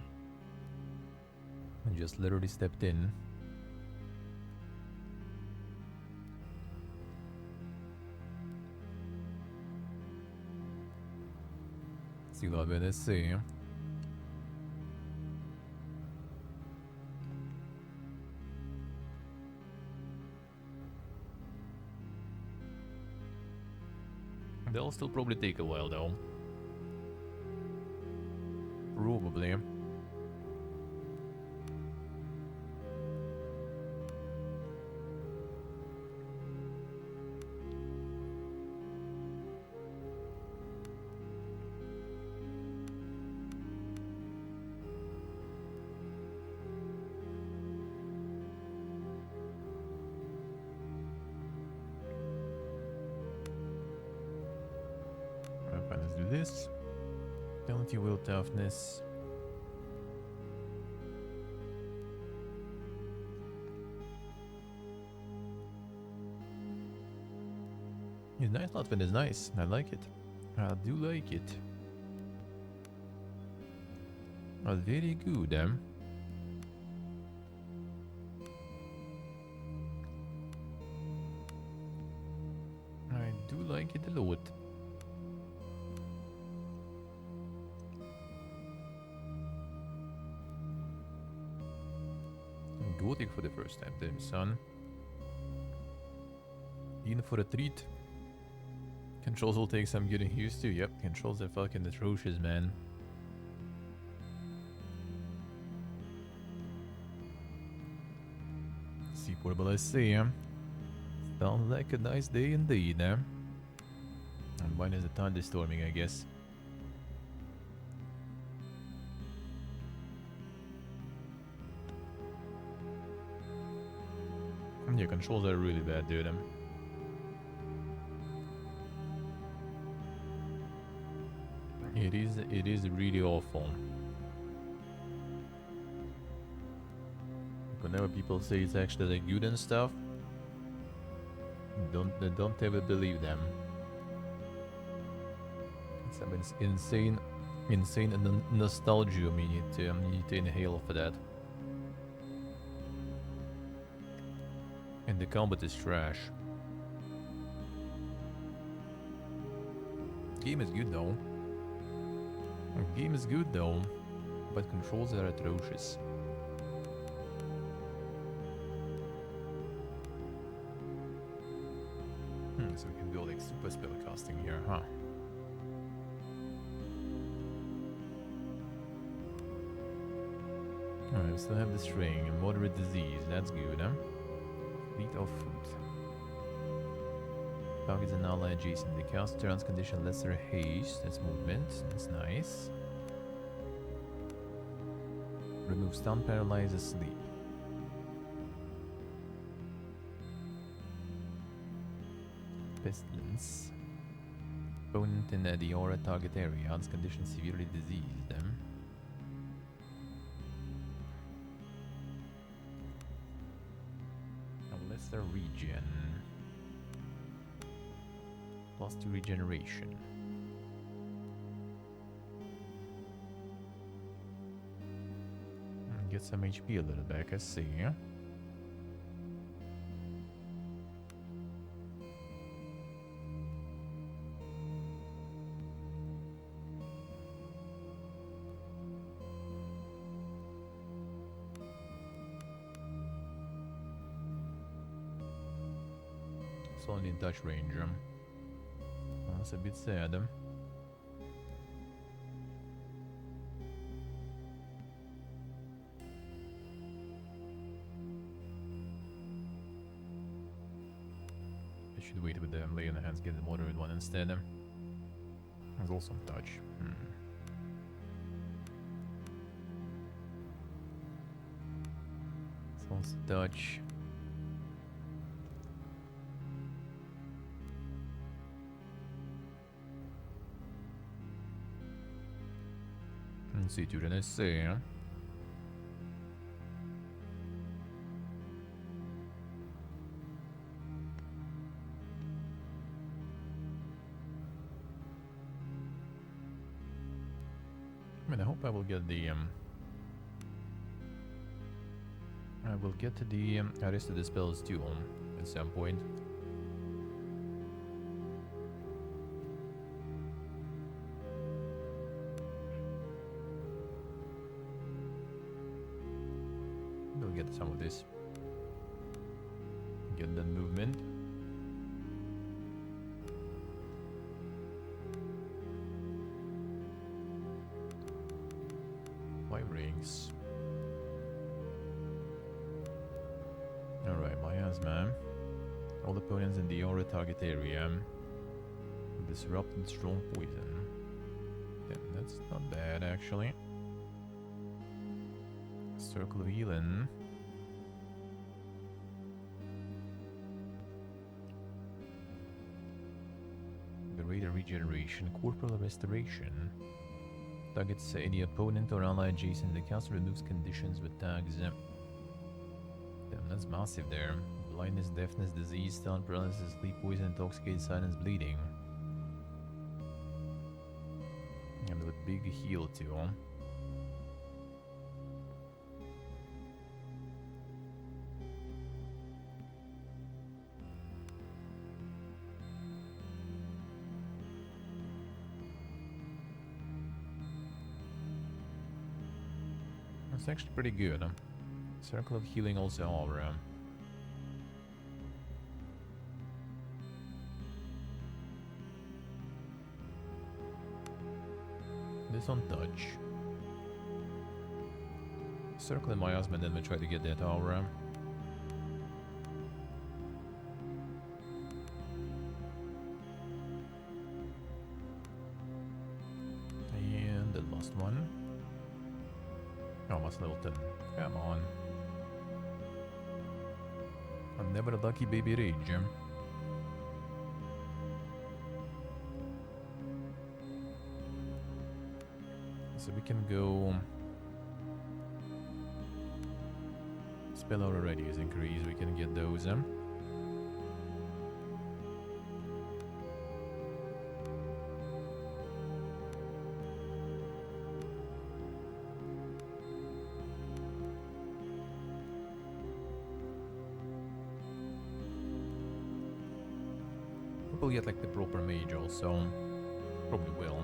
And just literally stepped in. See what I'm gonna see. They'll still probably take a while though. Probably. do this. Penalty will toughness. His nice outfit is nice. I like it. I do like it. Very good, I do like it a lot. Gothic for the first time, damn son. In for a treat. Controls will take some getting used to. Yep, controls are fucking atrocious, man. See portable I see, sounds like a nice day indeed, And when is it thunderstorming, I guess? Yeah, controls are really bad, dude. It is really awful. Whenever people say it's actually like good and stuff, don't ever believe them. It's some insane nostalgia you need to inhale for that. And the combat is trash. Game is good though. Game is good though, but controls are atrocious. So we can do like super spellcasting here, huh? Alright, we still have the string and moderate disease. That's good, huh? Fleet of foot. Targets an ally adjacent. The cast turns condition lesser haste. That's movement. That's nice. Remove stun, paralyze, sleep. Pestilence. Opponent in the aura target area. Odds condition severely diseased. A lesser regen. +2 regeneration. Get some HP a little back, I see. It's only in touch range. That's a bit sad. I should wait with the lay on the hands, get the moderate one instead. There's also touch. It's also touch. Si tu ne sais, I mean, I hope I will get the I will get to the rest of the spells too at some point. Get some of this. Get that movement. Five rings. Alright, miasma. All opponents in the aura target area. Disrupted strong poison. Yeah, that's not bad actually. Circle of healing. regeneration, corporal restoration. Targets any opponent or ally adjacent to the caster, removes conditions with tags. Damn, that's massive there. Blindness, deafness, disease, stun, paralysis, sleep, poison, intoxicated, silence, bleeding. And with a big heal too. That's actually pretty good. Circle of healing also all around. This on touch. Circle in miasma, then we try to get that aura. And the last one. Oh, what's level 10? Come on. I'm never a lucky baby rage. So we can go. Spell aura radius increase, we can get those. And we'll get like the proper mage also. Probably will.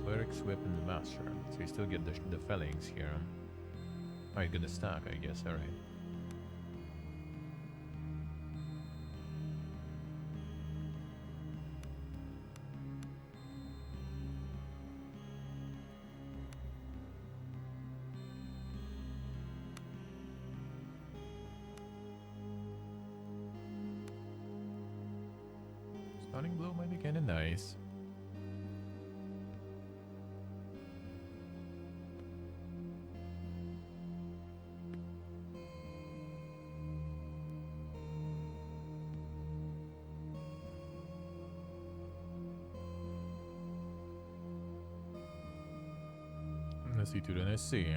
Cleric's weapon, the master. So you still get the fellings here. Oh, you get the stack, I guess. Alright. Stunning blow might be kinda nice. Let's see to the NSC.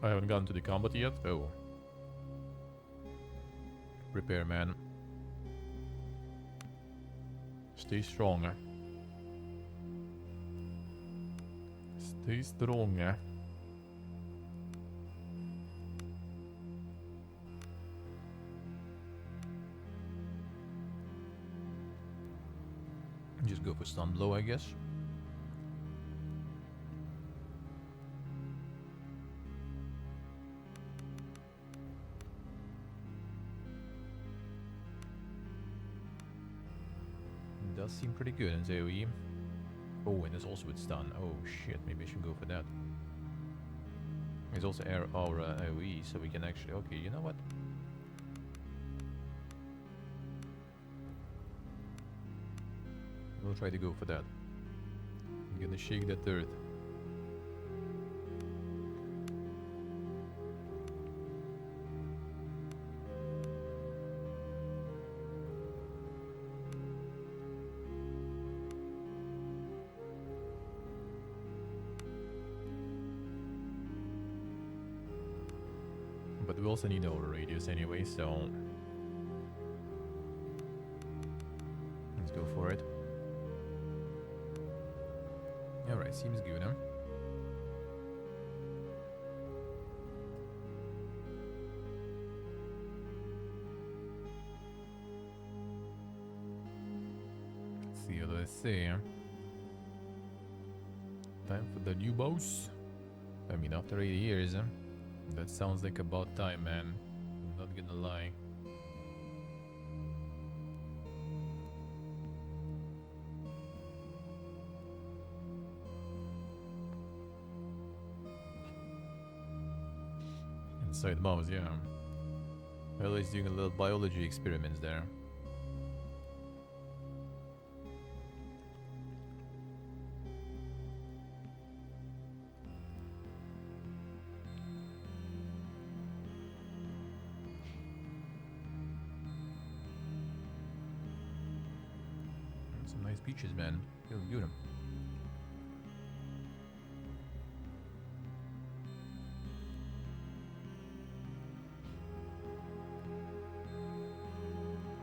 I haven't gotten to the combat yet. Oh. Repairman. Stay strong. Stay strong. Just go for stun blow, I guess. Does seem pretty good in AoE. Oh, and there's also with stun. Oh shit, maybe I should go for that. There's also air aura AoE, so we can actually. Okay, you know what? We'll try to go for that. I'm gonna shake that earth. But we also need aura radius anyway, so let's go for it. Alright, seems good, huh? Let's see what I say. Time for the new boss. I mean, after 8 years, huh? That sounds like about time, man. I'm not gonna lie. Inside mouse, yeah. Well, he's doing a little biology experiments there. Some nice beaches, man. Feels good.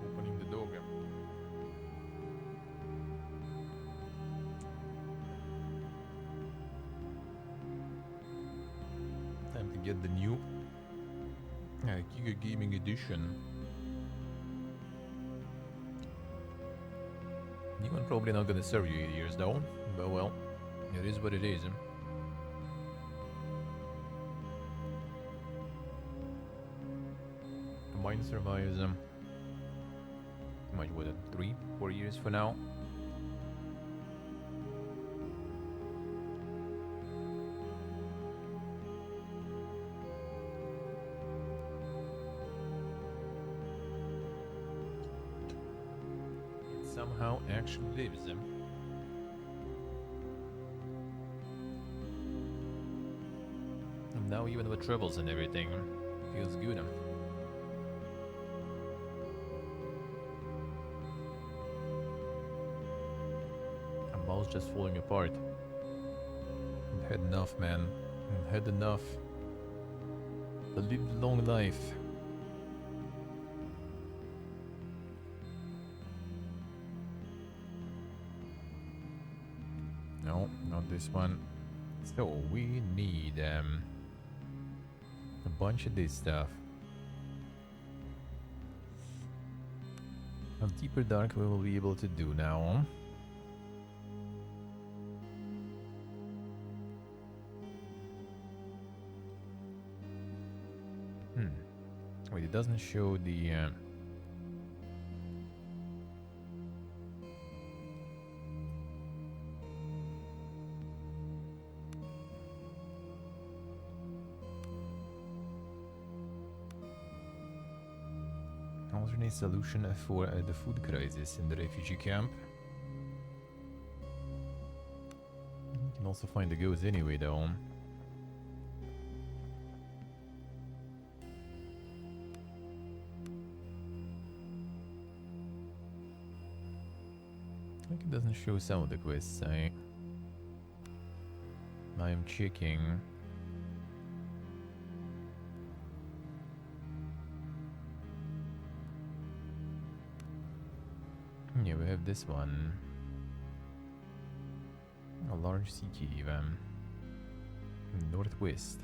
Opening the door. Time to get the new Giga Gaming Edition. New one probably not gonna serve you 8 years though, but well, it is what it is. Mine survives much what, 3-4 years for now. Somehow actually lives them. And now even with troubles and everything, feels good. And balls just falling apart. I've had enough, man. I've had enough. I lived a long life. No, not this one. So we need a bunch of this stuff. A deeper dark we will be able to do now. Wait, it doesn't show the alternate solution for the food crisis in the refugee camp. You can also find the goods anyway though. I think it doesn't show some of the quests. I am checking. Yeah, we have this one. A large sea cave, northwest.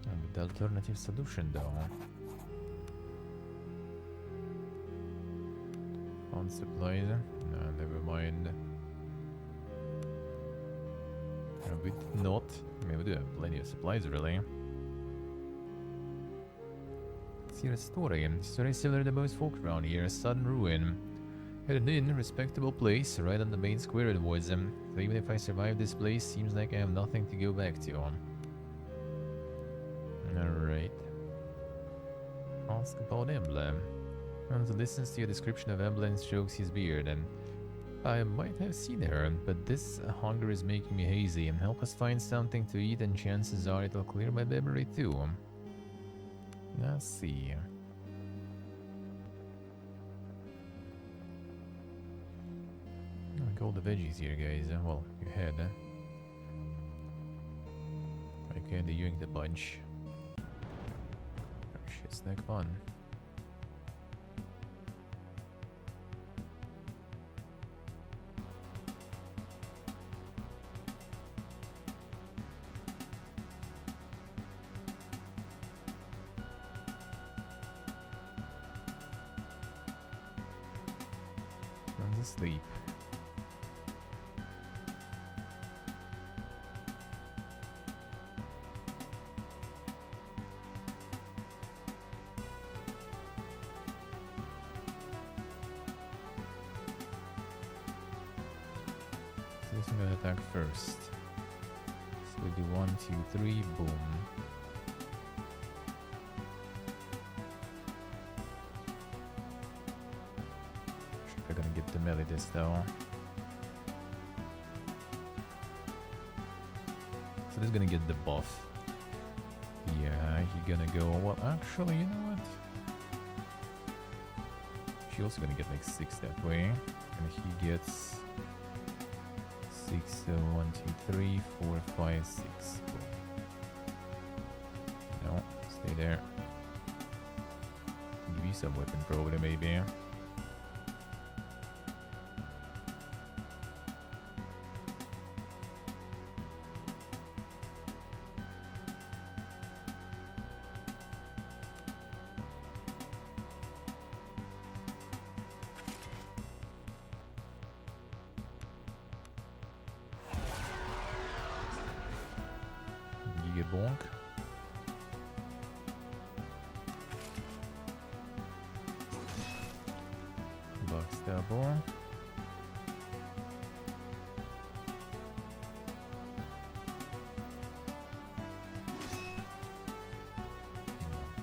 And with the alternative solution though. Found supplies? No, never mind. We did not. I mean, we do have plenty of supplies, really. See a story. Story similar to most folk around here. A sudden ruin. Had an inn, respectable place, right on the main square it was. So even if I survive this place, seems like I have nothing to go back to. Alright. Ask about emblem. And listens to your description of Emblem strokes his beard, and I might have seen her, but this hunger is making me hazy, and help us find something to eat and chances are it'll clear my memory too. Let's see. Like all the veggies here, guys. Well, you had. I kinda yoinked a bunch. Oh shit, snack fun. Asleep. So this one gonna attack first. So we do 1, 2, 3, boom. get to melee this though. So this is gonna get the buff. Yeah, he's gonna go. Well, actually, you know what? She's also gonna get like 6 that way. And he gets 6, so 1, 2, 3, 4, 5, 6. No, stay there. Give you some weapon probably, maybe. Bonk. Backstabber.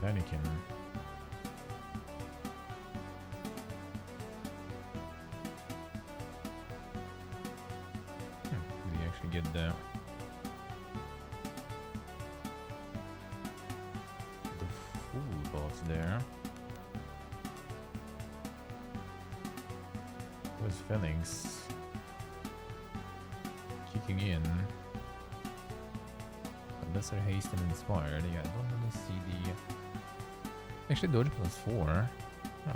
Panicking. Did he actually get that? There was Phalanx kicking in. Lesser haste and inspired. Yeah, I don't really see the. Actually, dodge +4. Oh.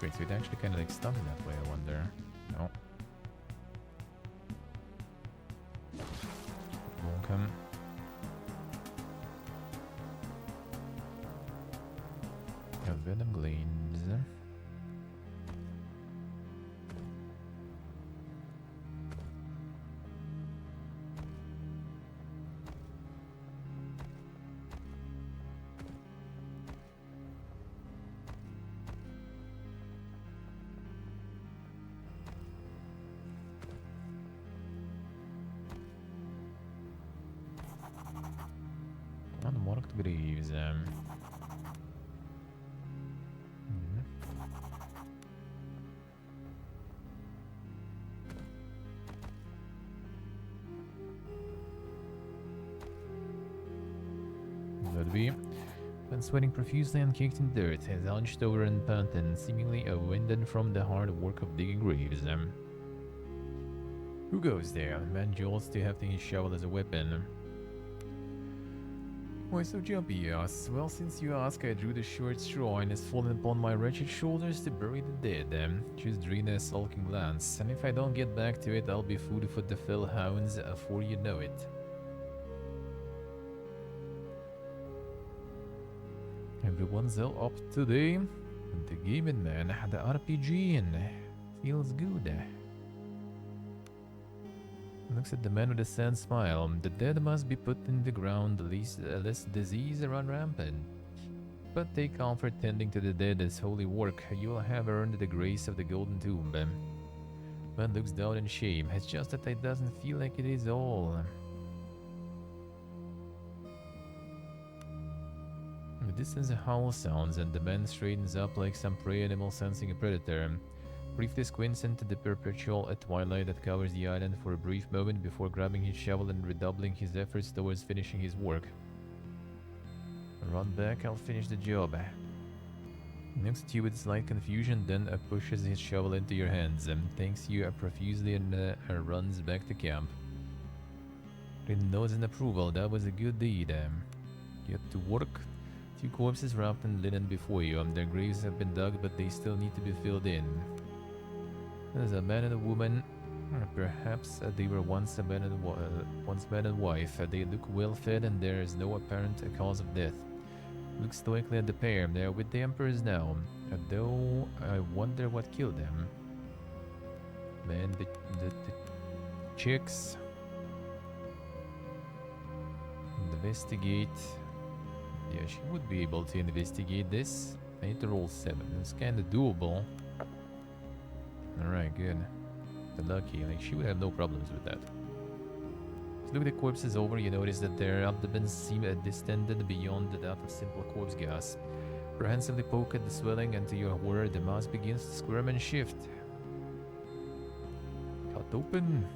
Wait, so it actually kind of like stunned in that way, I wonder. No. Won't come. Venom gleams. Unmarked graves. Been sweating profusely and caked in dirt, has hunched over in panting, seemingly winded from the hard work of digging graves. Who goes there? Man jolts to hefting his shovel as a weapon. Why so jumpy, you ask? Well, since you ask, I drew the short straw and it's fallen upon my wretched shoulders to bury the dead. Choose Drina's sulking glance, and if I don't get back to it, I'll be food for the fell hounds before you know it. Everyone's all up today. The gaming man had the RPG and feels good. Looks at the man with a sad smile. The dead must be put in the ground, lest disease run rampant. But take comfort tending to the dead as holy work. You'll have earned the grace of the golden tomb. Man looks down in shame. It's just that it doesn't feel like it is all. In the distance a howl sounds, and the man straightens up like some prey animal sensing a predator. Briefly squints into the perpetual twilight that covers the island for a brief moment before grabbing his shovel and redoubling his efforts towards finishing his work. Run back, I'll finish the job. Looks at you with slight confusion, then pushes his shovel into your hands, thanks you profusely and runs back to camp. Rin nods in approval. That was a good deed. Get to work. 2 corpses wrapped in linen before you. Their graves have been dug, but they still need to be filled in. There's a man and a woman. Perhaps they were once man and wife. They look well fed, and there is no apparent cause of death. Look stoically at the pair. They are with the Emperors now, though I wonder what killed them. Man, the chicks. Investigate. Yeah, she would be able to investigate this. I need to roll 7. It's kinda doable. Alright, good. Lucky, like she would have no problems with that. So look at the corpses over, you notice that their abdomens seem distended beyond that of simple corpse gas. apprehensively poke at the swelling, and to your horror, the mass begins to squirm and shift. Cut open.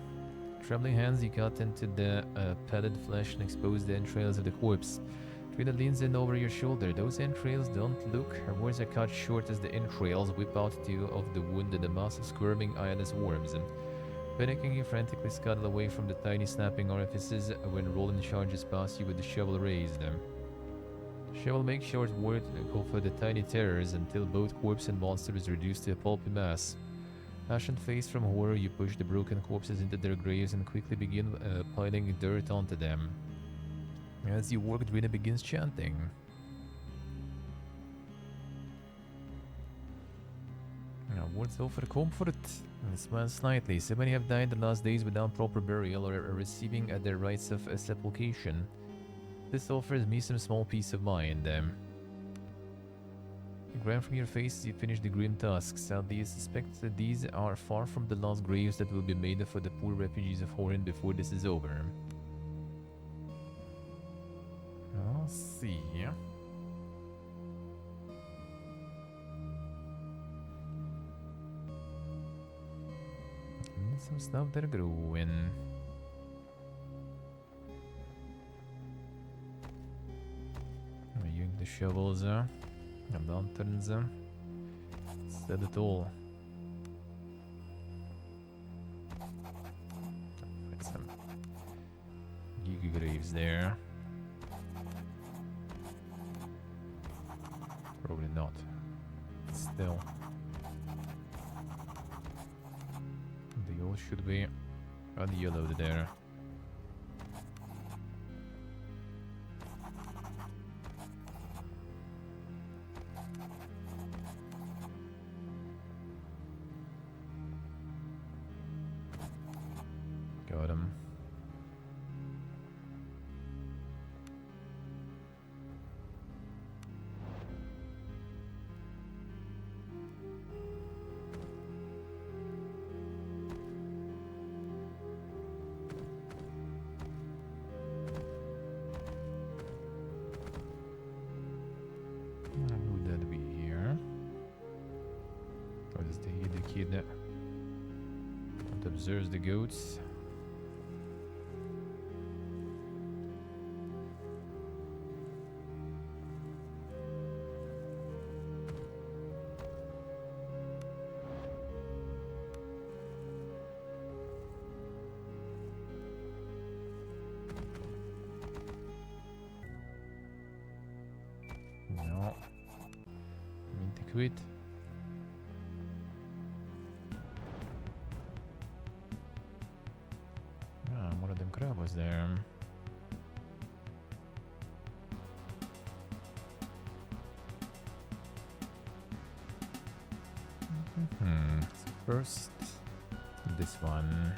Trembling hands, you cut into the padded flesh and expose the entrails of the corpse. Trina leans in over your shoulder. Those entrails don't look. Her words are cut short as the entrails whip out to you of the wound and a mass of squirming ionized worms. Panicking, you frantically scuttle away from the tiny snapping orifices when Roland charges past you with the shovel raised. Shovel makes short work of the tiny terrors until both corpse and monster is reduced to a pulpy mass. Ashen-faced from horror, you push the broken corpses into their graves and quickly begin piling dirt onto them. As you work, Drina begins chanting. Now, words offer comfort and smile slightly. So many have died the last days without proper burial or receiving their rites of sepultation. This offers me some small peace of mind. You grind from your face as you finish the grim task. Sadly, you suspect that these are far from the last graves that will be made for the poor refugees of Horin before this is over. I'll see. Some stuff that are growing. Using the shovels, the lanterns. Said it all. Find some Giga graves there. Probably not. Still. They all should be unyellowed there. Got him. Would that be here? Or is the kid that observes the goats? No. Mean to quit. Ah, one of them crab was there. So first, this one.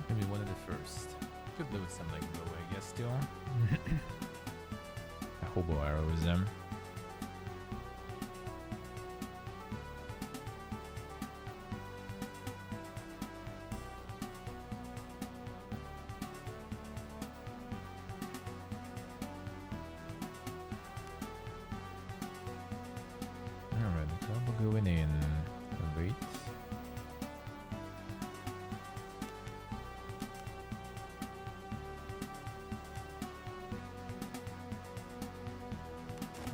Maybe one of the first. Could do with some like bow, I guess, still. Hobo arrows, Alright, the trouble going in. Wait.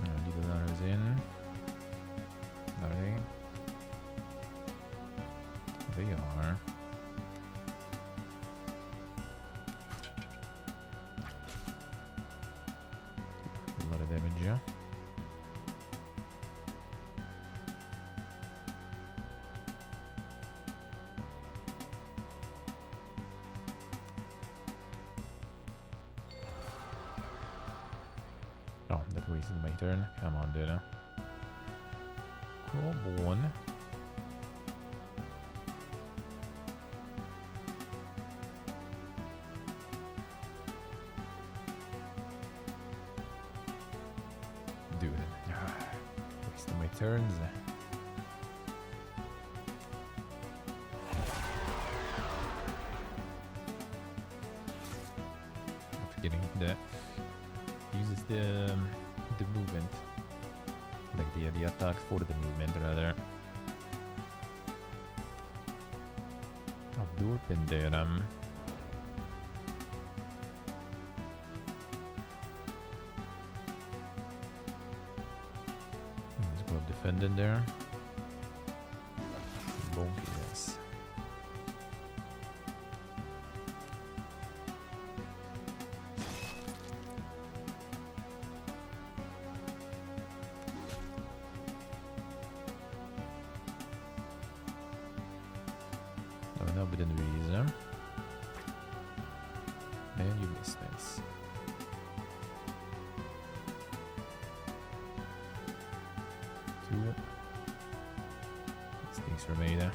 Leave the ladders in. Are they? They are. A lot of damage, yeah. Oh, that wasted my turn. Come on, dude. Come on. Dude. turns. I'm forgetting that uses the movement, like the attack for the movement rather. Doorpenderam. Let's go defend in there. Bonky, yes. Now within reason. And you miss, nice. Two. Things for me there.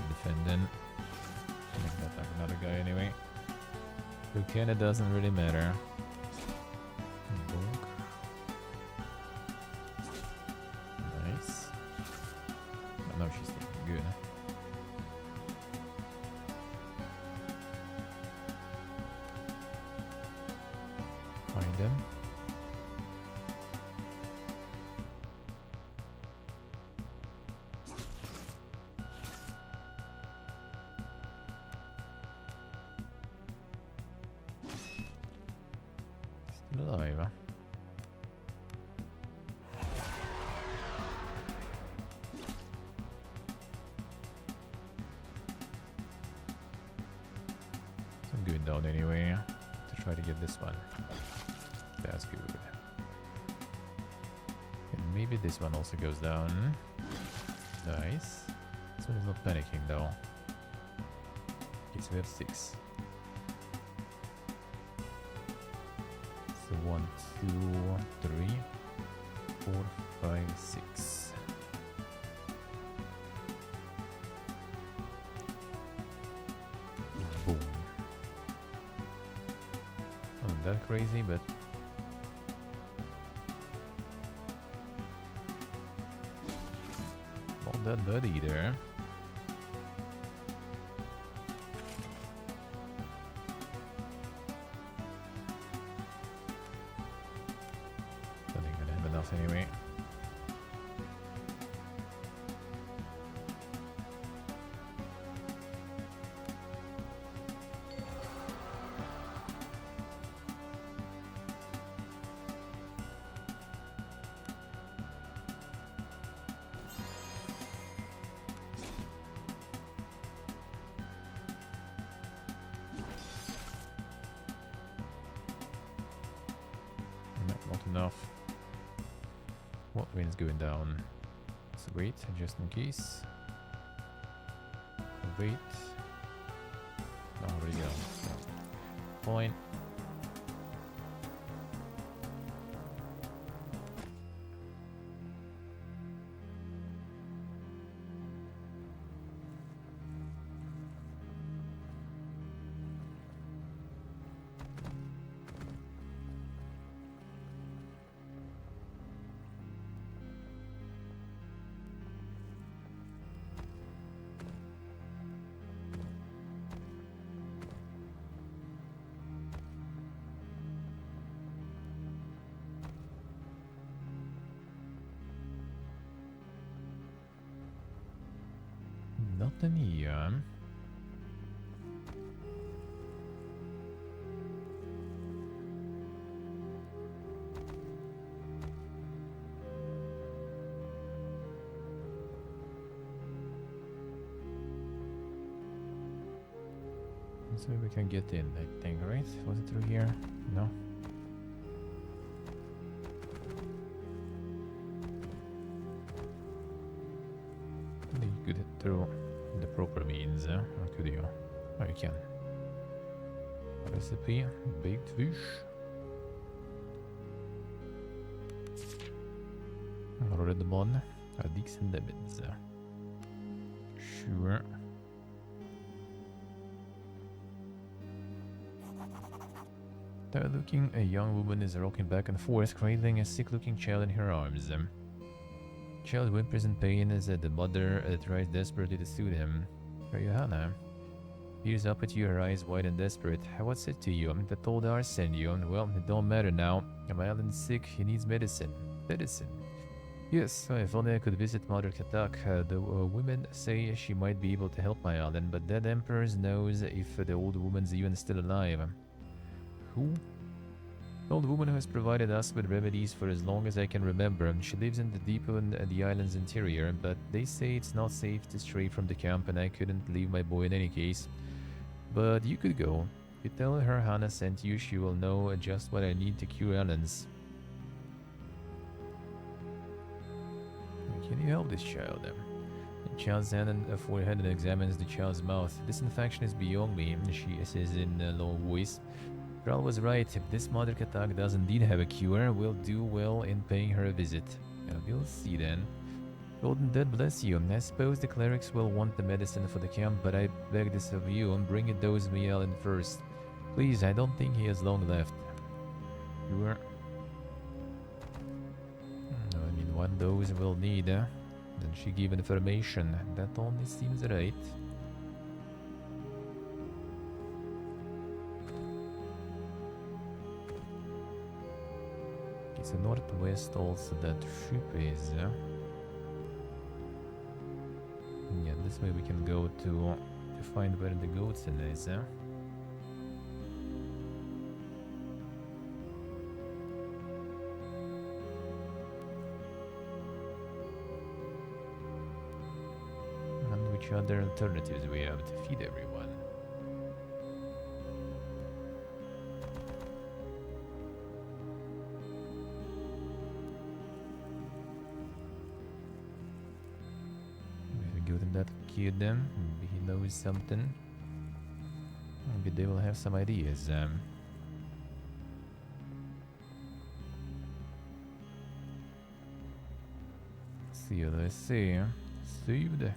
Defending. I think that's like another guy anyway. Who kinda doesn't really matter. Nice. I know she's looking good. Find him. Still alive, huh? So I'm going down anyway to try to get this one. That's good. And maybe this one also goes down. Nice. This one is not panicking though. Okay, so we have 6. So 1, 2, 3, 4, 5, 6. Boom. Not that crazy, but not that bad either. Don't think I'm gonna have enough anyway. Not enough. What wind's going down? So wait, just in case. Wait. Oh, there we go. Point. Nothing here. So we can get in, I think, right? Was it through here? No. I think you could hit through the proper means, or could you? Oh, you can. Recipe, baked fish. Red bone, addicts and lemons. Sure. Tired-looking, a young woman is rocking back and forth, cradling a sick-looking child in her arms. Child whimpers in pain as the mother tries desperately to soothe him. Johanna peers up at you, her eyes wide and desperate. What's it to you? That old R sent you. Well, it don't matter now. Alan's sick. He needs medicine. Medicine? Yes, if only I could visit Mother Katak. The women say she might be able to help my Alan, but that Emperor knows if the old woman's even still alive. Who? The old woman who has provided us with remedies for as long as I can remember. She lives in the depot in the island's interior, but they say it's not safe to stray from the camp and I couldn't leave my boy in any case. But you could go. If you tell her Hannah sent you, she will know just what I need to cure Alan's. Can you help this child? The child's hand and forehead and examines the child's mouth. This infection is beyond me, she says in a low voice. Kral was right. If this Mother Katak does indeed have a cure, we'll do well in paying her a visit. We'll see then. Golden Dead bless you. I suppose the clerics will want the medicine for the camp, but I beg this of you, and bring a dose me Alan first. Please, I don't think he has long left. Sure. I mean, one dose we'll need, Then she gave information. That only seems right. Okay, so northwest also that ship is. Yeah, this way we can go to find where the goats is. Okay, and which other alternatives we have to feed everyone? That kid, maybe he knows something. Maybe they will have some ideas. See, let's see. Saved.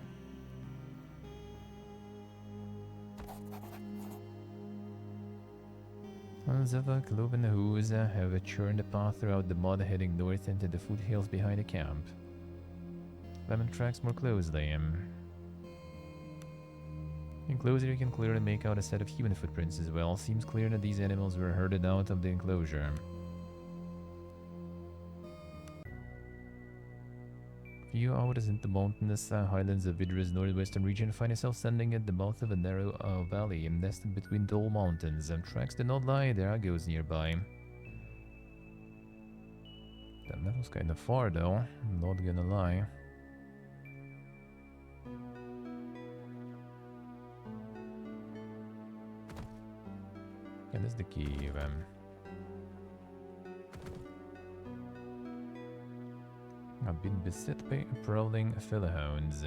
Zava, Clove, and Hooze have churned a path throughout the mud heading north into the foothills behind the camp. Lemon tracks more closely. In closer you can clearly make out a set of human footprints as well. Seems clear that these animals were herded out of the enclosure. Few hours into the mountainous highlands of Vidra's northwestern region, find yourself standing at the mouth of a narrow valley nested between tall mountains. Tracks did not lie, there are goats nearby. Damn, that was kind of far though, I'm not gonna lie. And that's the key. I've been beset by prowling fellowhounds.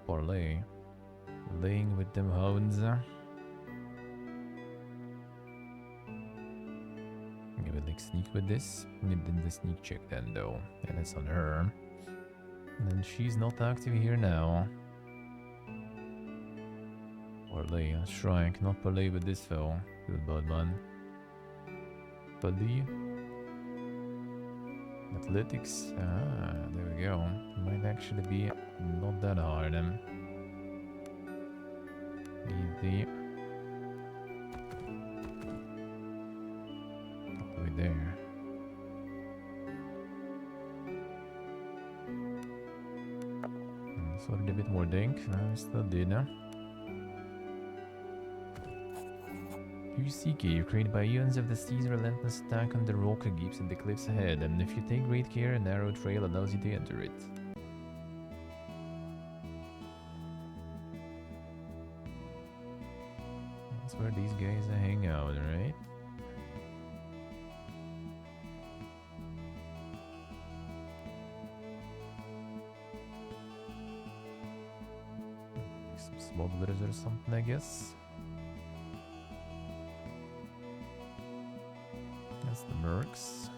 Parlay. Laying with them hounds. Give it like sneak with this. And then the sneak check then though. And it's on her. And she's not active here now. Parlay, shrine, cannot parlay with this foe. Good bad man. Parlay. Athletics. Ah, there we go. Might actually be not that hard. Easy. All the way there. Sorry, a bit more dank. No, we still did now. UC cave created by eons of the sea's relentless attack on the rock gapes in the cliffs ahead, and if you take great care, a narrow trail allows you to enter it. That's where these guys hang out, right? Some smugglers or something, I guess. That's the mercs.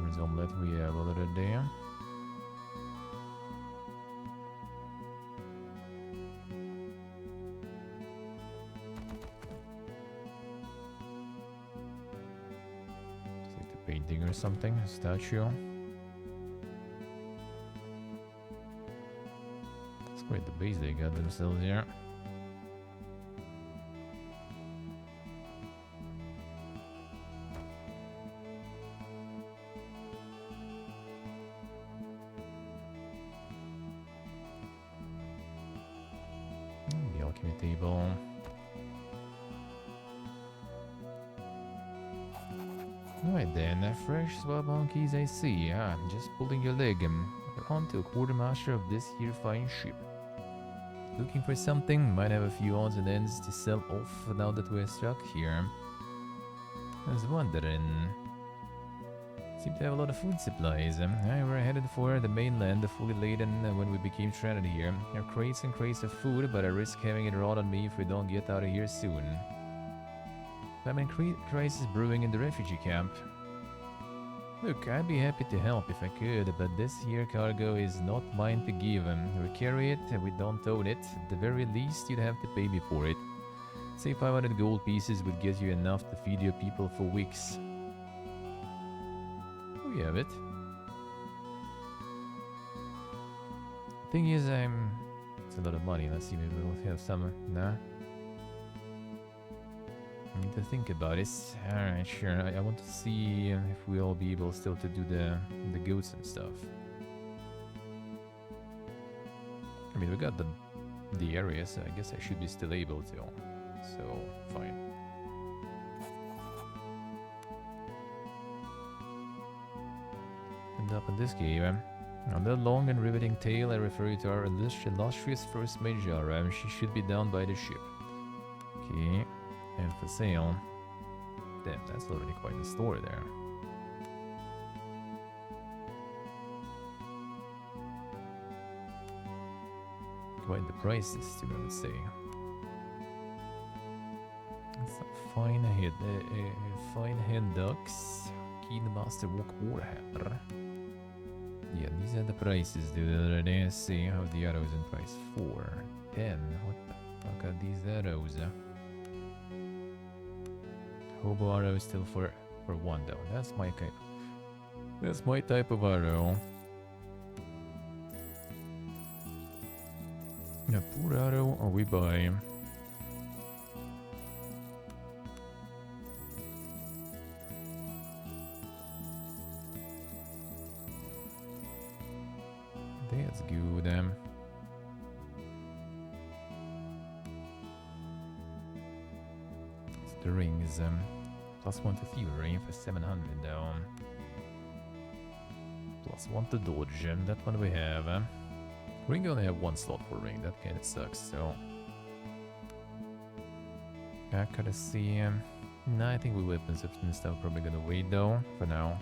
Farmer's omelette we have already. It's like the painting or something, a statue. It's quite the base they got themselves here. The alchemy table. Right then, fresh swab monkeys I see. Just pulling your leg. You're on to a quartermaster of this here fine ship. Looking for something? Might have a few odds and ends to sell off now that we're stuck here. I was wondering. Seem to have a lot of food supplies. We're headed for the mainland, fully laden when we became stranded here. There are crates and crates of food, but I risk having it rot on me if we don't get out of here soon. Famine crisis brewing in the refugee camp. Look, I'd be happy to help if I could, but this here cargo is not mine to give. We carry it, we don't own it. At the very least, you'd have to pay me for it. Say 500 gold pieces would get you enough to feed your people for weeks. We have it. Thing is, it's a lot of money. Let's see, maybe we'll have some. Nah. I need to think about it. Alright, sure. I want to see if we'll be able still to do the goats and stuff. I mean, we got the area, so I guess I should be still able to. So, fine. Up in this game. On the long and riveting tale, I refer you to our illustrious first mate Jara. She should be down by the ship. Okay, and for sale. Damn, that's already quite the story there. Quite the prices too, I would say. It's a fine head ducks. Keen master walk warhammer. Yeah, these are the prices, dude. Already. Let's see how the arrows in price. 4, 10. What the fuck are these arrows? Hobo arrow is still for 1 though. That's my kind. That's my type of arrow. Yeah, poor arrow. Or we buy. That's good. It's the rings. +1 to Fury for 700 though. +1 to dodge. That one we have. Ring only have 1 slot for ring. That kind of sucks. So accuracy. Nah, I think we weapons and stuff probably gonna wait though. For now.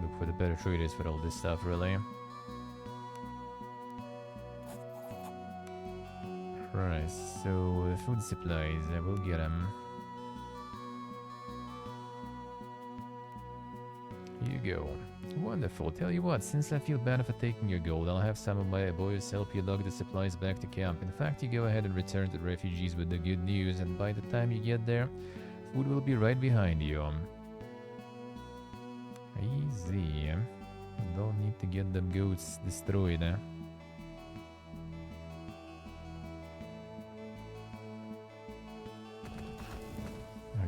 Look for the better traders for all this stuff, really. Right, so the food supplies, we'll get them. Here you go. Wonderful. Tell you what, since I feel bad for taking your gold, I'll have some of my boys help you lug the supplies back to camp. In fact, you go ahead and return to the refugees with the good news, and by the time you get there, food will be right behind you. Easy. Don't need to get them goats destroyed. Our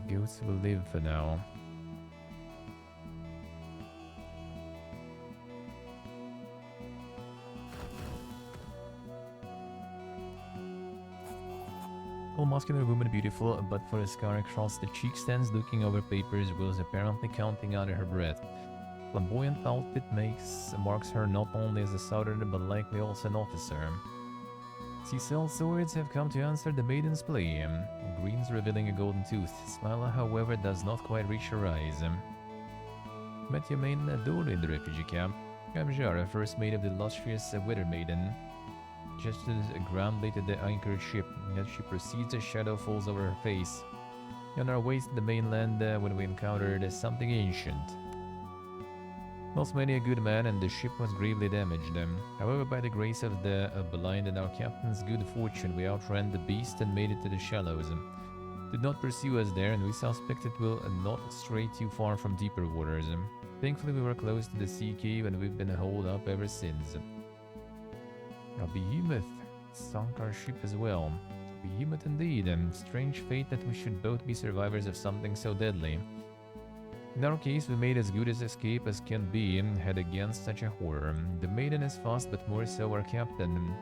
goats will live for now. All muscular woman beautiful, but for a scar across the cheek stands looking over papers, was apparently counting under her breath. Flamboyant outfit marks her not only as a southerner, but likely also an officer. Cecil swords have come to answer the maiden's plea. Green's revealing a golden tooth. Smile, however, does not quite reach her eyes. Met your maiden door in the refugee camp. I'm Jara, first mate of the illustrious Weather Maiden. just as Graham baited the anchored ship. As she proceeds, a shadow falls over her face. On our way to the mainland, when we encountered something ancient. Lost many a good man, and the ship was gravely damaged. However, by the grace of the blind and our captain's good fortune, we outran the beast and made it to the shallows. Did not pursue us there, and we suspect it will not stray too far from deeper waters. Thankfully, we were close to the sea cave, and we've been holed up ever since. A behemoth sunk our ship as well. Behemoth indeed, and strange fate that we should both be survivors of something so deadly. In our case, we made as good as escape as can be, head against such a horror. The maiden is fast, but more so our captain.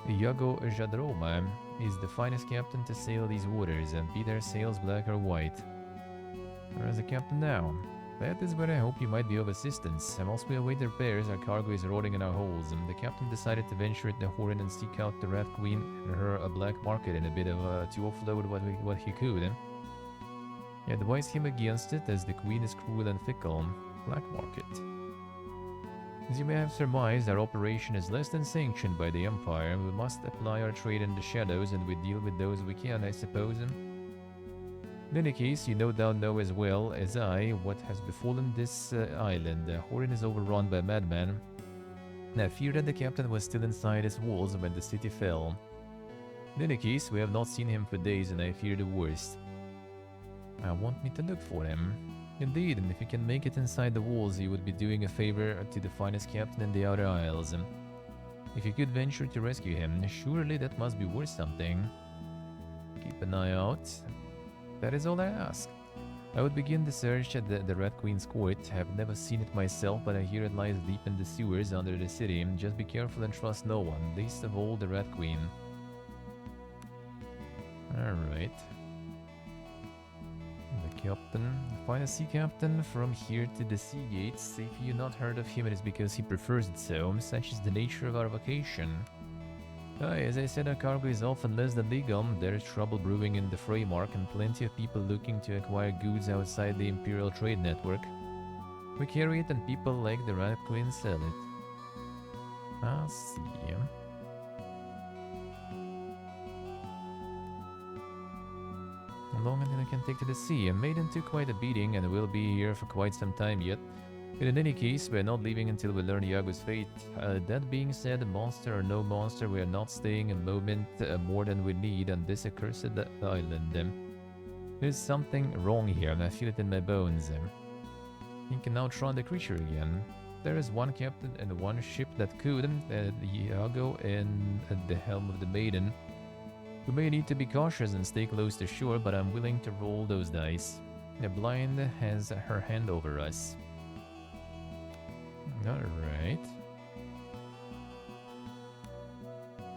Iago Jadroma is the finest captain to sail these waters, and be their sails black or white. Where is the captain now? That is where I hope you might be of assistance. Whilst we await repairs, our cargo is rotting in our holds. The captain decided to venture at the Horn and seek out the Rat Queen and her a black market in a bit of to offload what he could. I advise him against it, as the Queen is cruel and fickle. Black market. As you may have surmised, our operation is less than sanctioned by the Empire. We must apply our trade in the shadows, and we deal with those we can, I suppose. In any case, you no doubt know as well as I what has befallen this island. Horin is overrun by madmen, and I fear that the captain was still inside its walls when the city fell. In any case, we have not seen him for days, and I fear the worst. I want me to look for him. Indeed, and if you can make it inside the walls, you would be doing a favor to the finest captain in the Outer Isles. If you could venture to rescue him, surely that must be worth something. Keep an eye out. That is all I ask. I would begin the search at the Rat Queen's court. I have never seen it myself, but I hear it lies deep in the sewers under the city. Just be careful and trust no one, least of all the Rat Queen. Alright. The captain. Find a sea captain from here to the sea gates. If you not heard of him, it is because he prefers it so. Such is the nature of our vocation. As I said, our cargo is often less than legal. There is trouble brewing in the Freymark and plenty of people looking to acquire goods outside the Imperial trade network. We carry it and people like the Rat Queen sell it. I see. How long until I can take to the sea? A maiden took quite a beating and will be here for quite some time yet. But in any case, we are not leaving until we learn Iago's fate. That being said, monster or no monster, we are not staying a moment more than we need on this accursed island. There's something wrong here, and I feel it in my bones. You can outrun the creature again. There is one captain and one ship that could, Iago and at the helm of the maiden. We may need to be cautious and stay close to shore, but I'm willing to roll those dice. The blind has her hand over us. Alright.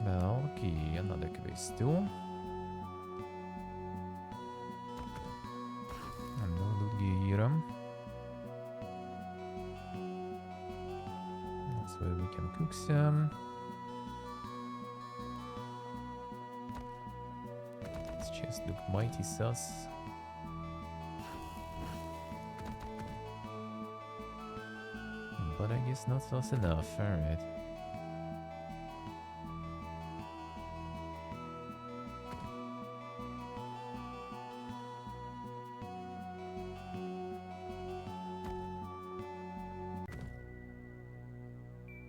Okay, another quest too. That's where we can cook some. Let's just look mighty sus. But I guess not sus enough, alright.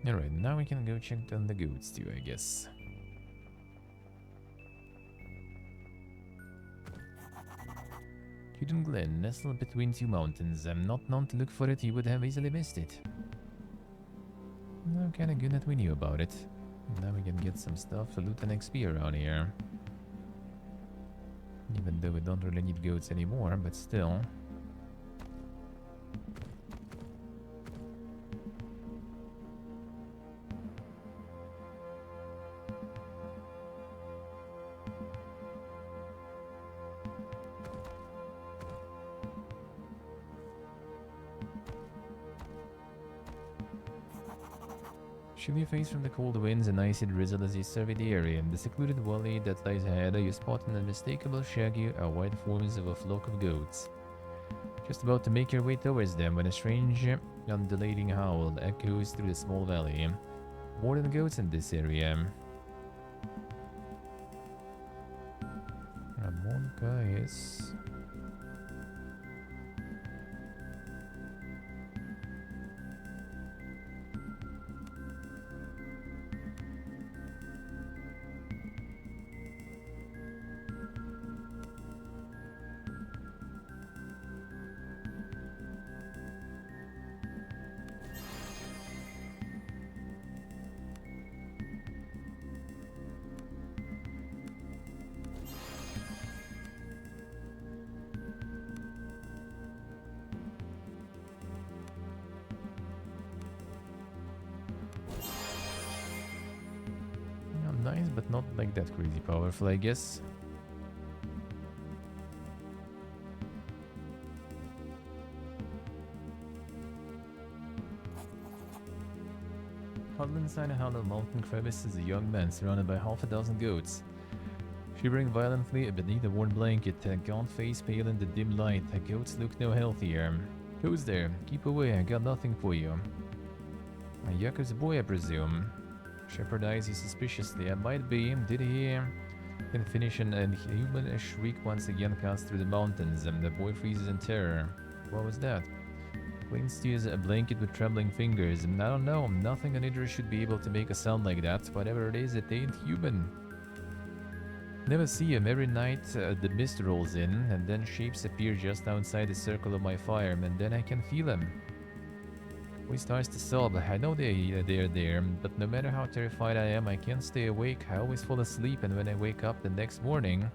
Alright, now we can go check on the goats too, I guess. Hidden Glen, nestled between two mountains. I'm not known to look for it, you would have easily missed it. No, kinda good that we knew about it. Now we can get some stuff to loot and XP around here. Even though we don't really need goats anymore, but still. Shield your face from the cold winds and icy drizzle as you survey the area. The secluded valley that lies ahead, you spot an unmistakable shaggy or white forms of a flock of goats. Just about to make your way towards them when a strange, undulating howl echoes through the small valley. More than goats in this area. Ramonka is... nice, but not like that crazy powerful, I guess. Huddled inside a hollow mountain crevice is a young man surrounded by half a dozen goats. Shivering violently beneath a worn blanket, a gaunt face pale in the dim light, the goats look no healthier. Who's there? Keep away, I got nothing for you. A Yakub's boy, I presume. Shepherd eyes you suspiciously. I might be. Did he can finish an inhuman shriek once again cast through the mountains, and the boy freezes in terror. What was that? Clings to a blanket with trembling fingers. I don't know. Nothing on Idris should be able to make a sound like that. Whatever it is, it ain't human. Never see him. Every night the mist rolls in, and then shapes appear just outside the circle of my fire, and then I can feel him. He starts to sob. I know they're there, but no matter how terrified I am, I can't stay awake. I always fall asleep, and when I wake up the next morning...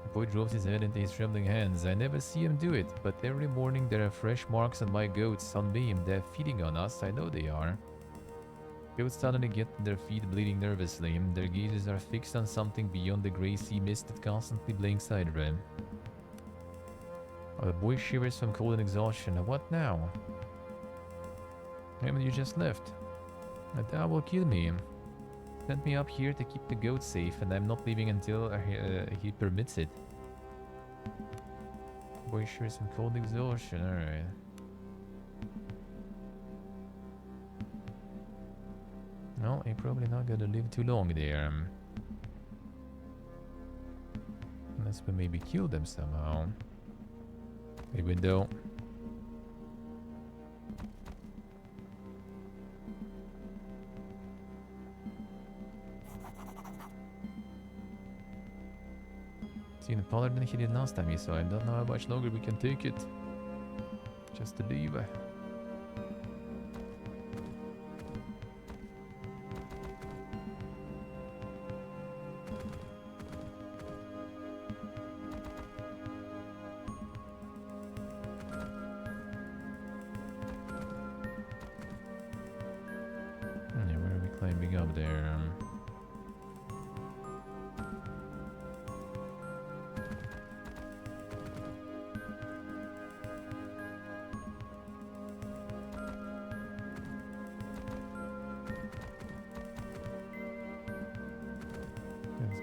The boy drops his head into his trembling hands. I never see him do it, but every morning there are fresh marks on my goats, on me. They're feeding on us. I know they are. Goats suddenly get on their feet, bleeding nervously. Their gazes are fixed on something beyond the grey sea mist that constantly blinks sideways. Oh, the boy shivers from cold and exhaustion. What now? You just left. That will kill me. Sent me up here to keep the goats safe, and I'm not leaving until he permits it. Boy shivers from cold exhaustion. Alright. No, he's probably not gonna live too long there. Unless we maybe kill them somehow. Hey, window. Seen it taller than he did last time he saw him. Don't know how much longer we can take it. Just to leave. Yeah, where are we climbing up there?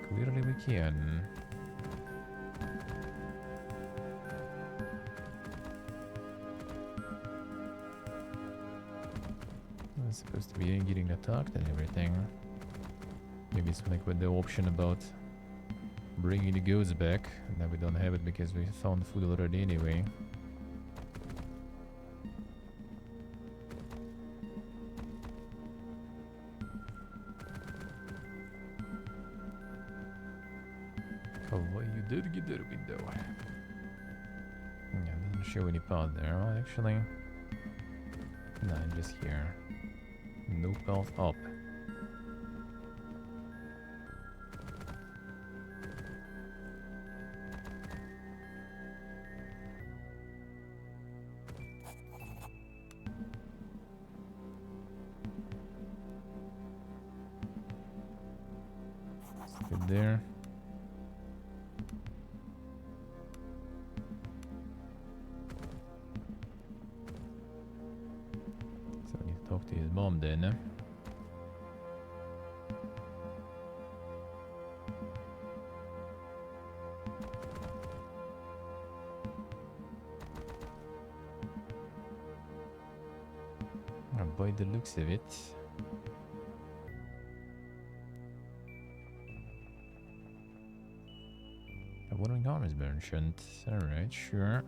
Clearly we can. I'm supposed to be getting attacked and everything. Maybe it's like with the option about bringing the goats back. And now we don't have it because we found food already anyway. You did get that window. Yeah, doesn't show any path there. Oh, actually, no, I'm just here. No path up. Good there. Talk to his mom then. By the looks of it, Watering Harvest Merchant. Alright, sure.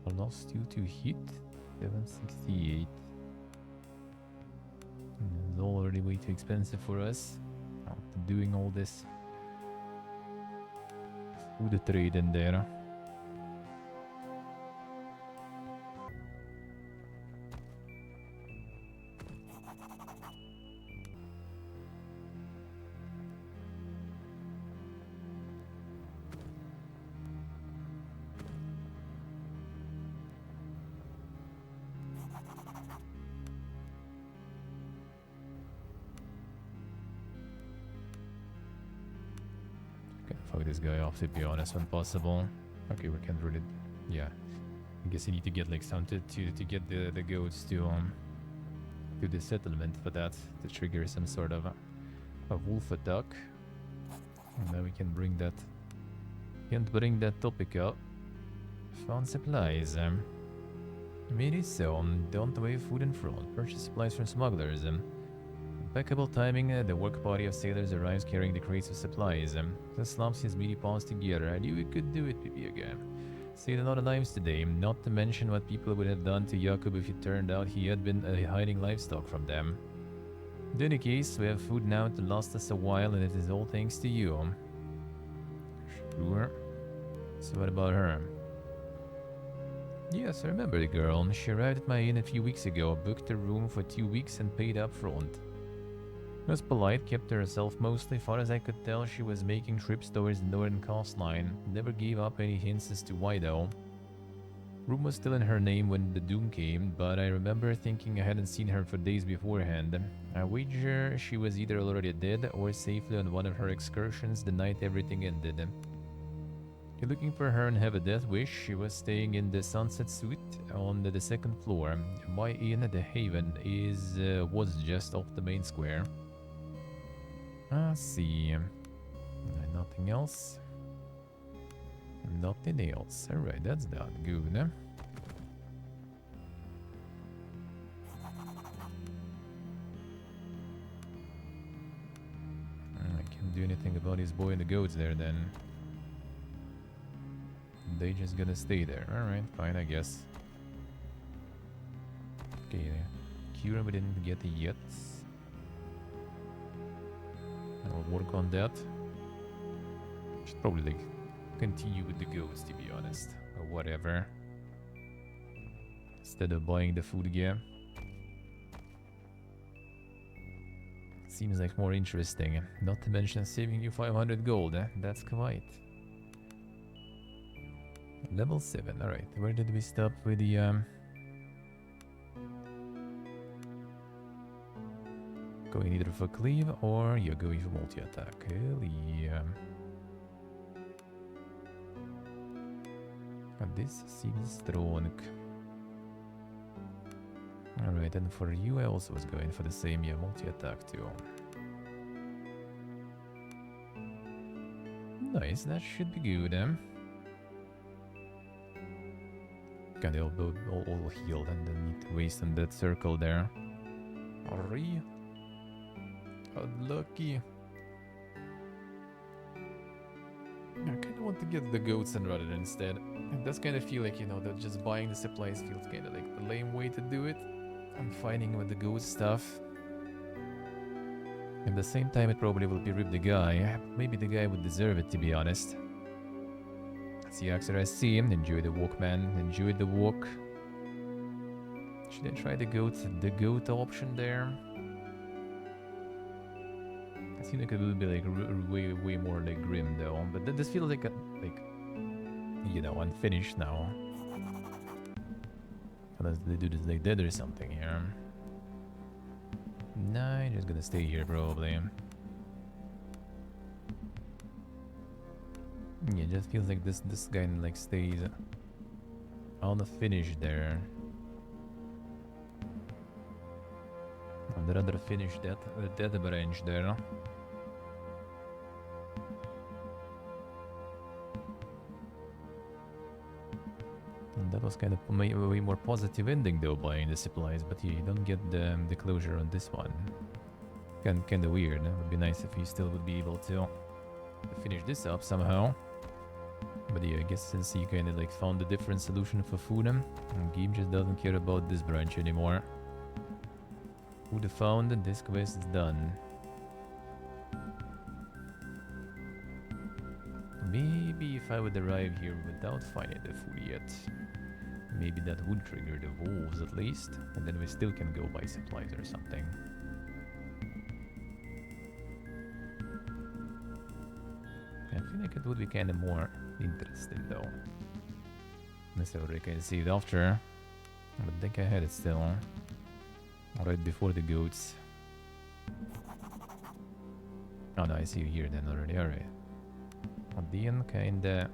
I lost you to hit. 768. It's already way too expensive for us. After doing all this food trade in there. Fuck this guy off, to be honest, when possible. Okay, we can't really... Yeah. I guess you need to get like something to get the goats to the settlement for that, to trigger some sort of a wolf attack. And then we can bring that... Can't bring that topic up. Found supplies. Maybe so. Don't wave food in front. Purchase supplies from smugglers. Impeccable timing, the work party of sailors arrives carrying the crates of supplies. The slumps his meaty paws together. I knew we could do it, Pipi again. Saved a lot of lives today, not to mention what people would have done to Jakub if it turned out he had been hiding livestock from them. In any case, we have food now to last us a while, and it is all thanks to you. Sure. So what about her? Yes, I remember the girl. She arrived at my inn a few weeks ago, booked a room for 2 weeks and paid up front. Was polite, kept to herself mostly. Far as I could tell, she was making trips towards the northern coastline. Never gave up any hints as to why though. Room was still in her name when the doom came, but I remember thinking I hadn't seen her for days beforehand. I wager she was either already dead or safely on one of her excursions the night everything ended. You're looking for her and have a death wish. She was staying in the Sunset Suite on the second floor. My inn, the Haven, was just off the main square. I see. Nothing else. Nothing else. Alright, that's done. Good. I can't do anything about his boy and the goats there then. They just gonna stay there. Alright, fine, I guess. Okay, Kira we didn't get it yet. I'll work on that. Should probably like continue with the goats, to be honest, or whatever, instead of buying the food again. Seems like more interesting. Not to mention saving you 500 gold. That's quite. Level 7. Alright, where did we stop with the going either for cleave or you're going for multi-attack. Hell yeah. And this seems strong. Alright, and for you I also was going for the same, yeah, multi-attack too. Nice, that should be good, Kind of all healed and then need to waste on that circle there. Hurry. Unlucky. I kind of want to get the goats and rather instead. It does kind of feel like, you know, that just buying the supplies feels kind of like the lame way to do it. I'm fighting with the goat stuff. At the same time, it probably will be rip the guy. Maybe the guy would deserve it, to be honest. See, Axer, I see him. Enjoy the walk, man. Enjoy the walk. Should I try the goat option there? I seem like it will be like way more like grim though. But this feels like you know, unfinished now. Unless they do this like dead or something here. Nah, I'm just gonna stay here probably. Yeah, it just feels like this guy like stays on the finish there. I'd rather finish that dead branch there. And That was kind of a way more positive ending though, buying the supplies, but yeah, you don't get the closure on this one. Kind of weird. It would be nice if you still would be able to finish this up somehow. But yeah, I guess since you kind of like found a different solution for food, the game just doesn't care about this branch anymore. Food found, and this quest is done. Maybe if I would arrive here without finding the food yet, maybe that would trigger the wolves at least, and then we still can go buy supplies or something. I feel like it would be kind of more interesting though. Unless I already kind of saved after. But I think I had it still. Right before the goats. Oh no, I see you here then already, alright. Then kinda...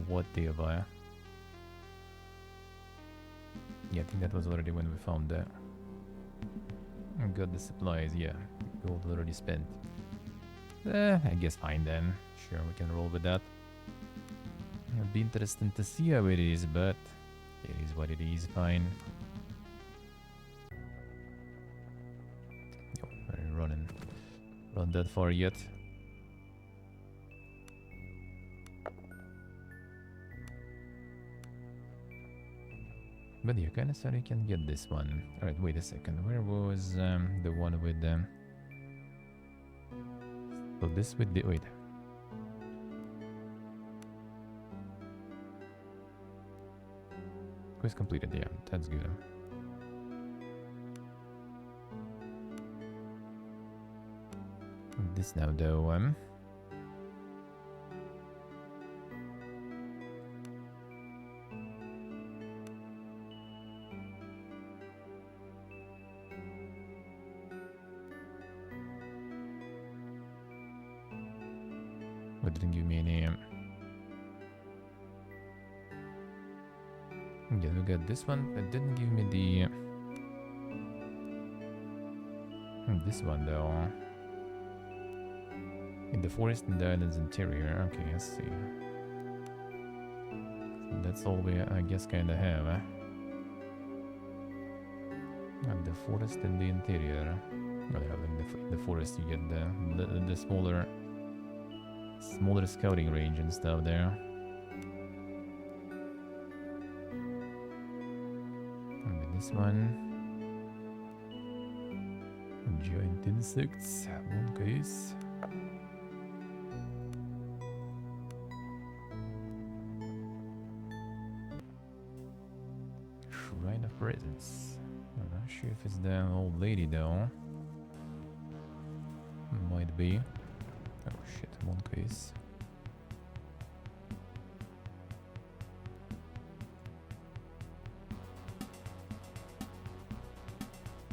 what do you buy? Yeah, I think that was already when we found that. Got the supplies, yeah. Gold already spent. I guess fine then. Sure, we can roll with that. It'd be interesting to see how it is, but it is what it is, fine. Oh, I'm running. Run that far yet. But you kinda said you can get this one. Alright, wait a second. Where was the one with them? So this with the... wait. Quest completed, yeah, that's good. This now though, what didn't give me any... yeah, we got this one. It didn't give me the... this one though. In the forest and the island's interior. Okay, let's see. So that's all we, I guess, kind of have. And the forest and the interior. Well, in the forest you get the smaller scouting range and stuff there. And this one. Giant insects. One case. Shrine of Presence. I'm not sure if it's the old lady though. Might be. Oh shit, one case.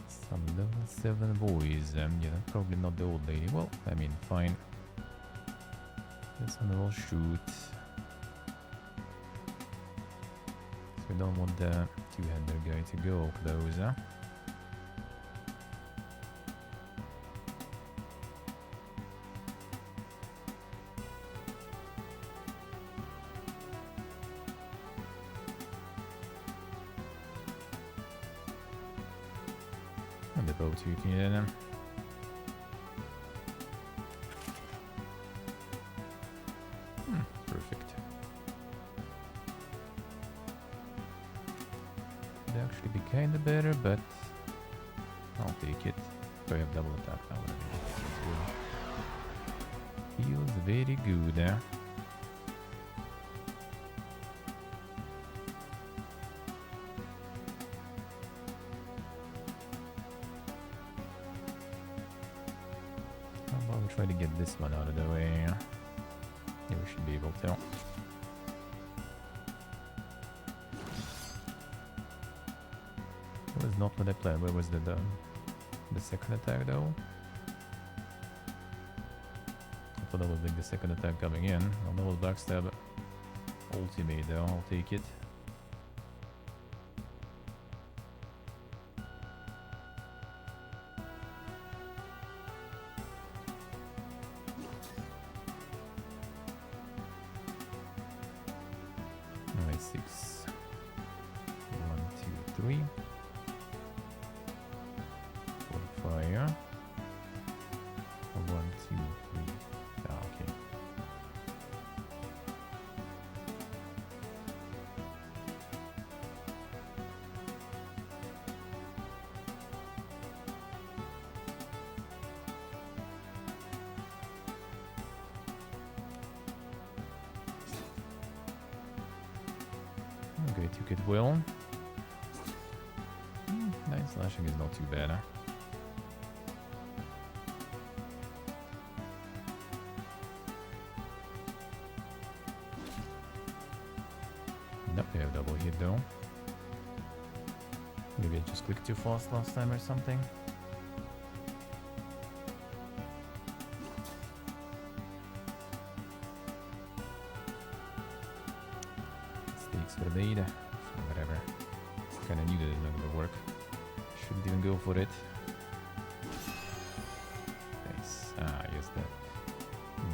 Some level 7 boys. Yeah, probably not the old lady. Well, I mean, fine. This one will shoot. So we don't want the two-hander guy to go close, huh? And the boat you can get them. Perfect. It'd actually be kinda better, but I'll take it. So I have double attack now. Feels very good, eh? How about we try to get this one out of the way? Yeah, we should be able to. That was not what I planned. Where was the second attack though? I thought that was like the second attack coming in. I'll double backstab. Ultimate though, I'll take it. Alright, 6. 3. For fire. 1, 2, 3. Ah, okay. Okay, took it well. 9 slashing is not too bad, huh? Nope, they have double hit though. Maybe I just clicked too fast last time or something. Mistakes were made. Whatever. Kinda knew that it was not gonna work. Shouldn't even go for it. Nice. Ah, yes,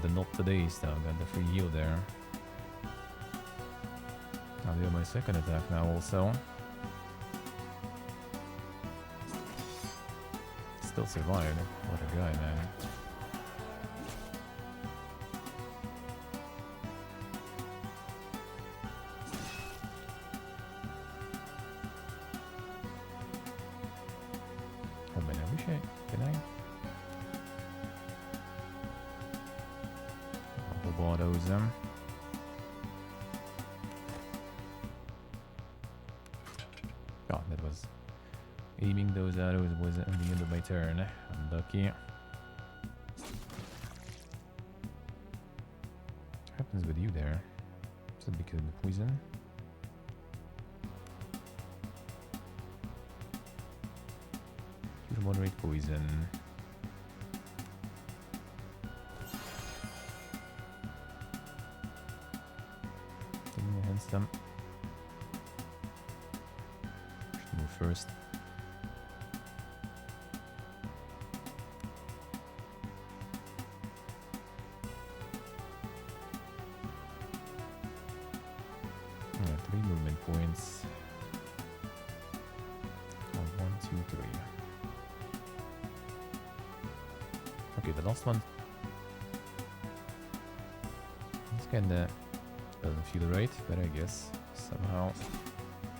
the not today stuff. Got the free heal there. I'll do my second attack now also. Still survived. What a guy, man. Oh man, I wish can I? Double autos them. Oh, that was... Aiming those arrows was at the end of my turn. Unlucky. What happens with you there? Is it because of the poison? Pure moderate poison. Taking a hand stump. Should move first. Yeah, 3 movement points. Oh, 1, 2, 3. Okay, the last one. This kinda doesn't feel right, but I guess somehow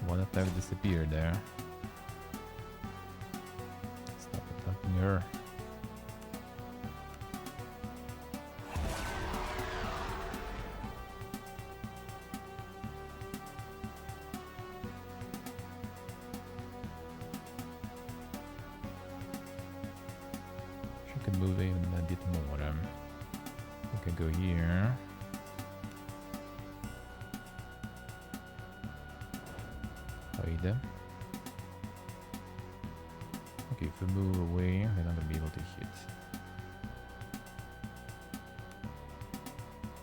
one attack disappeared there. Stop attacking her. She could move even a bit more. We can go here. Hide. Okay, if we move away, they're not gonna be able to hit.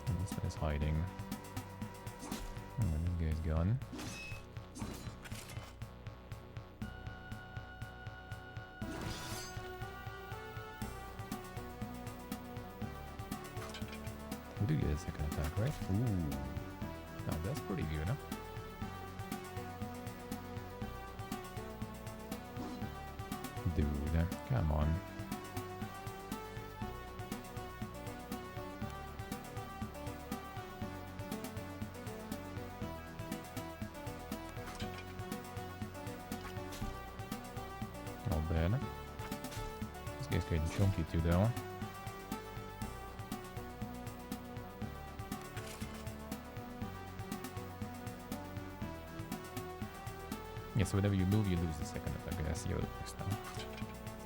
And this one is hiding. And this guy's gone. We do get a second attack, right? Ooh. Now that's pretty good, huh? Dude, come on. Not bad. This guy's getting chunky too, though. Yeah, so whenever you move, you lose the second attack. I see how it works now.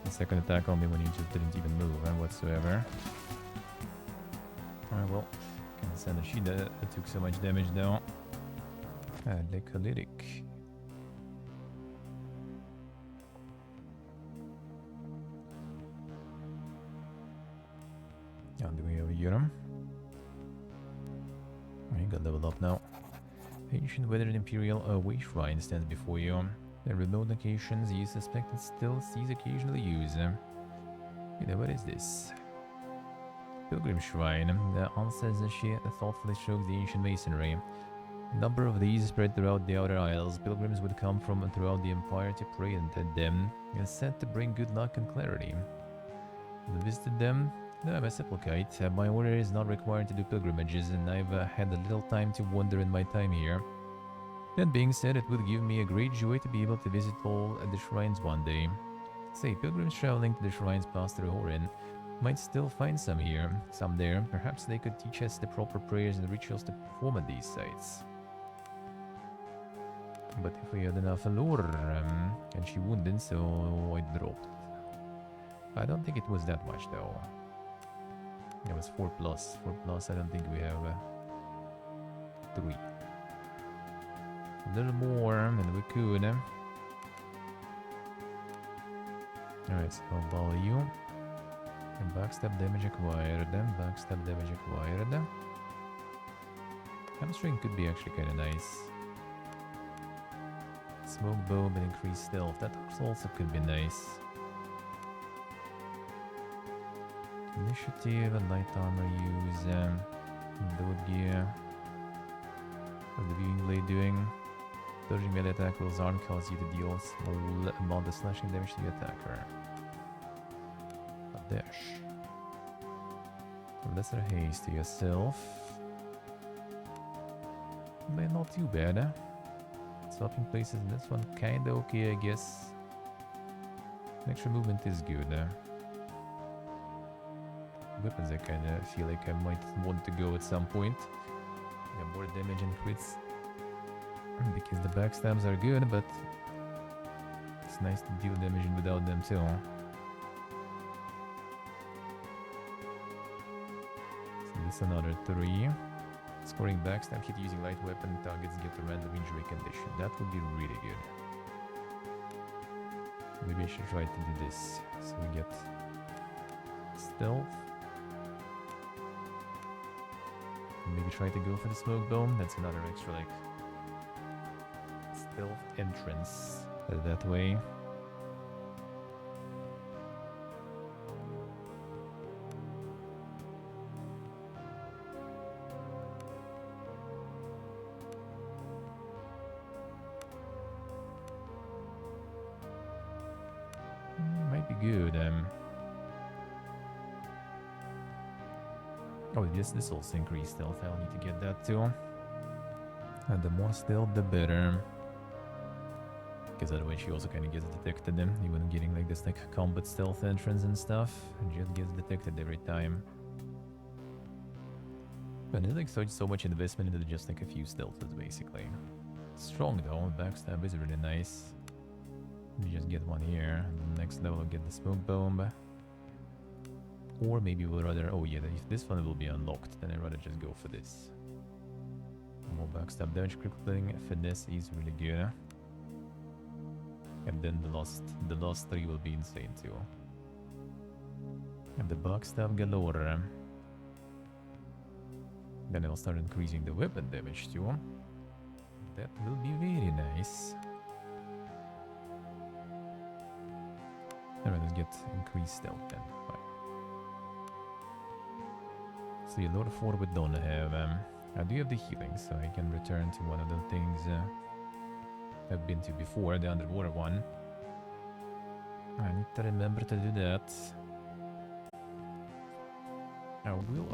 The second attack only when you just didn't even move whatsoever. Alright, well, can't send a sheet that took so much damage though. Decolytic. And do we have a Urim? You got leveled up now. Ancient weathered Imperial Way Shrine stands before you. The remote locations you suspect it still sees occasionally use. You know, what is this? Pilgrim Shrine. The answer is as she thoughtfully strokes the ancient masonry. A number of these spread throughout the outer isles. Pilgrims would come from throughout the empire to pray and them, and said to bring good luck and clarity. I visited them. No, I'm a sepulchite. My order is not required to do pilgrimages, and I've had a little time to wander in my time here. That being said, it would give me a great joy to be able to visit all the shrines one day. Say, pilgrims traveling to the shrines past through Horin might still find some here, some there. Perhaps they could teach us the proper prayers and rituals to perform at these sites. But if we had enough lore, and she wouldn't, so I dropped. I don't think it was that much though. It was 4 plus. 4 plus, I don't think we have 3. A little more than we could. Alright, so value. And backstab damage acquired. Backstab damage acquired. Hamstring could be actually kind of nice. Smoke bomb and increased stealth. That also could be nice. Initiative and light armor use. Load gear. What's the viewing blade doing? Dodging melee attack will arm cause you to deal a small amount of slashing damage to the attacker. A dash. Lesser haste to yourself. Not too bad, eh? Swapping places in this one kinda okay, I guess. Extra movement is good. Weapons I kinda feel like I might want to go at some point. Yeah, more damage and crits. Because the backstabs are good, but it's nice to deal damage without them too. So this is another 3. Scoring backstab hit using light weapon targets get a random injury condition. That would be really good. Maybe I should try to do this. So we get stealth. Maybe try to go for the smoke bomb. That's another extra like stealth entrance that way. Might be good. Oh, this also increased stealth. I'll need to get that too. And the more stealth, the better. Because otherwise she also kind of gets detected then, even getting like this like combat stealth entrance and stuff. And just gets detected every time. But there's like so much investment into just like a few stealths basically. Strong though, backstab is really nice. You just get one here. Next level I'll get the smoke bomb. Or maybe we'll rather... Oh yeah, if this one will be unlocked, then I'd rather just go for this. More backstab damage, crippling, finesse is really good. And then the last 3 will be insane too. And the backstab galore. Then I'll start increasing the weapon damage too. That will be very nice. Alright, let's get increased stealth then. Fine. See, a lot of 4 we don't have. I do have the healing, so I can return to one of the things I've been to before, the underwater one. I need to remember to do that. I will